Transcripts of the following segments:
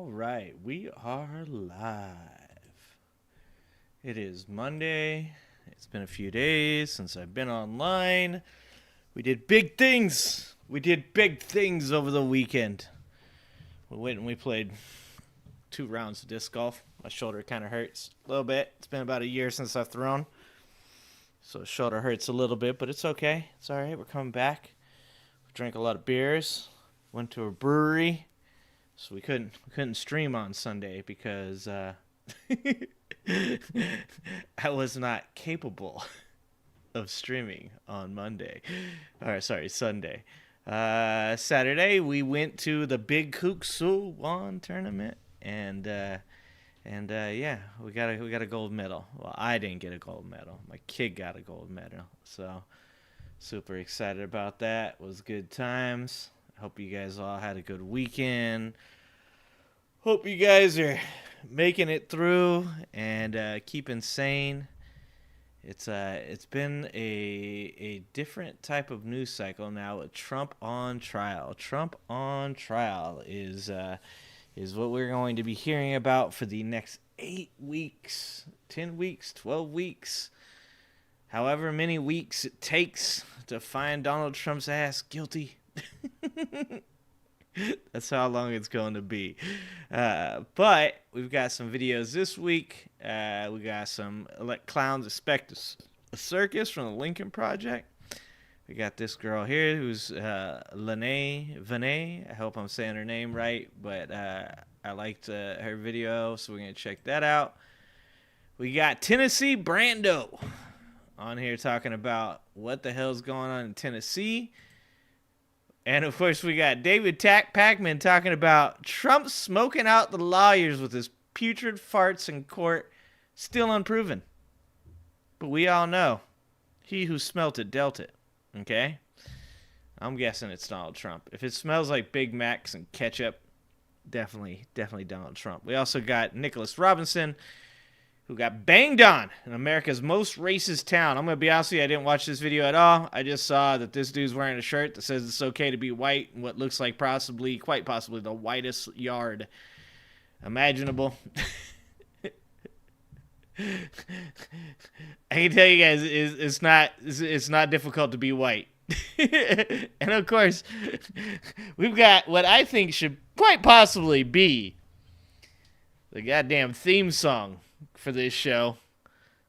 All right, we are live. It is Monday. It's been a few days since I've been online. We did big things. We did big things over the weekend. We went and we played 2 rounds of disc golf. My shoulder kind of hurts a little bit. It's been about a year since I've thrown. So shoulder hurts a little bit, but it's okay. It's all right. We're coming back. We drank a lot of beers. Went to a brewery. So we couldn't stream on Sunday because I was not capable of streaming on Monday. Or sorry, Sunday. Saturday we went to the Big Kook Suwon tournament and yeah, we got a gold medal. Well, I didn't get a gold medal. My kid got a gold medal. So super excited about that. It was good times. Hope you guys all had a good weekend. Hope you guys are making it through and keeping sane. It's been a different type of news cycle now with Trump on trial. Trump on trial is what we're going to be hearing about for the next 8 weeks, 10 weeks, 12 weeks, however many weeks it takes to find Donald Trump's ass guilty. That's how long it's going to be. But we've got some videos this week. We got some Let Clowns Expect a Circus from the Lincoln Project. We got this girl here who's Lene Vinay. I hope I'm saying her name right, but I liked her video, so we're going to check that out. We got Tennessee Brando on here talking about what the hell's going on in Tennessee. And, of course, we got David Pacman talking about Trump smoking out the lawyers with his putrid farts in court, still unproven. But we all know, he who smelt it dealt it, okay? I'm guessing it's Donald Trump. If it smells like Big Macs and ketchup, definitely Donald Trump. We also got Nicholas Robinson, who got banged on in America's most racist town. I'm going to be honest with you, I didn't watch this video at all. I just saw that this dude's wearing a shirt that says it's okay to be white in what looks like quite possibly, the whitest yard imaginable. I can tell you guys, it's not difficult to be white. And of course, we've got what I think should quite possibly be the goddamn theme song for this show.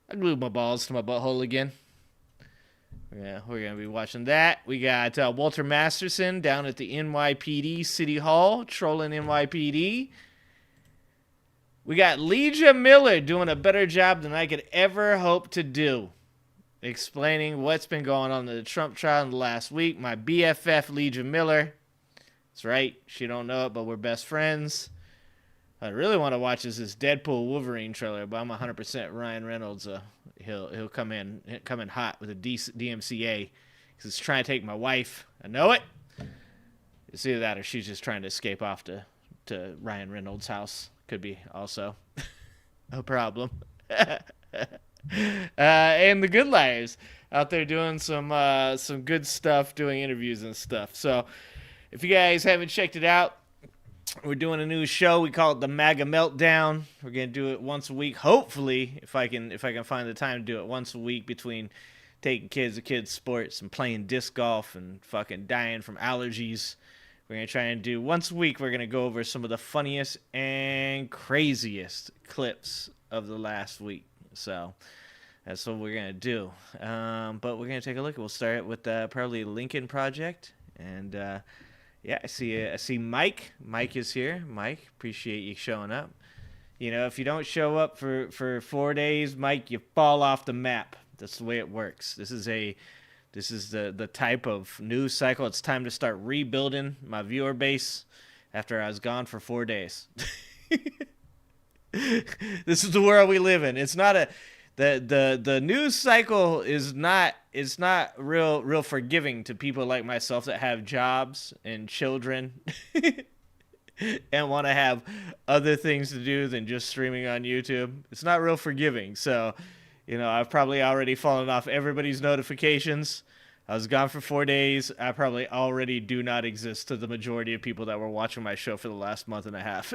I glued my balls to my butthole again. Yeah, we're going to be watching that. We got Walter Masterson down at the NYPD City Hall trolling NYPD. We got Legia Miller doing a better job than I could ever hope to do, explaining what's been going on in the Trump trial in the last week. My BFF, Legia Miller. That's right. She don't know it, but we're best friends. I really want to watch is this Deadpool Wolverine trailer, but I'm 100% Ryan Reynolds. He'll come in hot with a DMCA because he's trying to take my wife. I know it. It's either that or she's just trying to escape off to Ryan Reynolds' house. Could be also. No problem. And the Good Liars out there doing some good stuff, doing interviews and stuff. So if you guys haven't checked it out, we're doing a new show. We call it the MAGA Meltdown. We're gonna do it once a week. Hopefully, if I can find the time to do it once a week between taking kids to kids sports and playing disc golf and fucking dying from allergies. We're gonna try and do once a week. We're gonna go over some of the funniest and craziest clips of the last week. So that's what we're gonna do. But we're gonna take a look. We'll start with probably Lincoln Project and. Yeah, I see Mike. Mike is here. Mike, appreciate you showing up. You know, if you don't show up for 4 days, Mike, you fall off the map. That's the way it works. This is the type of news cycle. It's time to start rebuilding my viewer base after I was gone for 4 days. This is the world we live in. It's not the news cycle is not real forgiving to people like myself that have jobs and children and want to have other things to do than just streaming on YouTube. It's not real forgiving. So, you know, I've probably already fallen off everybody's notifications. I was gone for 4 days. I probably already do not exist to the majority of people that were watching my show for the last month and a half.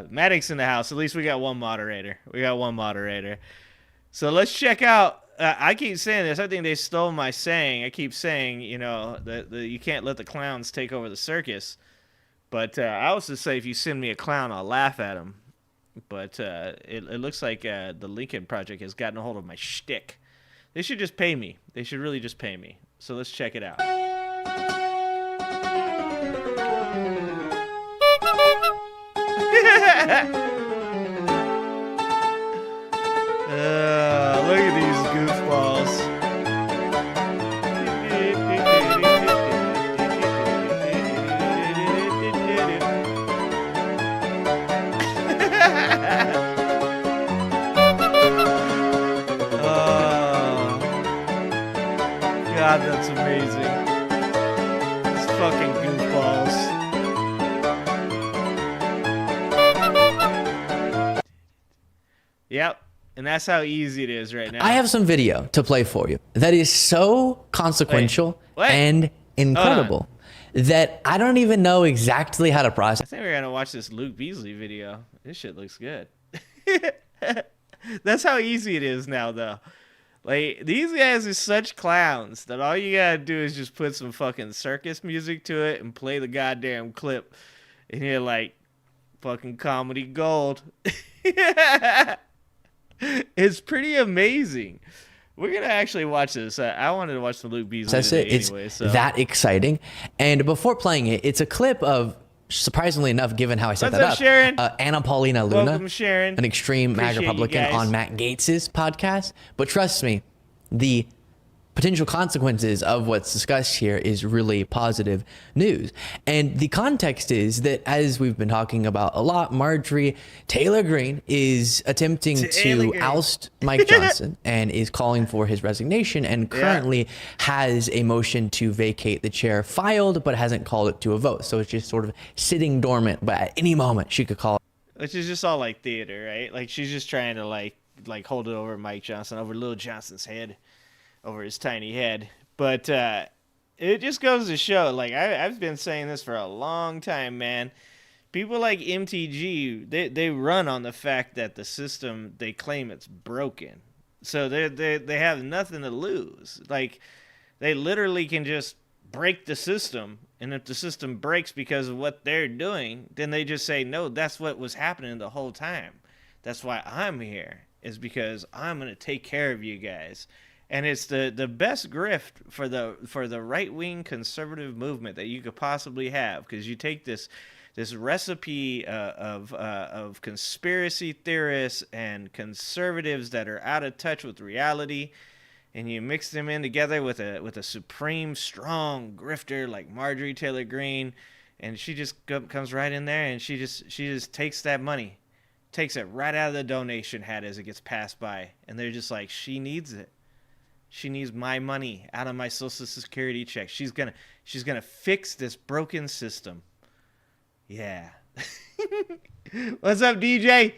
Maddox in the house. At least we got one moderator. So let's check out. I keep saying this. I think they stole my saying. I keep saying, you know, that you can't let the clowns take over the circus. But I also say if you send me a clown, I'll laugh at him. But it looks like the Lincoln Project has gotten a hold of my shtick. They should just pay me. They should really just pay me. So let's check it out. Look at these goofballs. God, that's amazing. These fucking goofballs. Yep. And that's how easy it is right now. I have some video to play for you that is so consequential and incredible that I don't even know exactly how to process. I think we're going to watch this Luke Beasley video. This shit looks good. That's how easy it is now, though. Like, these guys are such clowns that all you gotta do is just put some fucking circus music to it and play the goddamn clip. And you're like, fucking comedy gold. It's pretty amazing. We're gonna actually watch this. I wanted to watch the Luke Beasley video anyway. It's that exciting. And before playing it, it's a clip of, surprisingly enough, given how I set that up, Sharon? Anna Paulina Luna, Welcome, Sharon. an extreme MAG Republican on Matt Gaetz's podcast. But trust me, the potential consequences of what's discussed here is really positive news. And the context is that, as we've been talking about a lot, Marjorie Taylor Greene is attempting to oust Mike Johnson and is calling for his resignation, and currently has a motion to vacate the chair filed, but hasn't called it to a vote. So it's just sort of sitting dormant, but at any moment she could call it. Which is just all like theater, right? Like, she's just trying to like hold it over Mike Johnson, over Lil Johnson's head, over his tiny head. But it just goes to show, like, I've been saying this for a long time, man. People like MTG, they run on the fact that the system, they claim it's broken. So they have nothing to lose. Like, they literally can just break the system. And if the system breaks because of what they're doing, then they just say, no, that's what was happening the whole time. That's why I'm here, is because I'm going to take care of you guys. And it's the best grift for the right-wing conservative movement that you could possibly have, because you take this recipe of conspiracy theorists and conservatives that are out of touch with reality, and you mix them in together with a supreme strong grifter like Marjorie Taylor Greene, and she just comes right in there and she just takes that money, takes it right out of the donation hat as it gets passed by, and they're just like, she needs it. She needs my money out of my Social Security check. She's gonna fix this broken system. Yeah. What's up, DJ?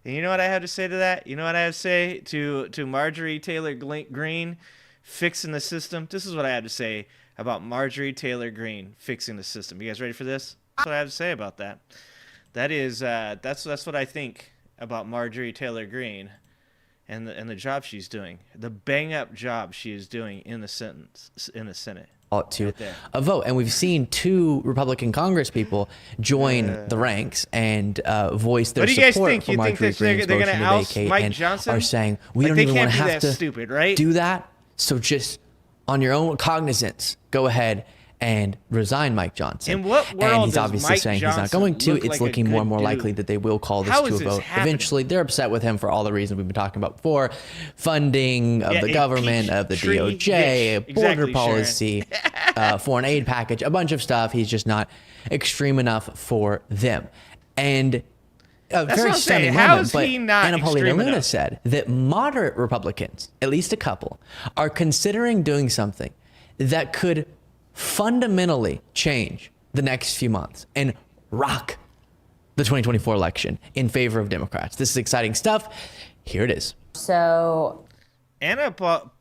And you know what I have to say to that? You know what I have to say to Marjorie Taylor Greene fixing the system? This is what I have to say about Marjorie Taylor Greene fixing the system. You guys ready for this? That's what I have to say about that. That is that's what I think about Marjorie Taylor Greene and the job she's doing, the bang up job she is doing in the Senate. To a vote, and we've seen 2 Republican Congress people join the ranks and voice their support for Marjorie Greene's motion to vacate, Mike and Johnson? are saying we don't even want to have to stupid, right? do that. So just on your own cognizance, go ahead and resign Mike Johnson. In what world and he's does obviously Mike saying Johnson he's not going to. look It's like a looking more and more good likely dude? that they will call this How to is a this vote. happening? Eventually, they're upset with him for all the reasons we've been talking about before: funding of the government, of the DOJ, border policy, foreign aid package, a bunch of stuff. He's just not extreme enough for them. And a very stunning moment, but Anna Paulina Luna said that moderate Republicans, at least a couple, are considering doing something that could fundamentally change the next few months and rock the 2024 election in favor of Democrats. This is exciting stuff. Here it is. So Anna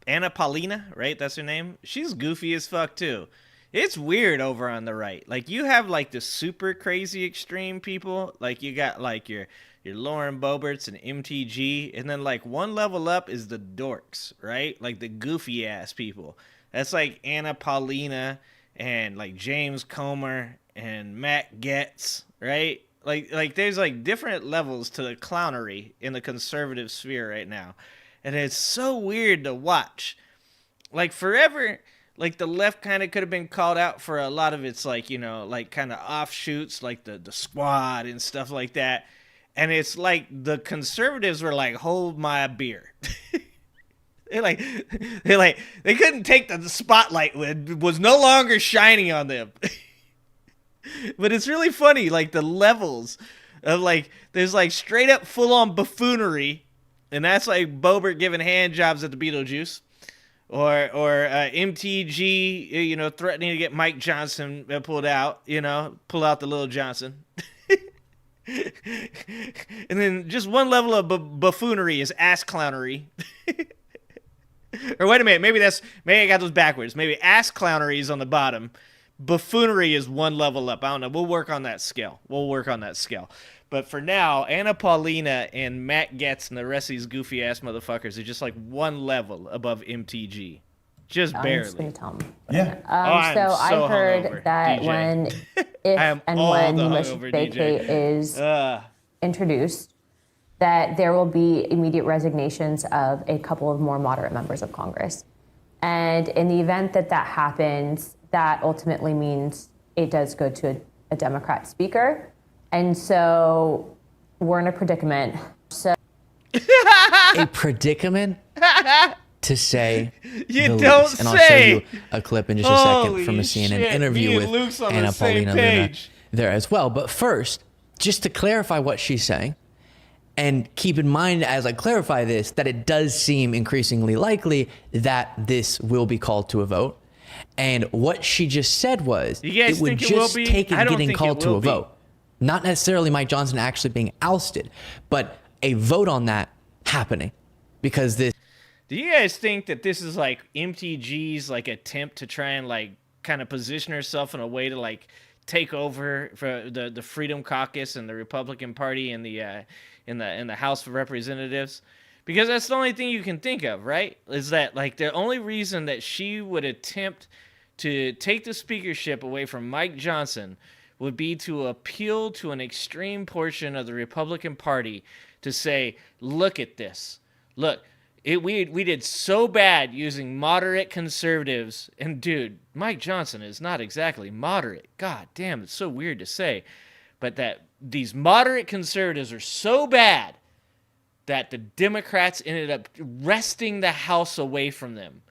Anna Paulina, right? That's her name. She's goofy as fuck too. It's weird over on the right. Like you have like the super crazy extreme people. Like you got like your Lauren Boeberts and MTG, and then like one level up is the dorks, right? Like the goofy ass people. That's like Anna Paulina and like James Comer and Matt Getz, right? Like there's like different levels to the clownery in the conservative sphere right now. And it's so weird to watch. Like forever, like the left kind of could have been called out for a lot of its like, you know, like kind of offshoots, like the squad and stuff like that. And it's like the conservatives were like, hold my beer. they're like they couldn't take the spotlight, was no longer shining on them. But it's really funny, like the levels of like there's like straight up full on buffoonery, and that's like Boebert giving hand jobs at the Beetlejuice. Or MTG, you know, threatening to get Mike Johnson pulled out, you know, pull out the little Johnson. And then just one level of buffoonery is ass clownery. Or wait a minute, maybe I got those backwards. Maybe ass clownery is on the bottom. Buffoonery is one level up. I don't know. We'll work on that scale. But for now, Anna Paulina and Matt Getz and the rest of these goofy ass motherfuckers are just like one level above MTG. Just barely. I'm just gonna tell them. Yeah. So I heard hungover, that DJ. if and when the motion to vacate is introduced, that there will be immediate resignations of a couple of more moderate members of Congress. And in the event that that happens, that ultimately means it does go to a Democrat speaker. And so we're in a predicament. So a predicament to say you the don't least. And say. I'll show you a clip in just a second Holy from a CNN shit. interview Me and with Luke's on the Anna same Paulina Luna page. there as well. But first, just to clarify what she's saying, and keep in mind as I clarify this, that it does seem increasingly likely that this will be called to a vote. And what she just said was, it would just take it getting called to a vote. Not necessarily Mike Johnson actually being ousted, but a vote on that happening. Because this... Do you guys think that this is like MTG's like attempt to try and like kind of position herself in a way to like take over for the Freedom Caucus and the Republican Party in the House of Representatives? Because that's the only thing you can think of, right? Is that like the only reason that she would attempt to take the speakership away from Mike Johnson would be to appeal to an extreme portion of the Republican Party to say, look at this. Look, we did so bad using moderate conservatives. And dude, Mike Johnson is not exactly moderate. God damn, it's so weird to say. But that these moderate conservatives are so bad that the Democrats ended up wresting the House away from them.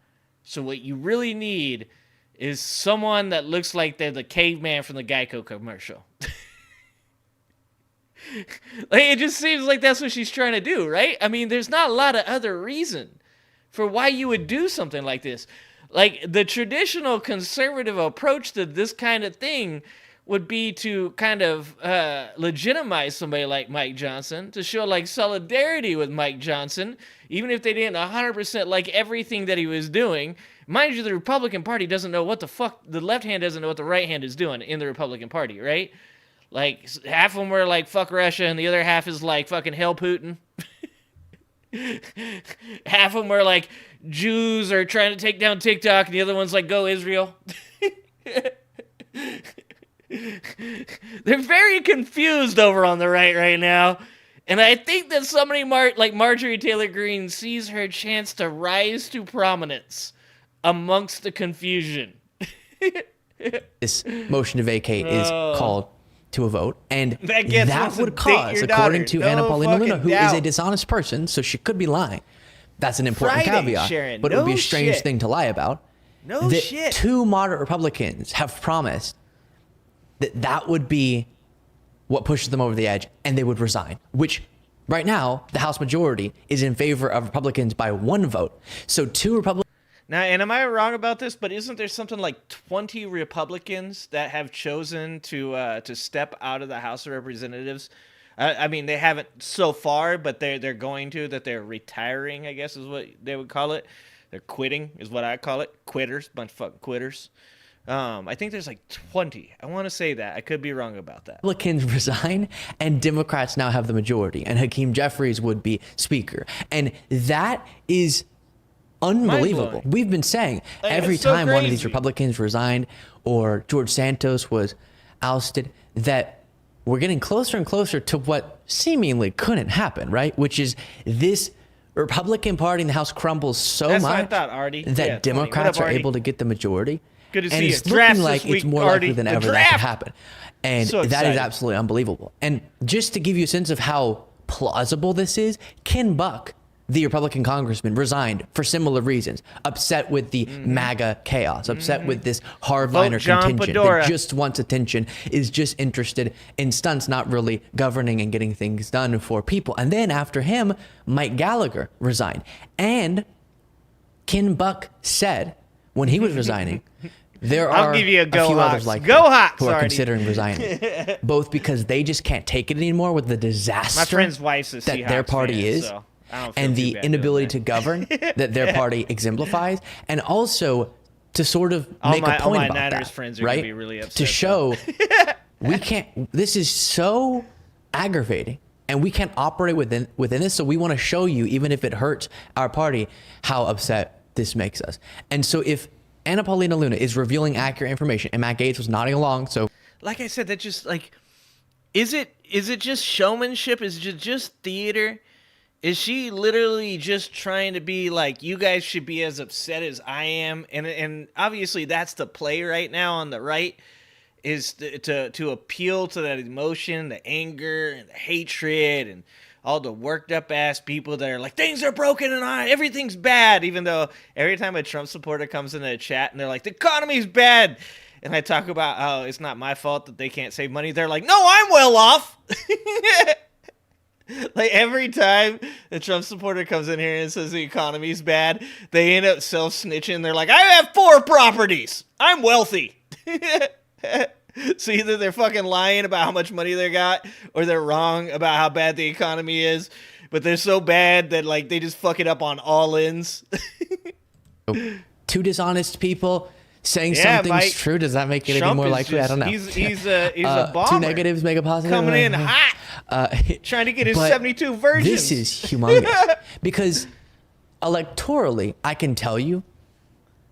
So what you really need is someone that looks like they're the caveman from the Geico commercial. Like, it just seems like that's what she's trying to do, right? I mean, there's not a lot of other reason for why you would do something like this. Like, the traditional conservative approach to this kind of thing would be to kind of legitimize somebody like Mike Johnson, to show like solidarity with Mike Johnson, even if they didn't 100% like everything that he was doing. Mind you, the Republican Party doesn't know what the fuck, the left hand doesn't know what the right hand is doing in the Republican Party, right? Like, half of them were like, fuck Russia, and the other half is like, fucking hell Putin. Half of them were like, Jews are trying to take down TikTok, and the other one's like, go Israel. They're very confused over on the right now. And I think that somebody like Marjorie Taylor Greene sees her chance to rise to prominence amongst the confusion. This motion to vacate is called to a vote, and that would cause, according to Anna Paulina Luna, who is a dishonest person, so she could be lying. That's an important caveat, Sharon, but it would be a strange thing to lie about. Shit. Two moderate Republicans have promised that would be what pushes them over the edge, and they would resign, which right now, the House majority is in favor of Republicans by one vote. So two Republicans... Now, and am I wrong about this, but isn't there something like 20 Republicans that have chosen to step out of the House of Representatives? I mean, they haven't so far, but they're going to, that they're retiring, I guess is what they would call it. They're quitting is what I call it. Quitters, bunch of fucking quitters. I think there's like 20. I want to say that. I could be wrong about that. Republicans resign and Democrats now have the majority, and Hakeem Jeffries would be speaker. And that is unbelievable. We've been saying every time one of these Republicans resigned or George Santos was ousted that we're getting closer and closer to what seemingly couldn't happen, right? Which is this Republican Party in the House crumbles so much that Democrats are able to get the majority. Good to see you. And it's looking like it's more likely than ever that could happen. And that is absolutely unbelievable. And just to give you a sense of how plausible this is, Ken Buck, the Republican congressman, resigned for similar reasons. Upset with the MAGA chaos, upset with this hardliner contingent that just wants attention, is just interested in stunts, not really governing and getting things done for people. And then after him, Mike Gallagher resigned. And Ken Buck said when he was resigning, there are a few others like him who are considering resigning, both because they just can't take it anymore with the disaster that their party is, and the inability to govern that their party exemplifies, and also to sort of make a point about that, right? To show we can't. This is so aggravating, and we can't operate within this. So we want to show you, even if it hurts our party, how upset this makes us. And so if Anna Paulina Luna is revealing accurate information, and Matt Gaetz was nodding along. So, like I said, that just like, is it just showmanship? Is it just theater? Is she literally just trying to be like, you guys should be as upset as I am? And obviously that's the play right now on the right, is to appeal to that emotion, the anger and the hatred and all the worked up ass people that are like, things are broken and everything's bad. Even though every time a Trump supporter comes into a chat and they're like, the economy's bad, and I talk about how it's not my fault that they can't save money, they're like, no, I'm well off. Like every time a Trump supporter comes in here and says the economy's bad, they end up self-snitching. They're like, I have 4 properties. I'm wealthy. So either they're fucking lying about how much money they got, or they're wrong about how bad the economy is, but they're so bad that like they just fuck it up on all ends. Two dishonest people saying something's true. Does that make it any more likely? I don't know. He's a bomber. 2 negatives make a positive. Coming in hot, trying to get his 72 virgins. This is humongous because electorally, I can tell you,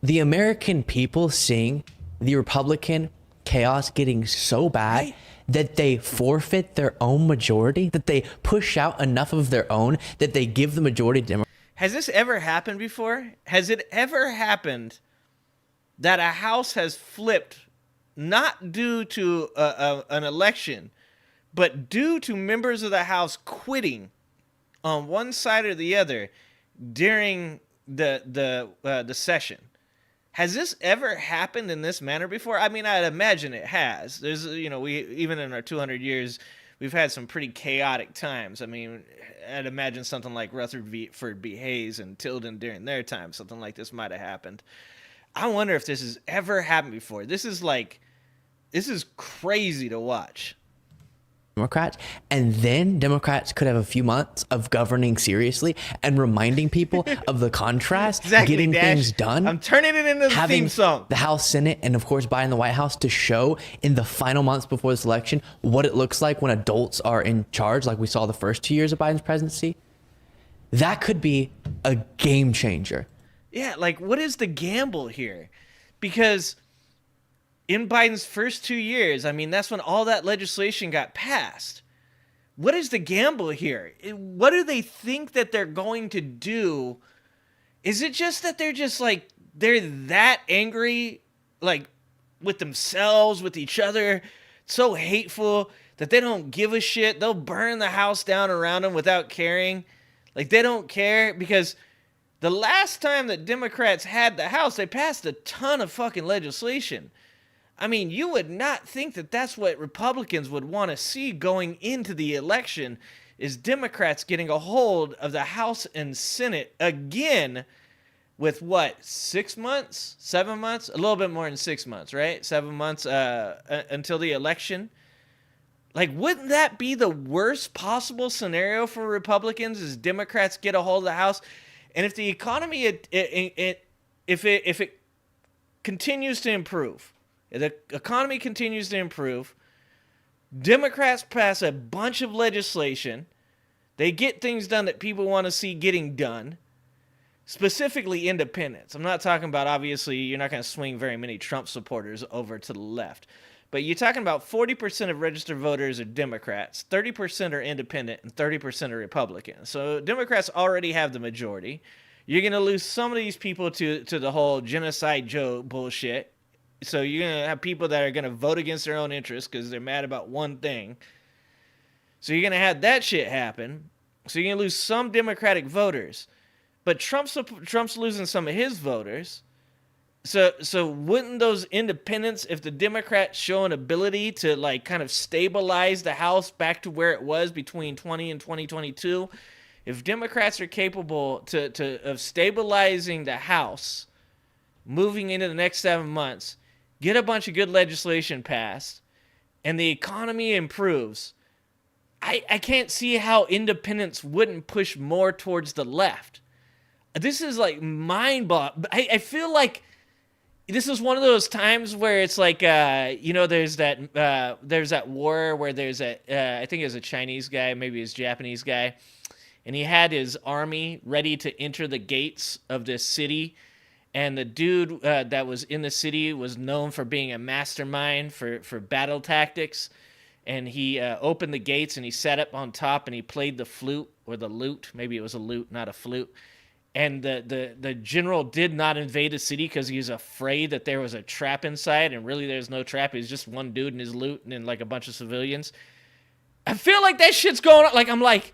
the American people seeing the Republican chaos getting so bad that they forfeit their own majority, that they push out enough of their own, that they give the majority to Democrats. Has this ever happened before? Has it ever happened that a house has flipped not due to an election, but due to members of the house quitting on one side or the other during the session? Has this ever happened in this manner before? I mean, I'd imagine it has. There's, we even in our 200 years, we've had some pretty chaotic times. I mean, I'd imagine something like Rutherford B. Hayes and Tilden during their time, something like this might have happened. I wonder if this has ever happened before. This is crazy to watch. Democrats, and then Democrats could have a few months of governing seriously and reminding people of the contrast, getting things done. I'm turning it into the theme song. The House, Senate, and of course Biden, the White House, to show in the final months before this election what it looks like when adults are in charge, like we saw the first 2 years of Biden's presidency. That could be a game changer. Yeah, like what is the gamble here? Because in Biden's first 2 years, I mean, that's when all that legislation got passed. What is the gamble here? What do they think that they're going to do? Is it just that they're just like, they're that angry, like with themselves, with each other, so hateful that they don't give a shit? They'll burn the house down around them without caring. Like they don't care, because the last time that Democrats had the House, they passed a ton of fucking legislation. I mean, you would not think that that's what Republicans would want to see going into the election, is Democrats getting a hold of the House and Senate again with what, 6 months, 7 months, a little bit more than 6 months, right? 7 months until the election. Like, wouldn't that be the worst possible scenario for Republicans, is Democrats get a hold of the House? And if the economy, if it continues to improve, if the economy continues to improve, Democrats pass a bunch of legislation. They get things done that people want to see getting done, specifically independents. I'm not talking about, obviously, you're not going to swing very many Trump supporters over to the left. But you're talking about 40% of registered voters are Democrats, 30% are independent, and 30% are Republicans. So Democrats already have the majority. You're going to lose some of these people to the whole genocide Joe bullshit. So you're going to have people that are going to vote against their own interests because they're mad about one thing. So you're going to have that shit happen. So you're going to lose some Democratic voters. But Trump's losing some of his voters. So wouldn't those independents, if the Democrats show an ability to like kind of stabilize the House back to where it was between 20 and 2022, if Democrats are capable of stabilizing the House, moving into the next 7 months, get a bunch of good legislation passed, and the economy improves, I can't see how independents wouldn't push more towards the left. This is like mind-boggling. I feel like this is one of those times where it's like, there's that war where there's I think it was a Chinese guy, maybe it was a Japanese guy, and he had his army ready to enter the gates of this city. And the dude that was in the city was known for being a mastermind for battle tactics. And he opened the gates and he sat up on top and he played the flute or the lute. Maybe it was a lute, not a flute. And the general did not invade the city because he was afraid that there was a trap inside. And really there's no trap. It was just one dude and his lute and then like a bunch of civilians. I feel like that shit's going on. Like, I'm like,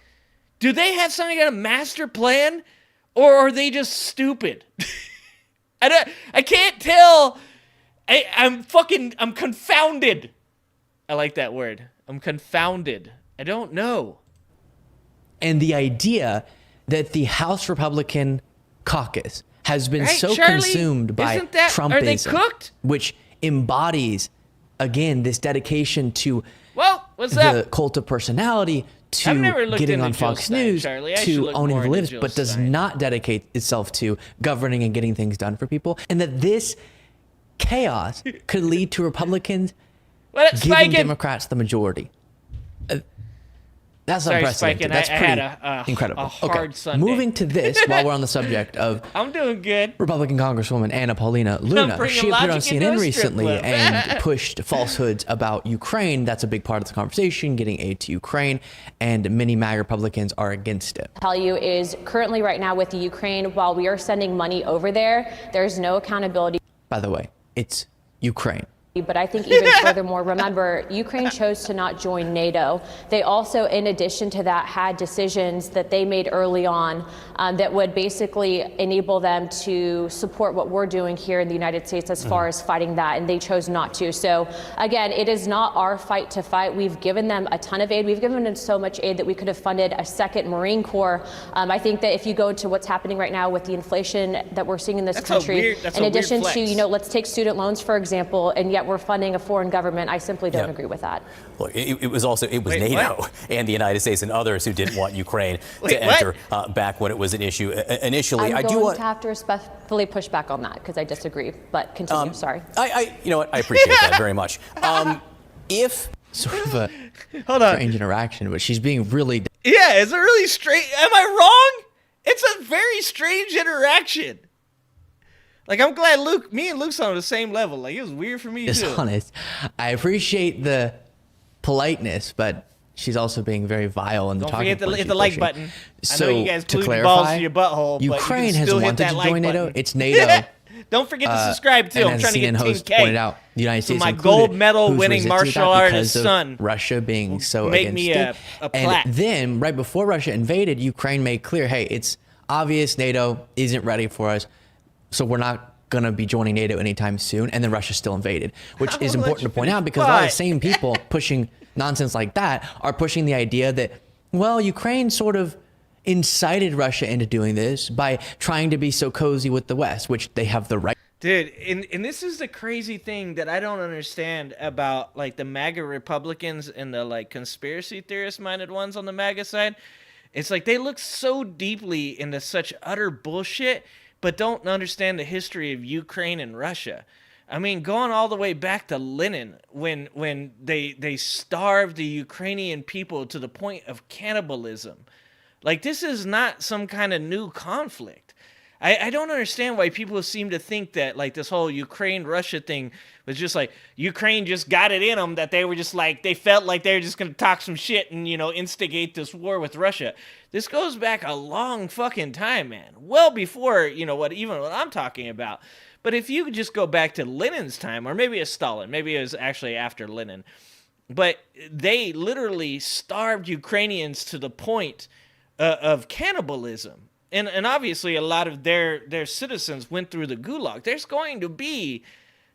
do they have something kind of master plan? Or are they just stupid? I can't tell. I'm confounded. I like that word. I'm confounded. I don't know. And the idea that the House Republican caucus has been so consumed by Trumpism, are they cooked? Which embodies, again, this dedication to the cult of personality, to getting on Fox News, to owning the libs, but does not dedicate itself to governing and getting things done for people. And that this chaos could lead to Republicans giving Democrats the majority. That's unprecedented. That's pretty incredible. A hard Sunday. Moving to this, while we're on the subject of I'm doing good. Republican Congresswoman Anna Paulina Luna. She appeared on CNN recently and pushed falsehoods about Ukraine. That's a big part of the conversation, getting aid to Ukraine, and many MAGA Republicans are against it. Tell you is currently right now with the Ukraine, while we are sending money over there, there's no accountability. By the way, it's Ukraine. But I think even furthermore, remember, Ukraine chose to not join NATO. They also, in addition to that, had decisions that they made early on that would basically enable them to support what we're doing here in the United States as far as fighting that, and they chose not to. So again, it is not our fight to fight. We've given them a ton of aid. We've given them so much aid that we could have funded a second Marine Corps. I think that if you go to what's happening right now with the inflation that we're seeing in this country, in addition to, let's take student loans, for example, and yet we're funding a foreign government. I simply don't agree with that. Look, it was NATO and the United States and others who didn't want Ukraine to enter back when it was an issue initially. I'm going to have to respectfully push back on that because I disagree. But continue. Sorry. You know what? I appreciate that very much. If sort of a strange interaction, but she's being really. Yeah, it's a really strange. Am I wrong? It's a very strange interaction. Like, I'm glad me and Luke's on the same level. Like, it was weird for me, too. Honest. I appreciate the politeness, but she's also being very vile in the talking points. Don't forget to hit the like button. So, I know you guys to glued balls clarify, to your butthole, Ukraine but you has still wanted hit that to join like NATO. button. It's NATO. Don't forget to subscribe, too. I'm trying to get CNN host 10K. pointed out, the United States my included, gold medal who's winning resisted martial that artist because of son Russia being so make against me it. a plaque. And then, right before Russia invaded, Ukraine made clear, hey, it's obvious NATO isn't ready for us, so we're not going to be joining NATO anytime soon. And then Russia still invaded, which is important to point out because a lot of the same people pushing nonsense like that are pushing the idea that, well, Ukraine sort of incited Russia into doing this by trying to be so cozy with the West, which they have the right. Dude, and this is the crazy thing that I don't understand about like the MAGA Republicans and the like conspiracy theorist minded ones on the MAGA side It's like they look so deeply into such utter bullshit, but don't understand the history of Ukraine and Russia. I mean, going all the way back to Lenin, when they starved the Ukrainian people to the point of cannibalism. Like, this is not some kind of new conflict. I don't understand why people seem to think that, like, this whole Ukraine-Russia thing was just like, Ukraine just got it in them, that they were just like, they felt like they were just going to talk some shit and, you know, instigate this war with Russia. This goes back a long fucking time, man. Well before, you know, what I'm talking about. But if you could just go back to Lenin's time, or maybe it's Stalin, maybe it was actually after Lenin, but they literally starved Ukrainians to the point of cannibalism. And obviously a lot of their citizens went through the gulag. There's going to be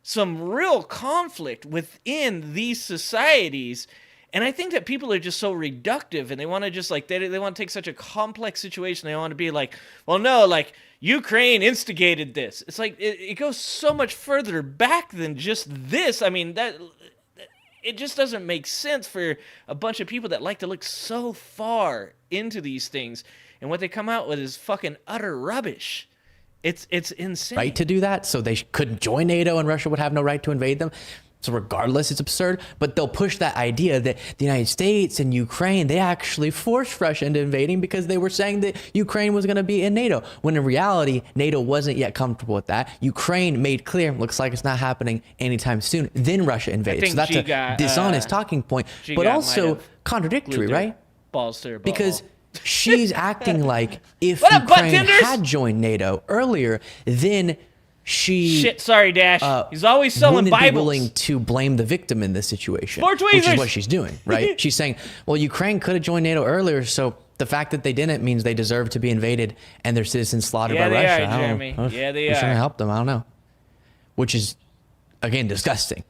some real conflict within these societies. And I think that people are just so reductive, and they want to just like, they want to take such a complex situation. They want to be like, well, no, like Ukraine instigated this. It's like, it goes so much further back than just this. I mean, that it just doesn't make sense for a bunch of people that like to look so far into these things. And what they come out with is fucking utter rubbish. It's insane. Right to do that, so they couldn't join NATO and Russia would have no right to invade them. So regardless, it's absurd. But they'll push that idea that the United States and Ukraine, they actually forced Russia into invading because they were saying that Ukraine was going to be in NATO. When in reality, NATO wasn't yet comfortable with that. Ukraine made clear, looks like it's not happening anytime soon. Then Russia invaded. So that's a dishonest talking point, but also contradictory, right? Balls to her ball. Because she's acting like if Ukraine had joined NATO earlier, then she sorry, Dash. He's always selling Bibles. Be willing to blame the victim in this situation, which is what she's doing, right? She's saying, well, Ukraine could have joined NATO earlier, so the fact that they didn't means they deserve to be invaded and their citizens slaughtered by Russia. Yeah, Jeremy. Yeah, they are. We're trying to help them. I don't know. Which is, again, disgusting,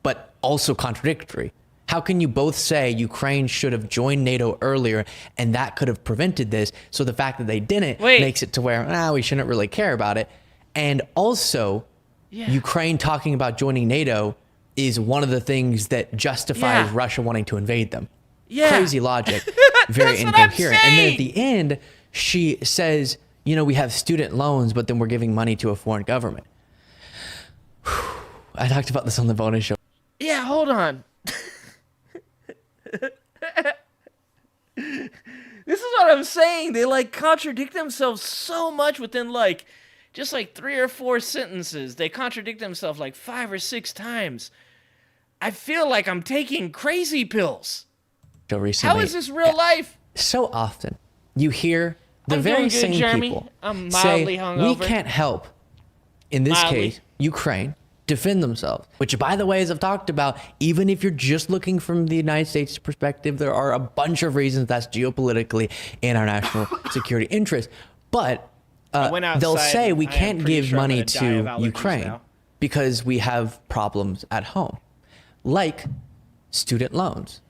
but also contradictory. How can you both say Ukraine should have joined NATO earlier and that could have prevented this? So the fact that they didn't makes it to where, we shouldn't really care about it. And also, Ukraine talking about joining NATO is one of the things that justifies Russia wanting to invade them. Crazy logic, very incoherent. And then at the end, she says, you know, we have student loans, but then we're giving money to a foreign government. I talked about this on the bonus show. Yeah, hold on. This is what I'm saying. They like contradict themselves so much within like just like 3 or 4 sentences. They contradict themselves like 5 or 6 times. I feel like I'm taking crazy pills. Recently, how is this real life? So often you hear the very same people say, we can't help, in this case, Ukraine, defend themselves. Which, by the way, as I've talked about, even if you're just looking from the United States perspective, there are a bunch of reasons that's geopolitically in our national security interest. But they'll say we can't give money to Ukraine because we have problems at home, like student loans.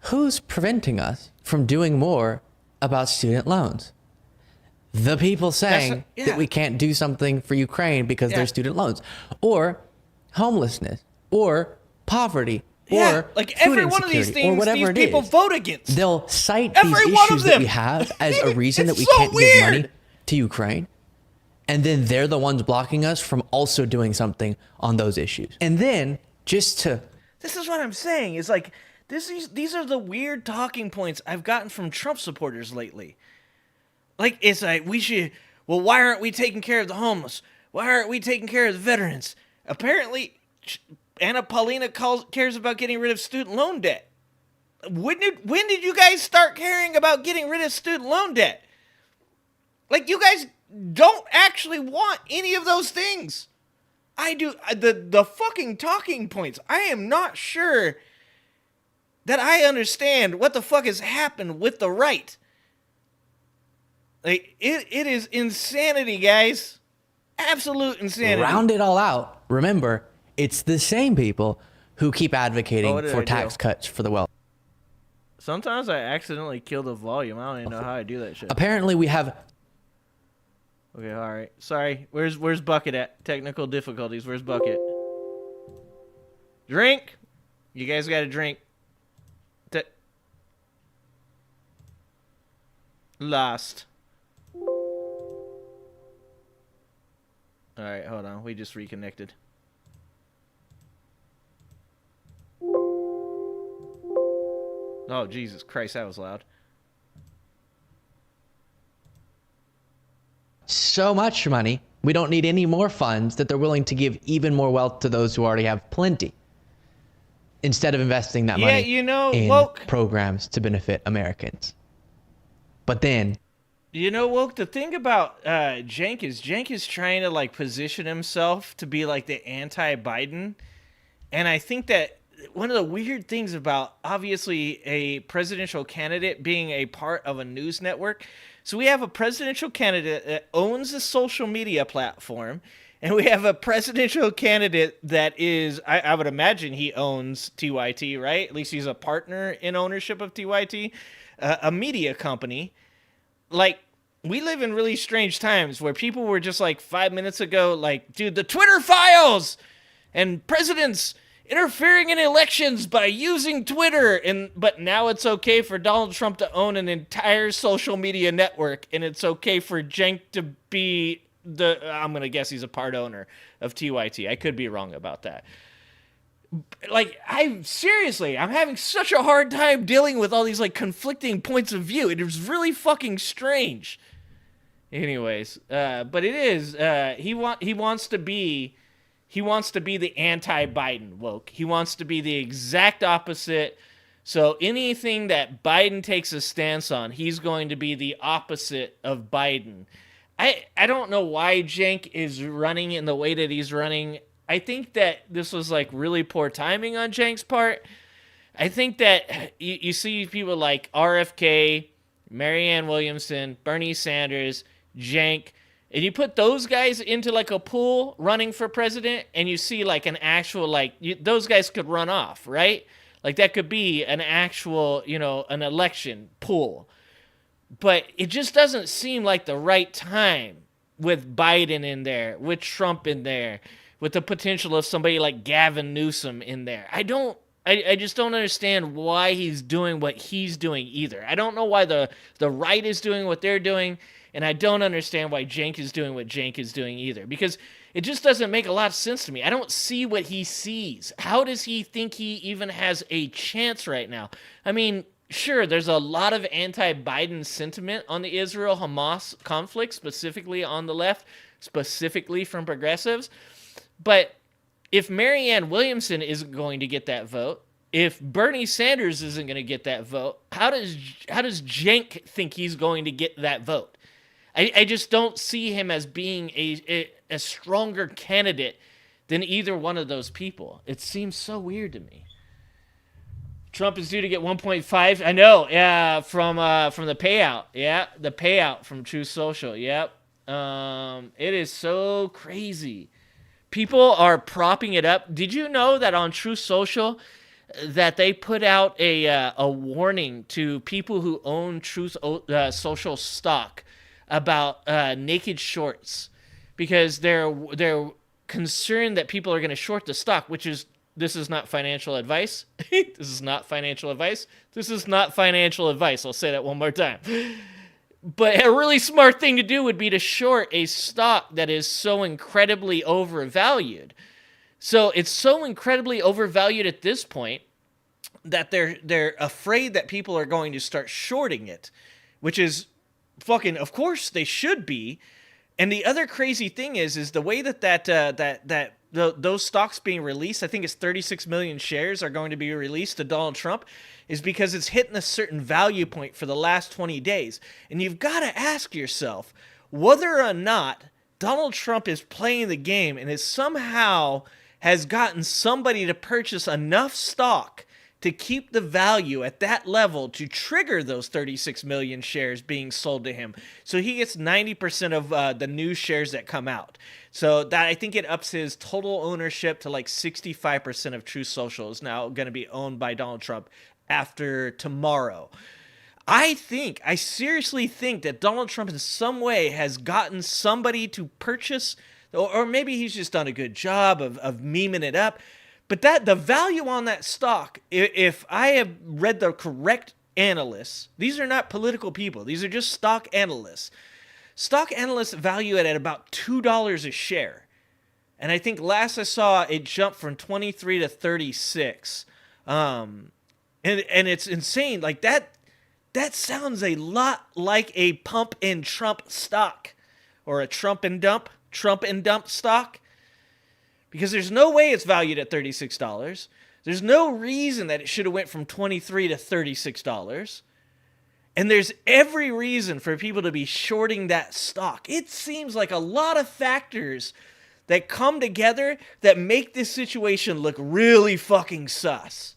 Who's preventing us from doing more about student loans? The people saying that we can't do something for Ukraine because there's student loans, or homelessness, or poverty, or like every one of these things, these people vote against. They'll cite these issues that we have as a reason that we can't give money to Ukraine, and then they're the ones blocking us from also doing something on those issues. And then this is what I'm saying is like these are the weird talking points I've gotten from Trump supporters lately. Like, it's like, why aren't we taking care of the homeless? Why aren't we taking care of the veterans? Apparently, Anna Paulina cares about getting rid of student loan debt. When did you guys start caring about getting rid of student loan debt? Like, you guys don't actually want any of those things. I do. The fucking talking points. I am not sure that I understand what the fuck has happened with the right. Like, it is insanity, guys. Absolute insanity. Round it all out. Remember, it's the same people who keep advocating for tax cuts for the wealthy. Sometimes I accidentally kill the volume. I don't even know how I do that shit. Apparently we have... Okay, all right. Sorry. Where's Bucket at? Technical difficulties. Where's Bucket? Drink. You guys got to drink. Lost. All right, hold on. We just reconnected. Oh, Jesus Christ, that was loud. So much money, we don't need any more funds, that they're willing to give even more wealth to those who already have plenty, instead of investing that money in programs to benefit Americans. But then, Woke, the thing about Cenk is trying to like position himself to be like the anti-Biden, and I think that one of the weird things about obviously a presidential candidate being a part of a news network, so we have a presidential candidate that owns a social media platform, and we have a presidential candidate that is, I would imagine he owns TYT, right? At least he's a partner in ownership of TYT, a media company. Like, we live in really strange times where people were just like 5 minutes ago, like, dude, the Twitter files and presidents interfering in elections by using Twitter, but now it's okay for Donald Trump to own an entire social media network, and it's okay for Cenk to be I'm gonna guess he's a part owner of TYT. I could be wrong about that. Like, I'm having such a hard time dealing with all these like conflicting points of view. It is really fucking strange. Anyways, but it is he wants to be the anti-Biden woke. He wants to be the exact opposite. So anything that Biden takes a stance on, he's going to be the opposite of Biden. I don't know why Cenk is running in the way that he's running. I think that this was like really poor timing on Cenk's part. I think that you see people like RFK, Marianne Williamson, Bernie Sanders, Cenk, and you put those guys into like a pool running for president, and you see like an actual, those guys could run off, right? Like that could be an actual, an election pool. But it just doesn't seem like the right time with Biden in there, with Trump in there, with the potential of somebody like Gavin Newsom in there. I just don't understand why he's doing what he's doing either. I don't know why the right is doing what they're doing, and I don't understand why Cenk is doing what Cenk is doing either, because it just doesn't make a lot of sense to me. I don't see what he sees. How does he think he even has a chance right now? I mean, sure, there's a lot of anti-Biden sentiment on the Israel-Hamas conflict, specifically on the left, specifically from progressives. But if Marianne Williamson isn't going to get that vote, if Bernie Sanders isn't going to get that vote, how does Cenk think he's going to get that vote? I just don't see him as being a stronger candidate than either one of those people. It seems so weird to me. Trump is due to get 1.5. I know, yeah, from the payout. Yeah, the payout from Truth Social. Yep. It is so crazy. People are propping it up. Did you know that on Truth Social that they put out a warning to people who own Truth Social stock about naked shorts, because they're concerned that people are going to short the stock, which is, this is not financial advice. This is not financial advice. This is not financial advice. I'll say that one more time. But a really smart thing to do would be to short a stock that is so incredibly overvalued. So it's so incredibly overvalued at this point that they're afraid that people are going to start shorting it, which is fucking, of course they should be. And the other crazy thing is the way that those stocks being released, I think it's 36 million shares are going to be released to Donald Trump, is because it's hitting a certain value point for the last 20 days. And you've got to ask yourself whether or not Donald Trump is playing the game and is somehow has gotten somebody to purchase enough stock to keep the value at that level to trigger those 36 million shares being sold to him. So he gets 90% of the new shares that come out. So that, I think it ups his total ownership to like 65% of Truth Social is now going to be owned by Donald Trump after tomorrow. I seriously think that Donald Trump in some way has gotten somebody to purchase, or maybe he's just done a good job of memeing it up. But that the value on that stock, if I have read the correct analysts. These are not political people. These are just stock analysts. Stock analysts value it at about $2 a share. And I think last I saw it jumped from 23 to 36. And it's insane. Like that sounds a lot like a pump and Trump stock, or a Trump and dump stock. Because there's no way it's valued at $36. There's no reason that it should have went from $23 to $36. And there's every reason for people to be shorting that stock. It seems like a lot of factors that come together that make this situation look really fucking sus.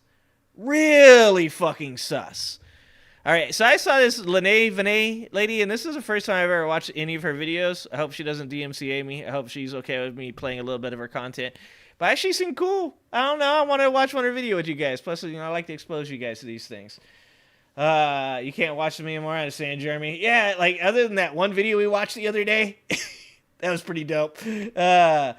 Really fucking sus. All right, so I saw this Lene Vinay lady, and this is the first time I've ever watched any of her videos. I hope she doesn't DMCA me. I hope she's okay with me playing a little bit of her content. But actually seemed cool. I don't know. I want to watch one of her video with you guys. Plus, I like to expose you guys to these things. You can't watch them anymore, I understand, Jeremy. Yeah, like, other than that one video we watched the other day, that was pretty dope. Right,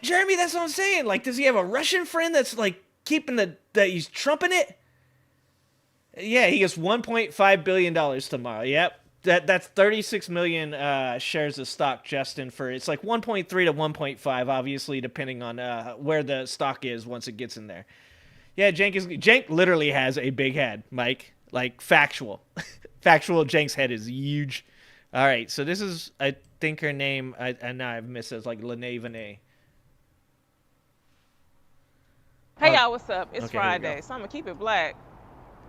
Jeremy? That's what I'm saying. Like, does he have a Russian friend that's, like, keeping that he's trumping it? Yeah, he gets $1.5 billion tomorrow. Yep. That's 36 million shares of stock, Justin, for it's like 1.3 to 1.5, obviously, depending on where the stock is once it gets in there. Yeah, Jank literally has a big head, Mike. Like, factual. Factual, Jank's head is huge. All right, so this is, I think her name, and now I've missed it, it's like Lene Vinay. Hey, y'all, what's up? It's Friday, so I'm going to keep it black.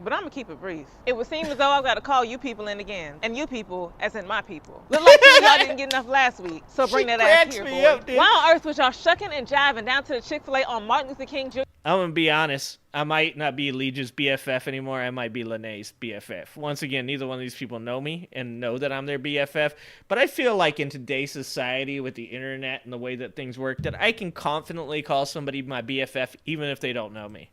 But I'm gonna keep it brief. It would seem as though I've got to call you people in again. And you people, as in my people. Look like y'all didn't get enough last week. So bring that ass here, boy. Why on earth was y'all shucking and jiving down to the Chick-fil-A on Martin Luther King Jr.? I'm gonna be honest. I might not be Legi's BFF anymore. I might be Lene's BFF. Once again, neither one of these people know me and know that I'm their BFF. But I feel like in today's society with the internet and the way that things work, that I can confidently call somebody my BFF even if they don't know me.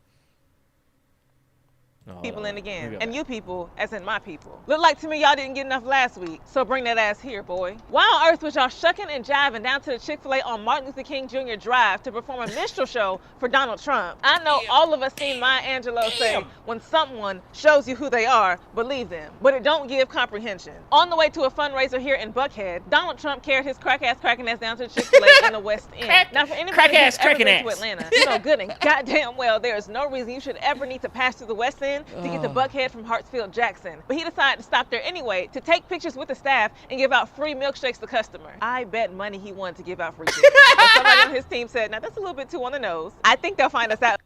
People in again. And you people, as in my people. Look like to me y'all didn't get enough last week. So bring that ass here, boy. Why on earth was y'all shucking and jiving down to the Chick-fil-A on Martin Luther King Jr. Drive to perform a minstrel show for Donald Trump? I know all of us seen Maya Angelou say, when someone shows you who they are, believe them. But it don't give comprehension. On the way to a fundraiser here in Buckhead, Donald Trump carried his cracking ass down to the Chick-fil-A in the West End. Now for anybody who's ever been to Atlanta, you know good and goddamn well there is no reason you should ever need to pass through the West End to get to Buckhead from Hartsfield Jackson. But he decided to stop there anyway to take pictures with the staff and give out free milkshakes to customers. I bet money he wanted to give out free chicken. But somebody on his team said, now that's a little bit too on the nose. I think they'll find us out.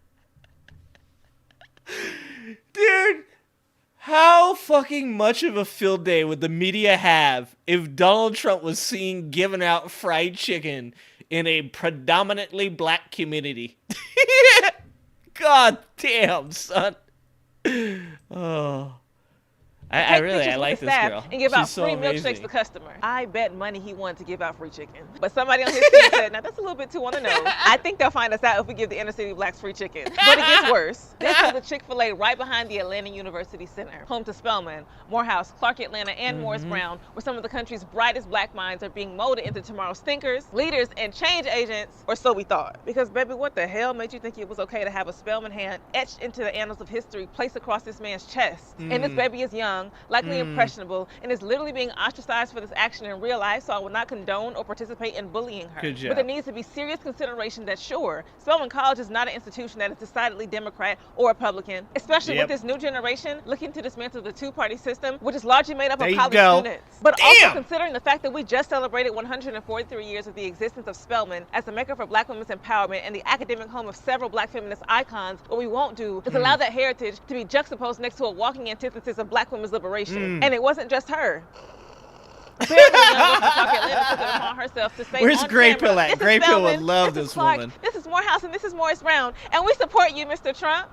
Dude, how fucking much of a field day would the media have if Donald Trump was seen giving out fried chicken in a predominantly black community? God damn, son. Oh, I like this girl. And give out free milkshakes to customers. I bet money he wanted to give out free chicken. But somebody on his team said, now that's a little bit too on the nose. I think they'll find us out if we give the inner city blacks free chicken. But it gets worse. This is the Chick-fil-A right behind the Atlanta University Center, home to Spelman, Morehouse, Clark Atlanta, and Morris Brown, where some of the country's brightest black minds are being molded into tomorrow's thinkers, leaders, and change agents, or so we thought. Because baby, what the hell made you think it was okay to have a Spelman hand etched into the annals of history placed across this man's chest? And this baby is young, likely impressionable, and is literally being ostracized for this action in real life, so I will not condone or participate in bullying her. Good job. But there needs to be serious consideration that sure, Spelman College is not an institution that is decidedly Democrat or Republican, especially with this new generation looking to dismantle the two-party system, which is largely made up of college students. But also considering the fact that we just celebrated 143 years of the existence of Spelman as the maker for black women's empowerment and the academic home of several black feminist icons, what we won't do is allow that heritage to be juxtaposed next to a walking antithesis of black women's liberation. And it wasn't just her. Apparently, Atlanta took it upon herself to say, where's Grey Pill at? Grey Pill would love this woman. This is Morehouse and this is Morris Brown, and we support you, Mr. Trump.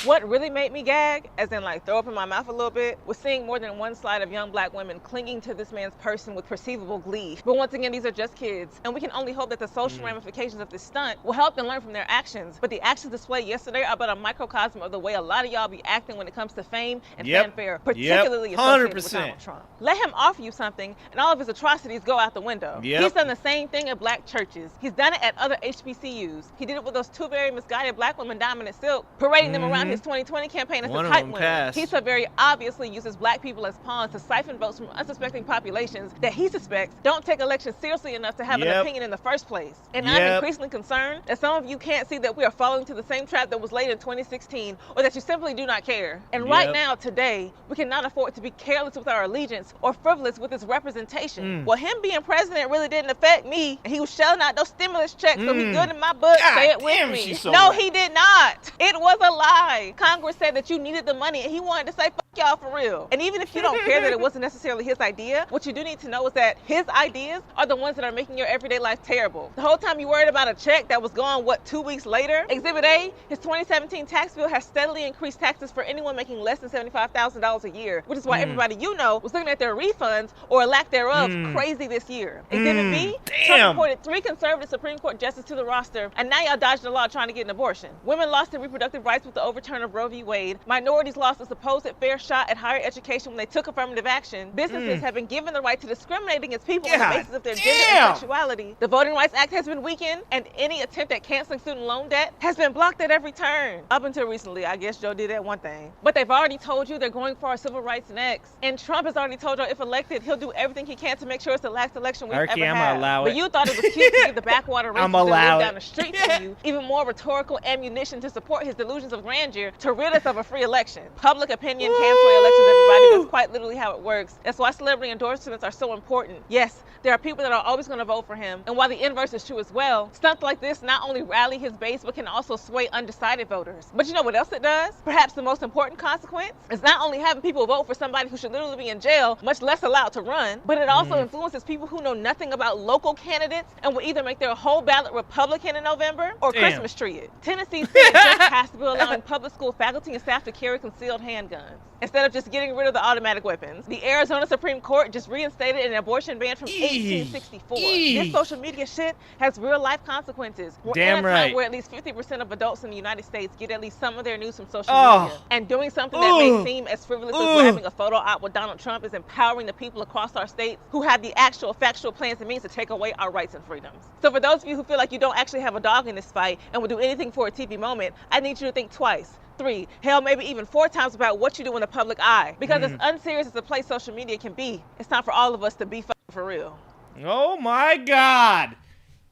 What really made me gag, as in like throw up in my mouth a little bit, was seeing more than one slide of young black women clinging to this man's person with perceivable glee. But once again, these are just kids, and we can only hope that the social ramifications of this stunt will help them learn from their actions. But the actions displayed yesterday are but a microcosm of the way a lot of y'all be acting when it comes to fame and fanfare, particularly associated with Donald Trump. Let him offer you something, and all of his atrocities go out the window. He's done the same thing at black churches. He's done it at other HBCUs. He did it with those two very misguided black women, Diamond and Silk, parading them around his 2020 campaign as his hype women. He so very obviously uses black people as pawns to siphon votes from unsuspecting populations that he suspects don't take elections seriously enough to have an opinion in the first place. And I'm increasingly concerned that some of you can't see that we are falling into the same trap that was laid in 2016, or that you simply do not care. And right now, today, we cannot afford to be careless with our allegiance or frivolous with its representation. Well, him being president really didn't affect me, and he was shelling out those stimulus checks, so he good in my book. Say it with me. No, he did not. It was a lie. Congress said that you needed the money, and he wanted to say, fuck y'all for real. And even if you don't care that it wasn't necessarily his idea, what you do need to know is that his ideas are the ones that are making your everyday life terrible. The whole time you worried about a check that was gone, 2 weeks later? Exhibit A, his 2017 tax bill has steadily increased taxes for anyone making less than $75,000 a year, which is why everybody you know was looking at their refunds, or lack thereof, crazy this year. Exhibit B, Trump appointed 3 conservative Supreme Court justices to the roster, and now y'all dodged the law trying to get an abortion. Women lost their reproductive rights with the overturn of Roe v. Wade. Minorities lost a supposed fair shot at higher education when they took affirmative action. Businesses have been given the right to discriminate against people on the basis of their gender and sexuality. The Voting Rights Act has been weakened, and any attempt at canceling student loan debt has been blocked at every turn. Up until recently, I guess Joe did that one thing. But they've already told you they're going for our civil rights next. And Trump has already told you if elected, he'll do everything he can to make sure it's the last election we've ever had. But you thought it was cute to give the backwater racists that live down the street from you even more rhetorical ammunition to support his delusions of grandeur to rid us of a free election. Public opinion can sway elections, everybody. That's quite literally how it works. That's why celebrity endorsements are so important. Yes, there are people that are always going to vote for him. And while the inverse is true as well, stunts like this not only rally his base, but can also sway undecided voters. But you know what else it does? Perhaps the most important consequence is not only having people vote for somebody who should literally be in jail, much less allowed to run, but it also influences people who know nothing about local candidates and will either make their whole ballot Republican in November or Christmas tree it. Tennessee Senate just passed a bill allowing public school faculty and staff to carry concealed handguns instead of just getting rid of the automatic weapons. The Arizona Supreme Court just reinstated an abortion ban from 1864. This social media shit has real life consequences. We're in a time where at least 50% of adults in the United States get at least some of their news from social media. And doing something that may seem as frivolous as grabbing a photo op with Donald Trump is empowering the people across our states who have the actual factual plans and means to take away our rights and freedoms. So for those of you who feel like you don't actually have a dog in this fight and will do anything for a TV moment, I need you to think twice, 3, hell, maybe even 4 times about what you do in the public eye. Because as unserious as a place social media can be, it's time for all of us to be for real. Oh my God.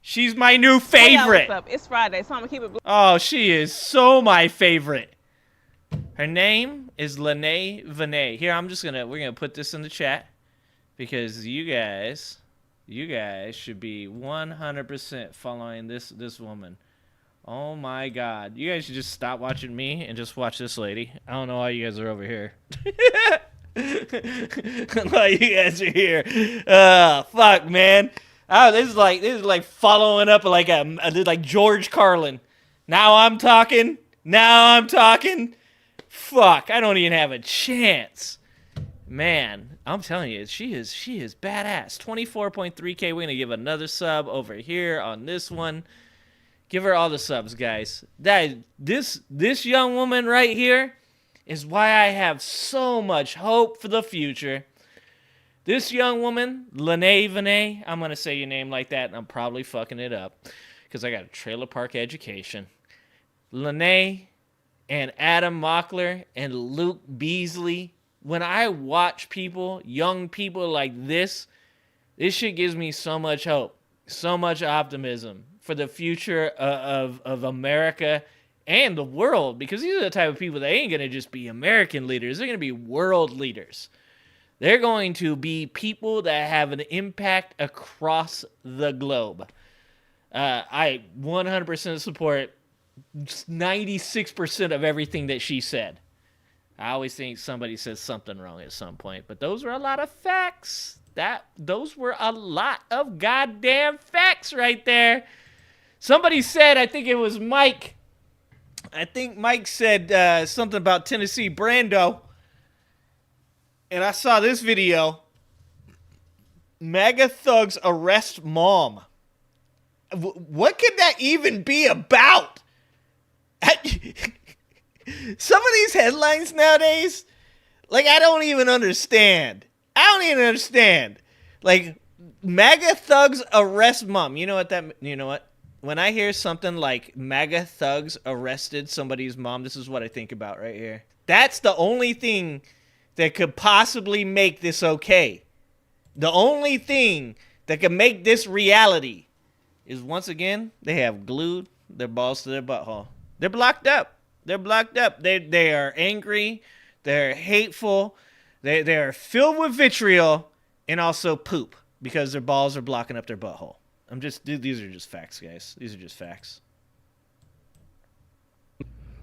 She's my new favorite. What's up? It's Friday, so I'm gonna keep it blue. Oh, she is so my favorite. Her name is Lene Vinay. Here, we're gonna put this in the chat because you guys should be 100% following this woman. Oh my God. You guys should just stop watching me and just watch this lady. I don't know why you guys are over here. Why you guys are here. Fuck, man. Oh, this is like following up like George Carlin. Now I'm talking. Fuck, I don't even have a chance. Man, I'm telling you, she is badass. 24.3K. We're gonna give another sub over here on this one. Give her all the subs, guys. This young woman right here is why I have so much hope for the future. This young woman, Lene Vinay, I'm going to say your name like that, and I'm probably fucking it up because I got a trailer park education. Lene and Adam Mockler and Luke Beasley, when I watch young people like this shit gives me so much hope, so much optimism for the future of America and the world, because these are the type of people that ain't going to just be American leaders. They're going to be world leaders. They're going to be people that have an impact across the globe. I 100% support 96% of everything that she said. I always think somebody says something wrong at some point, but those were a lot of facts. Those were a lot of goddamn facts right there. Somebody said, I think it was Mike. I think Mike said something about Tennessee Brando. And I saw this video. MAGA thugs arrest mom. What could that even be about? Some of these headlines nowadays, like, I don't even understand. Like, MAGA thugs arrest mom. You know what? when I hear something like MAGA thugs arrested somebody's mom, this is what I think about right here. That's the only thing that could possibly make this okay. The only thing that could make this reality is, once again, they have glued their balls to their butthole. They're blocked up. They're blocked up. They are angry. They're hateful. They are filled with vitriol and also poop because their balls are blocking up their butthole. These are just facts, guys. These are just facts.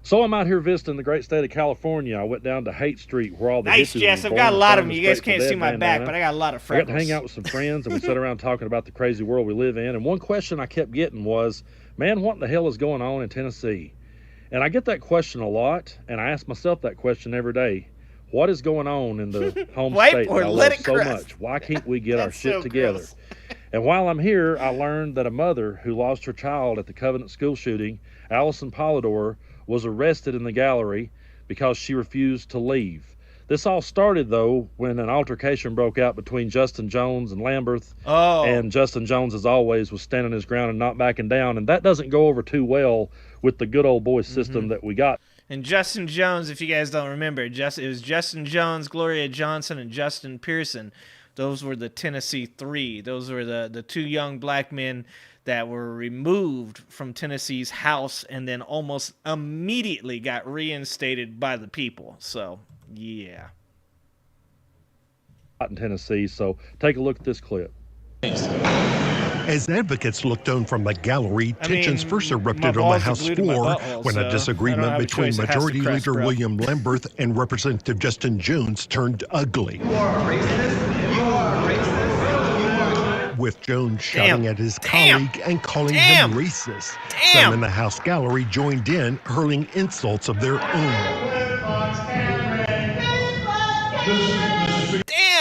So I'm out here visiting the great state of California. I went down to Haight Street where all the nice, hippies Jess. were I've got a born, lot of them. You guys Grateful can't see Dead my back, bandana. but I got a lot of I freckles. got to hang out with some friends, and we sat around talking about the crazy world we live in. And one question I kept getting was, man, what in the hell is going on in Tennessee? And I get that question a lot, and I ask myself that question every day. What is going on in the home state that I love so much? Why can't we get our shit together? And while I'm here, I learned that a mother who lost her child at the Covenant school shooting, Allison Polidor, was arrested in the gallery because she refused to leave. This all started, though, when an altercation broke out between Justin Jones and Lamberth. Oh. And Justin Jones, as always, was standing his ground and not backing down. And that doesn't go over too well with the good old boy system that we got. And Justin Jones, if you guys don't remember, it was Justin Jones, Gloria Johnson, and Justin Pearson. Those were the Tennessee Three. Those were the two young black men that were removed from Tennessee's House and then almost immediately got reinstated by the people. So, yeah. In Tennessee, so take a look at this clip. As advocates looked on from the gallery, tensions first erupted on the House floor when a disagreement between Majority Leader William Lamberth and Representative Justin Jones turned ugly. You are a racist. You are a racist. With Jones shouting at his colleague and calling him racist. Some in the House gallery joined in, hurling insults of their own.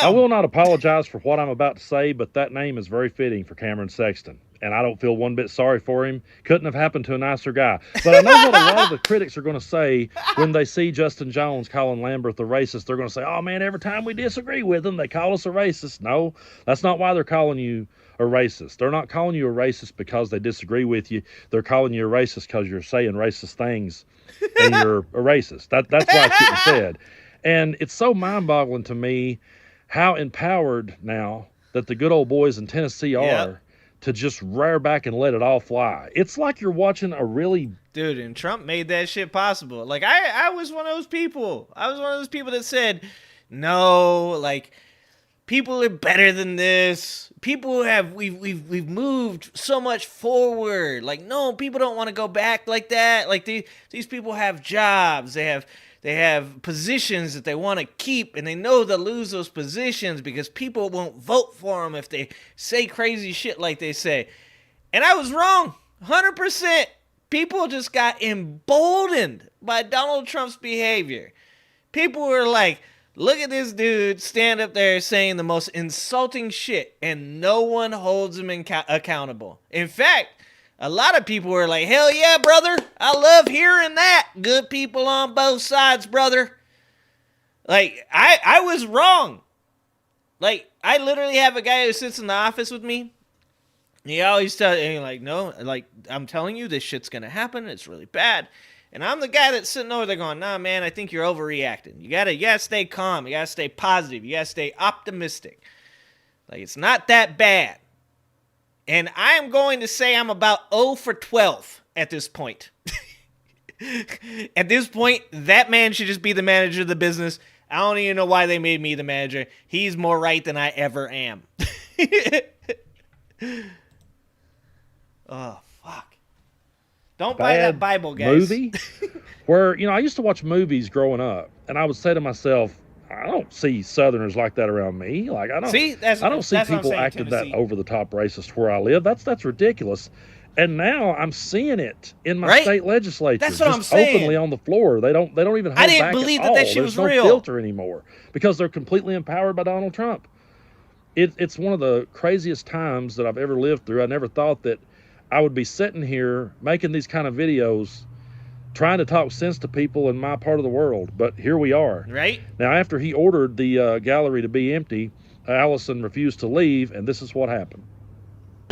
I will not apologize for what I'm about to say, but that name is very fitting for Cameron Sexton, and I don't feel one bit sorry for him. Couldn't have happened to a nicer guy. But I know what a lot of the critics are going to say when they see Justin Jones calling Lamberth a racist. They're going to say, oh, man, every time we disagree with them, they call us a racist. No, that's not why they're calling you a racist. They're not calling you a racist because they disagree with you. They're calling you a racist because you're saying racist things, and you're a racist. That's why it's getting said. And it's so mind-boggling to me how empowered now that the good old boys in Tennessee are to just rear back and let it all fly. It's like you're watching a really... Dude, and Trump made that shit possible. Like, I was one of those people. I was one of those people that said, no, like, people are better than this. People have, we've moved so much forward. Like, no, people don't want to go back like that. Like, these people have jobs. They have positions that they want to keep, and they know they'll lose those positions because people won't vote for them if they say crazy shit like they say. And I was wrong, 100%. People just got emboldened by Donald Trump's behavior. People were like, look at this dude stand up there saying the most insulting shit, and no one holds him accountable. In fact, a lot of people were like, hell yeah, brother. I love hearing that. Good people on both sides, brother. Like, I was wrong. Like, I literally have a guy who sits in the office with me. He always tells me, like, no, like, I'm telling you, this shit's going to happen. It's really bad. And I'm the guy that's sitting over there going, nah, man, I think you're overreacting. You gotta stay calm. You gotta stay positive. You gotta stay optimistic. Like, it's not that bad. And I am going to say I'm about 0 for 12 at this point. At this point, that man should just be the manager of the business. I don't even know why they made me the manager. He's more right than I ever am. Oh, fuck. Don't buy that Bible, guys. Movie where, I used to watch movies growing up, and I would say to myself, I don't see Southerners like that around me. Like, I don't see people acting that over-the-top racist where I live. That's ridiculous. And now I'm seeing it in my state legislature. That's what I'm saying. Openly on the floor. They don't even hold back at all. I didn't believe that shit was real. There's no filter anymore because they're completely empowered by Donald Trump. It's one of the craziest times that I've ever lived through. I never thought that I would be sitting here making these kind of videos trying to talk sense to people in my part of the world, but here we are. Right. Now, after he ordered the gallery to be empty, Allison refused to leave, and this is what happened.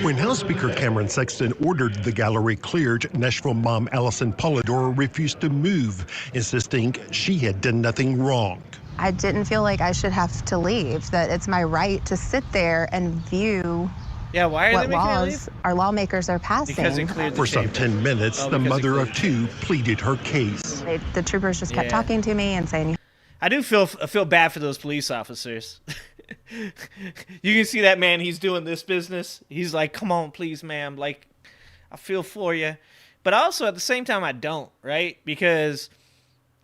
When House Speaker Cameron Sexton ordered the gallery cleared, Nashville mom Allison Polidor refused to move, insisting she had done nothing wrong. I didn't feel like I should have to leave, that it's my right to sit there and view why are what they making laws our lawmakers are passing. Because it cleared the For some 10 minutes, the mother of two pleaded her case. The troopers just kept talking to me and saying, I do feel bad for those police officers. You can see that man, he's doing this business. He's like, come on, please, ma'am. Like, I feel for you. But also at the same time, I don't, right? Because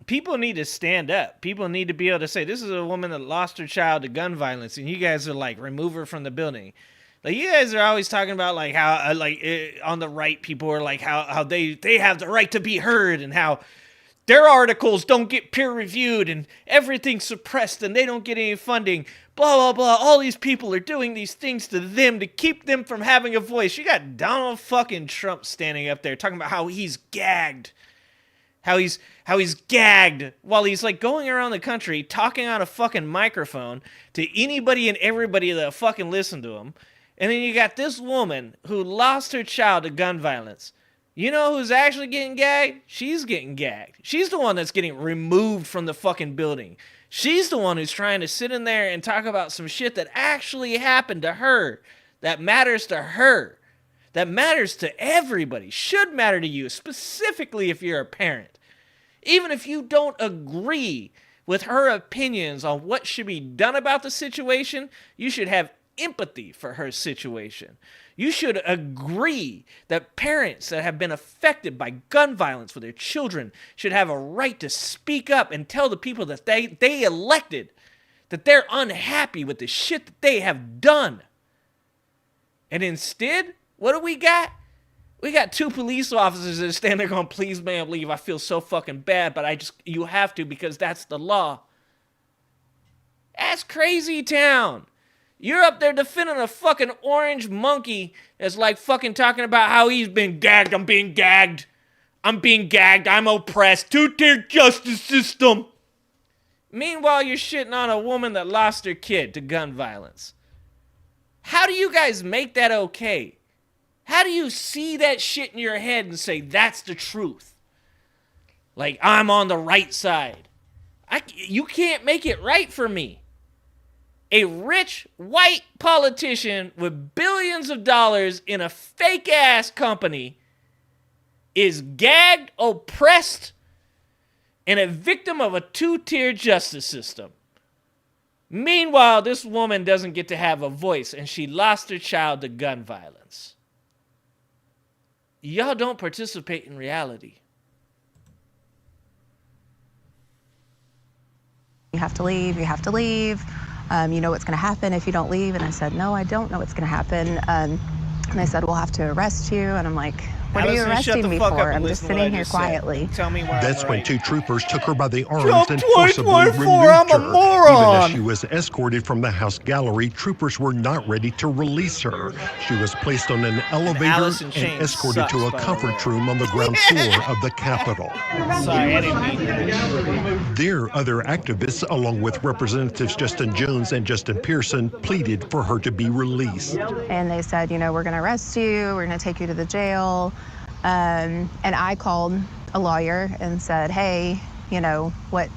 people need to stand up. People need to be able to say, this is a woman that lost her child to gun violence, and you guys are like, remove her from the building. Like, you guys are always talking about like how on the right, people are like how they have the right to be heard, and how their articles don't get peer reviewed and everything's suppressed and they don't get any funding. Blah, blah, blah. All these people are doing these things to them to keep them from having a voice. You got Donald fucking Trump standing up there talking about how he's gagged. How he's gagged while he's like going around the country talking on a fucking microphone to anybody and everybody that fucking listen to him. And then you got this woman who lost her child to gun violence. You know who's actually getting gagged? She's getting gagged. She's the one that's getting removed from the fucking building. She's the one who's trying to sit in there and talk about some shit that actually happened to her, that matters to her, that matters to everybody, should matter to you, specifically if you're a parent. Even if you don't agree with her opinions on what should be done about the situation, you should have empathy for her situation. You should agree that parents that have been affected by gun violence with their children should have a right to speak up and tell the people that they elected that they're unhappy with the shit that they have done. And instead, what do we got? We got two police officers that are standing there going, please, ma'am, leave. I feel so fucking bad, but you have to because that's the law. That's crazy town. You're up there defending a fucking orange monkey that's like fucking talking about how he's been gagged. I'm being gagged. I'm being gagged. I'm oppressed. Two-tier justice system. Meanwhile, you're shitting on a woman that lost her kid to gun violence. How do you guys make that okay? How do you see that shit in your head and say, that's the truth? Like, I'm on the right side. You can't make it right for me. A rich white politician with billions of dollars in a fake-ass company is gagged, oppressed, and a victim of a two-tier justice system. Meanwhile, this woman doesn't get to have a voice, and she lost her child to gun violence. Y'all don't participate in reality. You have to leave, you have to leave. You know what's going to happen if you don't leave. And I said, no, I don't know what's going to happen. And they said, we'll have to arrest you. And I'm like, what are you arresting me for? I'm just sitting here quietly. Tell me why. That's when two troopers took her by the arms Trump and forcibly removed I'm a her. moron. Even as she was escorted from the House gallery, troopers were not ready to release her. She was placed on an elevator and escorted to a conference room on the ground floor of the Capitol. Sorry, I didn't mean that. There, other activists, along with Representatives Justin Jones and Justin Pearson, pleaded for her to be released. And they said, you know, we're going to arrest you. We're going to take you to the jail. And I called a lawyer and said, hey, you know, what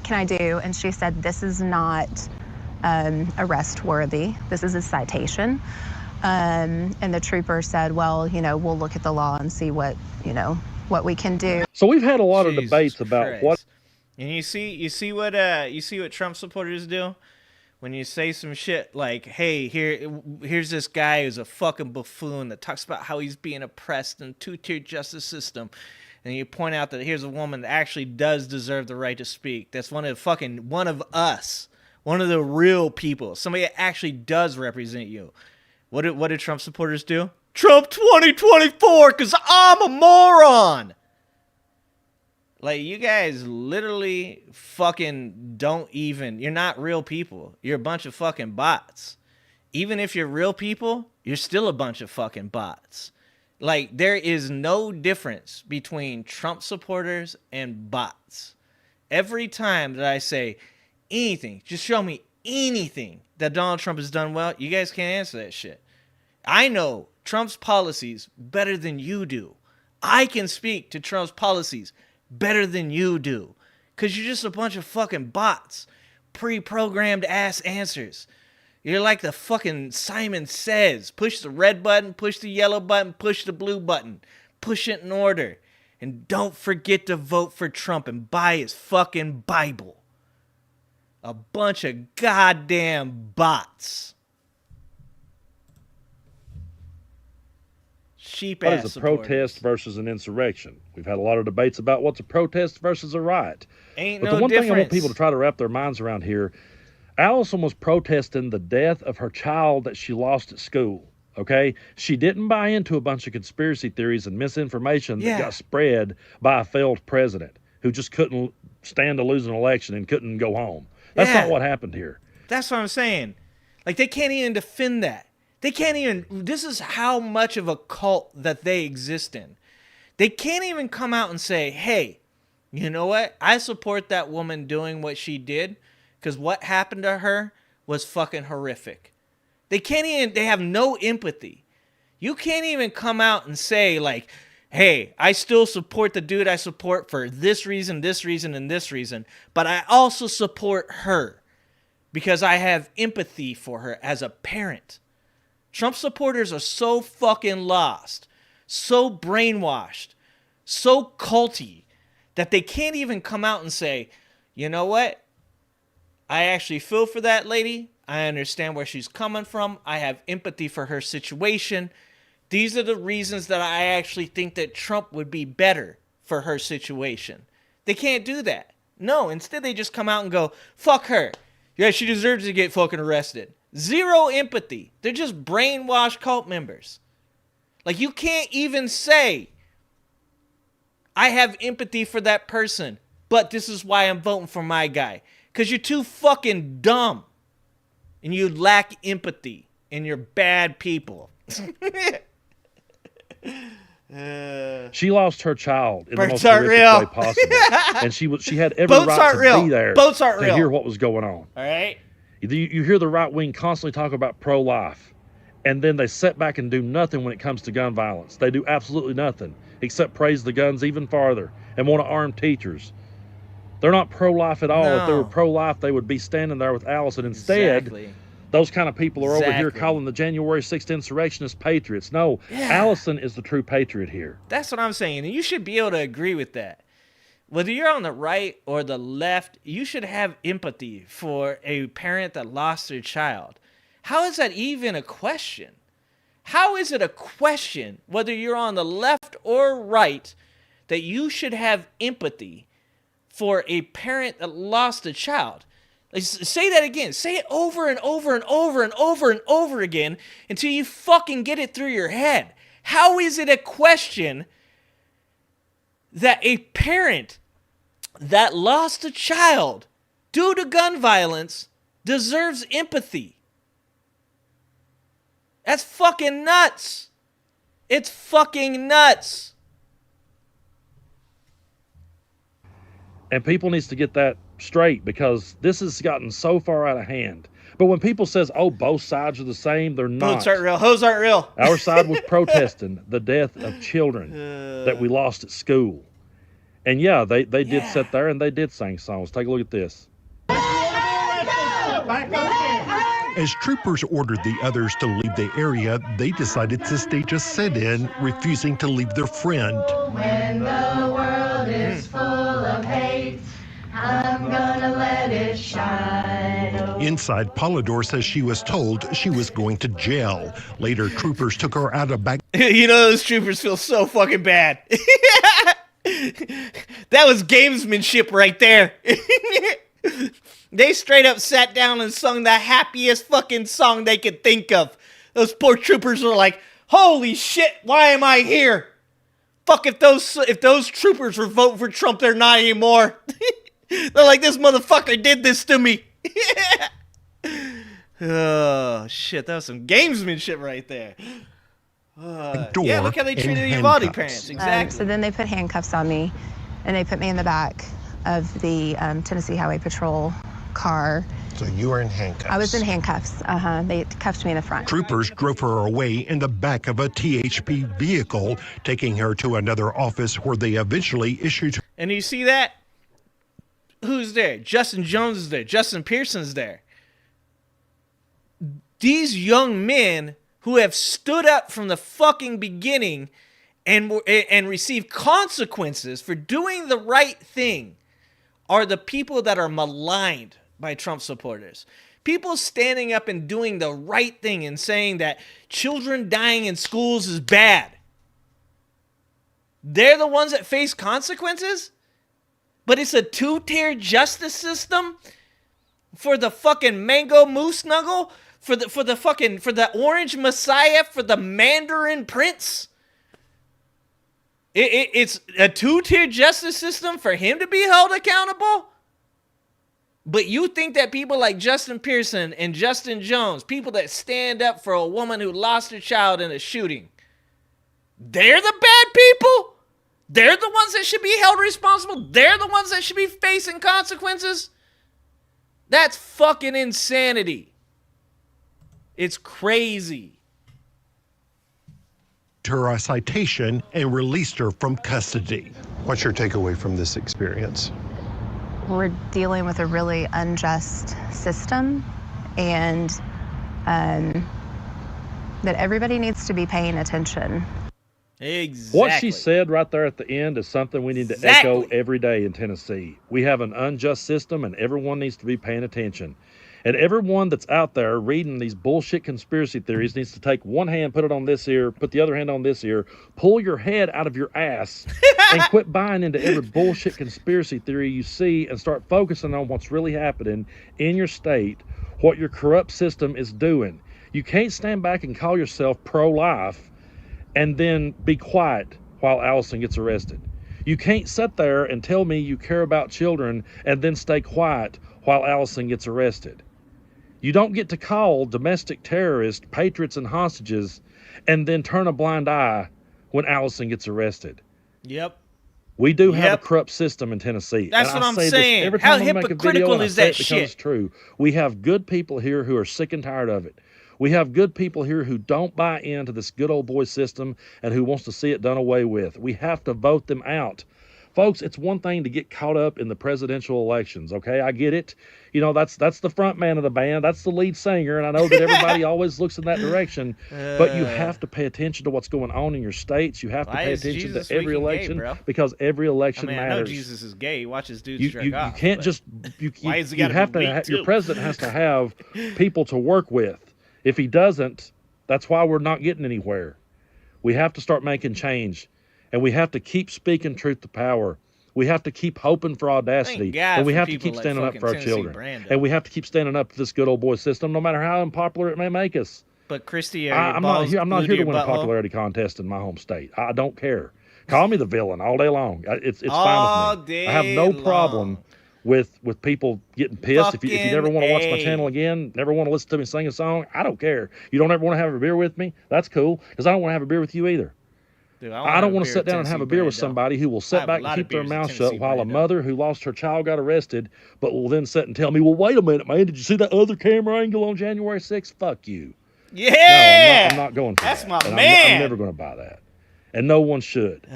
can I do? And she said, this is not arrest worthy. This is a citation. And the trooper said, well, you know, we'll look at the law and see what we can do. So we've had a lot of debates about what. And you see what Trump supporters do? When you say some shit like, hey, here's this guy who's a fucking buffoon that talks about how he's being oppressed in a two-tier justice system, and you point out that here's a woman that actually does deserve the right to speak. That's one of us, one of the real people, somebody that actually does represent you. What did Trump supporters do? Trump 2024, because I'm a moron. Like, you guys literally fucking you're not real people. You're a bunch of fucking bots. Even if you're real people, you're still a bunch of fucking bots. Like, there is no difference between Trump supporters and bots. Every time that I say anything, just show me anything that Donald Trump has done well, you guys can't answer that shit. I know Trump's policies better than you do. I can speak to Trump's policies better than you do. Because you're just a bunch of fucking bots. Pre-programmed ass answers. You're like the fucking Simon Says. Push the red button, push the yellow button, push the blue button. Push it in order. And don't forget to vote for Trump and buy his fucking Bible. A bunch of goddamn bots. Cheap ass What is a protest versus an insurrection? We've had a lot of debates about what's a protest versus a riot. Ain't but no the one difference. thing I want people to try to wrap their minds around here, Allison was protesting the death of her child that she lost at school. Okay? She didn't buy into a bunch of conspiracy theories and misinformation that got spread by a failed president who just couldn't stand to lose an election and couldn't go home. That's not what happened here. That's what I'm saying. Like, they can't even defend that. They can't even, this is how much of a cult that they exist in. They can't even come out and say, hey, you know what? I support that woman doing what she did because what happened to her was fucking horrific. They can't even, they have no empathy. You can't even come out and say like, hey, I still support the dude I support for this reason, and this reason, but I also support her because I have empathy for her as a parent. Trump supporters are so fucking lost, so brainwashed, so culty that they can't even come out and say, you know what? I actually feel for that lady. I understand where she's coming from. I have empathy for her situation. These are the reasons that I actually think that Trump would be better for her situation. They can't do that. No, instead they just come out and go, fuck her. Yeah, she deserves to get fucking arrested. Zero empathy. They're just brainwashed cult members. Like, you can't even say, I have empathy for that person, but this is why I'm voting for my guy. Because you're too fucking dumb. And you lack empathy. And you're bad people. She lost her child in the most horrific way possible. And she had every right to be there to hear what was going on. All right? You hear the right wing constantly talk about pro-life, and then they sit back and do nothing when it comes to gun violence. They do absolutely nothing except praise the guns even farther and want to arm teachers. They're not pro-life at all. If they were pro-life, they would be standing there with Allison. Instead, those kind of people are over here calling the January 6th insurrectionists patriots. No, Allison is the true patriot here. That's what I'm saying, and you should be able to agree with that. Whether you're on the right or the left, you should have empathy for a parent that lost their child. How is that even a question? How is it a question, whether you're on the left or right, that you should have empathy for a parent that lost a child? Like, say that again. Say it over and over and over and over and over again until you fucking get it through your head. How is it a question that a parent that lost a child due to gun violence deserves empathy? That's fucking nuts. It's fucking nuts. And people needs to get that straight because this has gotten so far out of hand. But when people says, oh, both sides are the same, they're not. Boats aren't real. Hoes aren't real. Our side was protesting the death of children that we lost at school. And yeah, they did sit there and they did sing songs. Take a look at this. As troopers ordered the others to leave the area, they decided to stage a sit-in, refusing to leave their friend. When the world is full of hate, I'm gonna let it shine. Inside, Polidor says she was told she was going to jail. Later, troopers took her out of back. You know, those troopers feel so fucking bad. That was gamesmanship right there. They straight up sat down and sung the happiest fucking song they could think of. Those poor troopers were like, holy shit, why am I here? Fuck, if those troopers were voting for Trump, they're not anymore. They're like, this motherfucker did this to me. Oh, shit, that was some gamesmanship right there. Yeah, look how they treated the Uvalde parents. Exactly. So then they put handcuffs on me, and they put me in the back of the Tennessee Highway Patrol car. So you were in handcuffs? I was in handcuffs. They cuffed me in the front. Troopers drove her away in the back of a THP vehicle, taking her to another office where they eventually issued her. And you see that? Who's there? Justin Jones is there. Justin Pearson's there. These young men who have stood up from the fucking beginning and received consequences for doing the right thing are the people that are maligned by Trump supporters. People standing up and doing the right thing and saying that children dying in schools is bad. They're the ones that face consequences? But it's a two-tier justice system for the fucking mango moose snuggle, for the orange messiah, for the Mandarin prince. It's a two-tier justice system for him to be held accountable. But you think that people like Justin Pearson and Justin Jones, people that stand up for a woman who lost her child in a shooting, they're the bad people? They're the ones that should be held responsible? They're the ones that should be facing consequences? That's fucking insanity. It's crazy. Her a citation and released her from custody. What's your takeaway from this experience? We're dealing with a really unjust system, and that everybody needs to be paying attention. Exactly. What she said right there at the end is something we need to echo every day in Tennessee. We have an unjust system, and everyone needs to be paying attention. And everyone that's out there reading these bullshit conspiracy theories needs to take one hand, put it on this ear, put the other hand on this ear, pull your head out of your ass, and quit buying into every bullshit conspiracy theory you see, and start focusing on what's really happening in your state, what your corrupt system is doing. You can't stand back and call yourself pro-life and then be quiet while Allison gets arrested. You can't sit there and tell me you care about children and then stay quiet while Allison gets arrested. You don't get to call domestic terrorists patriots and hostages and then turn a blind eye when Allison gets arrested. Yep. We do have a corrupt system in Tennessee. That's what I'm saying. Every time How I make a hypocritical video, is that because shit? it's true. We have good people here who are sick and tired of it. We have good people here who don't buy into this good old boy system and who wants to see it done away with. We have to vote them out. Folks, it's one thing to get caught up in the presidential elections, okay? I get it. You know, that's the front man of the band. That's the lead singer, and I know that everybody always looks in that direction. But you have to pay attention to what's going on in your states. You have to pay attention to every election because every election matters. I know Jesus is gay. He watches dudes jerk off. You can't just... Why is he you have to. Your president has to have people to work with. If he doesn't, that's why we're not getting anywhere. We have to start making change. And we have to keep speaking truth to power. We have to keep hoping for audacity. And we have to keep standing up for our children. And we have to keep standing up to this good old boy system, no matter how unpopular it may make us. But Christy, I'm not here to win a popularity contest in my home state. I don't care. Call me the villain all day long. It's fine with me. I have no problem with people getting pissed. If you never want to watch my channel again, never want to listen to me sing a song, I don't care. You don't ever want to have a beer with me? That's cool, because I don't want to have a beer with you either. Dude, I don't want to sit down and have a beer with somebody who will sit back and keep their mouth shut while a mother who lost her child got arrested, but will then sit and tell me, well, wait a minute, man, did you see that other camera angle on January 6th? Fuck you. Yeah. No, I'm not going for that. That's my man. I'm never going to buy that. And no one should.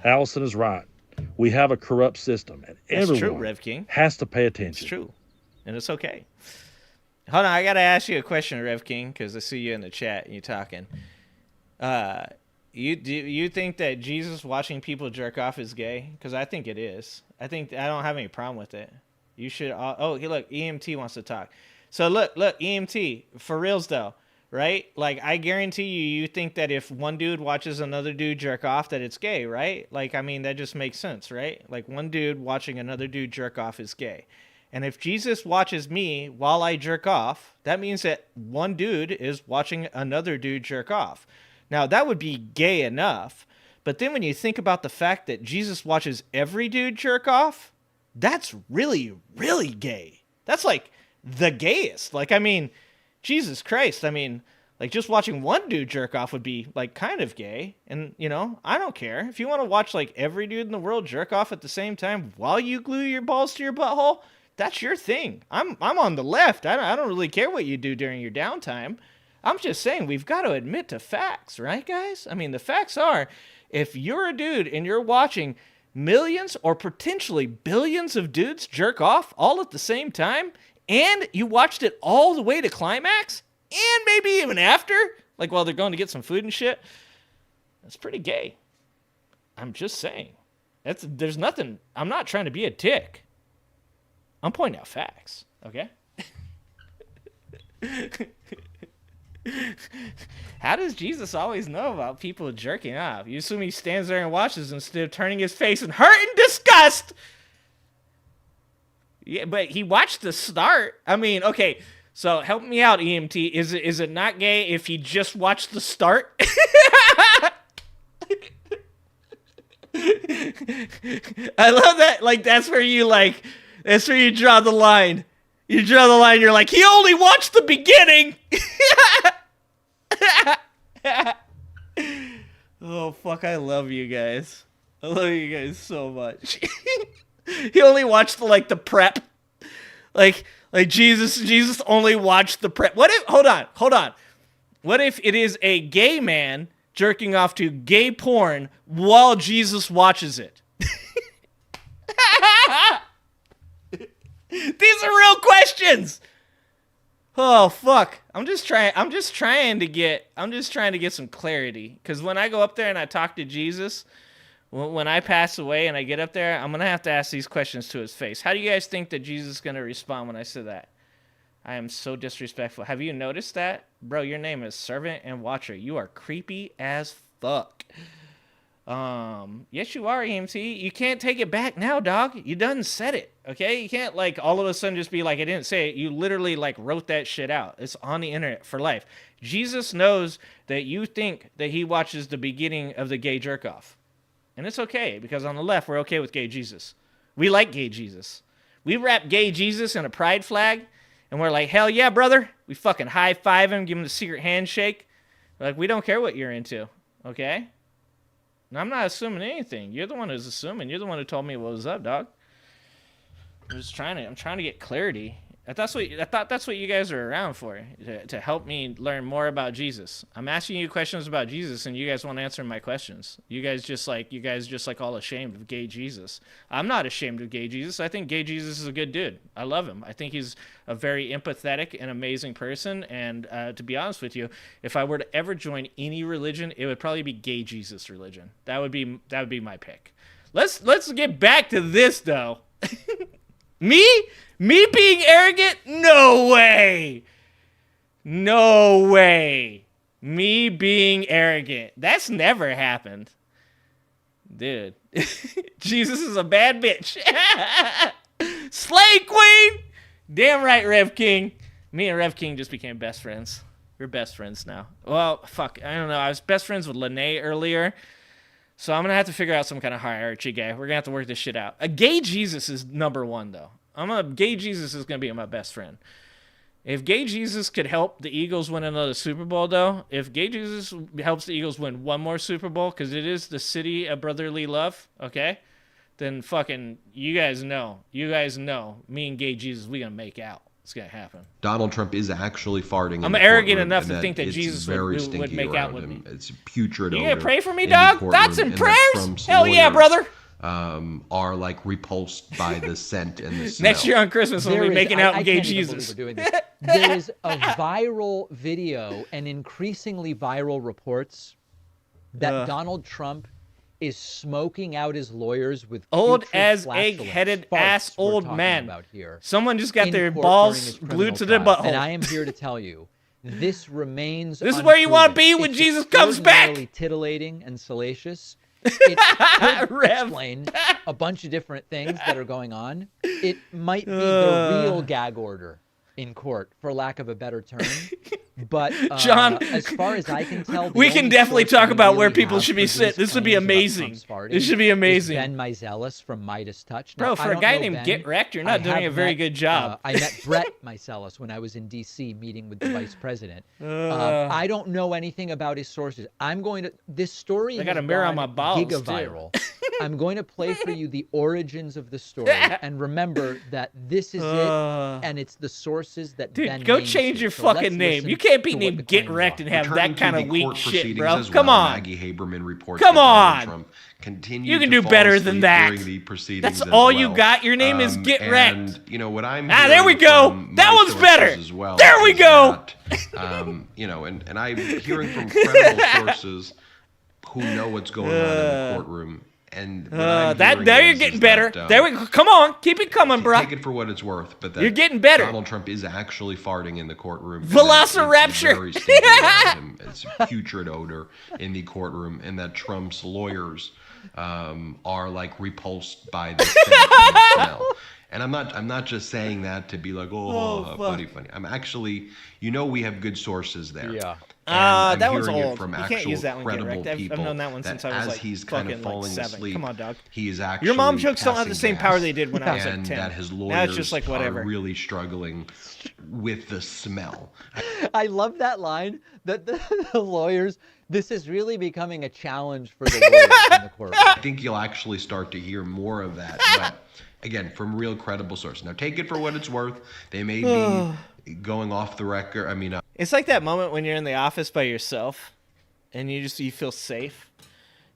Allison is right. We have a corrupt system, and everyone has to pay attention. It's true, and it's okay. Hold on, I got to ask you a question, Rev King, because I see you in the chat and you're talking. You think that Jesus watching people jerk off is gay? Because I think it is. I don't have any problem with it. You should. Oh, look, EMT wants to talk. So look, EMT, for reals though, right? Like, I guarantee you think that if one dude watches another dude jerk off, that it's gay, right? Like, I mean, that just makes sense, right? Like, one dude watching another dude jerk off is gay. And if Jesus watches me while I jerk off, that means that one dude is watching another dude jerk off. Now, that would be gay enough, but then when you think about the fact that Jesus watches every dude jerk off, that's really, really gay. That's like the gayest. Like, I mean, Jesus Christ. I mean, like, just watching one dude jerk off would be, like, kind of gay. And, you know, I don't care. If you want to watch, like, every dude in the world jerk off at the same time while you glue your balls to your butthole, That's your thing. I'm on the left. I don't really care what you do during your downtime. I'm just saying we've got to admit to facts, right, guys? I mean, the facts are, if you're a dude and you're watching millions or potentially billions of dudes jerk off all at the same time, and you watched it all the way to climax, and maybe even after, like while they're going to get some food and shit, that's pretty gay. I'm just saying. There's nothing. I'm not trying to be a dick. I'm pointing out facts, okay? How does Jesus always know about people jerking off? You assume he stands there and watches instead of turning his face in hurt and disgust. Yeah, but he watched the start. I mean, okay, so help me out, EMT. Is it not gay if he just watched the start? I love that. Like, that's where you draw the line. You draw the line, you're like, he only watched the beginning. Oh, fuck, I love you guys. I love you guys so much. He only watched the prep. Like Jesus only watched the prep. What if, hold on. What if it is a gay man jerking off to gay porn while Jesus watches it? These are real questions. Oh, fuck. I'm just trying to get some clarity, cuz when I go up there and I talk to Jesus, when I pass away and I get up there, I'm going to have to ask these questions to his face. How do you guys think that Jesus is going to respond when I say that? I am so disrespectful. Have you noticed that? Bro, your name is Servant and Watcher. You are creepy as fuck. Yes, you are, EMT. You can't take it back now, dog. You done said it, okay? You can't, all of a sudden just be like, I didn't say it. You literally, wrote that shit out. It's on the internet for life. Jesus knows that you think that he watches the beginning of the gay jerk-off. And it's okay, because on the left, we're okay with gay Jesus. We like gay Jesus. We wrap gay Jesus in a pride flag, and we're like, hell yeah, brother. We fucking high-five him, give him the secret handshake. We don't care what you're into, okay? And I'm not assuming anything. You're the one who's assuming. You're the one who told me what was up, dog. I'm trying to get clarity. I thought that's what you guys are around for, to help me learn more about Jesus. I'm asking you questions about Jesus, and you guys won't answer my questions. You guys just all ashamed of gay Jesus. I'm not ashamed of gay Jesus. I think gay Jesus is a good dude. I love him. I think he's a very empathetic and amazing person. And to be honest with you, if I were to ever join any religion, it would probably be gay Jesus religion. That would be my pick. Let's get back to this though. Me being arrogant? No way. No way. Me being arrogant. That's never happened. Dude. Jesus is a bad bitch. Slay Queen. Damn right, Rev King. Me and Rev King just became best friends. We're best friends now. Well, fuck. I don't know. I was best friends with Lene earlier. So I'm going to have to figure out some kind of hierarchy, guy. We're going to have to work this shit out. A gay Jesus is number one, though. Gay Jesus is going to be my best friend. If gay Jesus could help the Eagles win another Super Bowl, though, if gay Jesus helps the Eagles win one more Super Bowl, because it is the city of brotherly love, okay, then fucking, you guys know, me and gay Jesus, we going to make out. It's going to happen. Donald Trump is actually farting. I'm arrogant enough to think that Jesus would make out with me. It's putrid. You going to pray for me, dog? Thoughts and prayers? Hell yeah, brother. Are repulsed by the scent and the smell. Next year on Christmas, we'll be making out with gay Jesus. There is a viral video and increasingly viral reports that Donald Trump is smoking out his lawyers with old as egg-headed ass old man. Someone just got their balls glued to their butthole. And I am here to tell you, this remains. This is where you want to be when Jesus comes back. Titillating and salacious. It could explain a bunch of different things that are going on. It might be the real gag order in court, for lack of a better term. But John, as far as I can tell, we can definitely talk about where people should be sit. This would be amazing. This should be amazing. Ben Meiselas from Midas Touch. Now, bro, for a guy named Get Wrecked, you're not doing a very good job. I met Brett Meiselas when I was in D.C. meeting with the vice president. I don't know anything about his sources. This story. I got a mirror on my balls gigaviral. I'm going to play for you the origins of the story, and remember that this is it, and it's the sources that dude, go change your fucking name. You can't be named Get Wrecked and have that kind of weak shit, bro. Come on. Maggie Haberman reports Come on. Trump You can do better than that. That's all you got. Your name is Get Wrecked. And you know what I'm there we go. That one's better. There we go. You know, and I'm hearing from credible sources who know what's going on in the courtroom. And there you're getting better. There we go. Come on, keep it coming, bro. Take it for what it's worth, but that you're getting better. Donald Trump is actually farting in the courtroom. Velociraptor. It's a putrid odor in the courtroom, and that Trump's lawyers are like repulsed by the smell. And I'm not just saying that to be like, funny. I'm actually, you know, we have good sources there. Yeah. That one's old. From you can't use that one. Credible Get people I've known that one since I was like he's fucking kind of falling like 7. asleep. Come on, dog. He is actually your mom jokes don't have the same power they did when I was like 10. And that his lawyers now it's just like whatever. are really struggling with the smell. I love that line that the lawyers. This is really becoming a challenge for the lawyers in the courtroom. I think you'll actually start to hear more of that. But again, from real credible sources. Now, take it for what it's worth. They may be going off the record. I mean, it's like that moment when you're in the office by yourself, and you feel safe,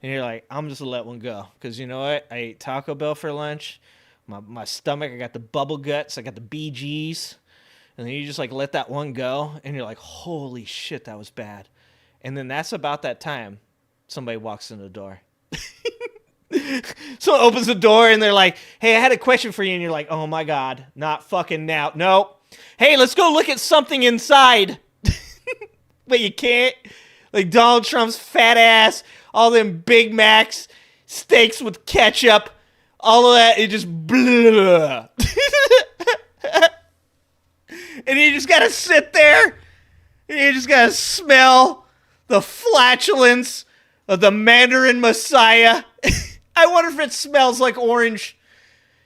and you're like, I'm just gonna let one go, because you know what? I ate Taco Bell for lunch. My stomach, I got the bubble guts, I got the BGs, and then you just like let that one go, and you're like, holy shit, that was bad. And then that's about that time somebody walks in the door. Someone opens the door and they're like, hey, I had a question for you. And you're like, oh my God, not fucking now. Nope. Hey, let's go look at something inside. But you can't. Like Donald Trump's fat ass, all them Big Macs, steaks with ketchup, all of that, it just blah. And you just gotta sit there and you just gotta smell the flatulence of the Mandarin Messiah. I wonder if it smells like orange.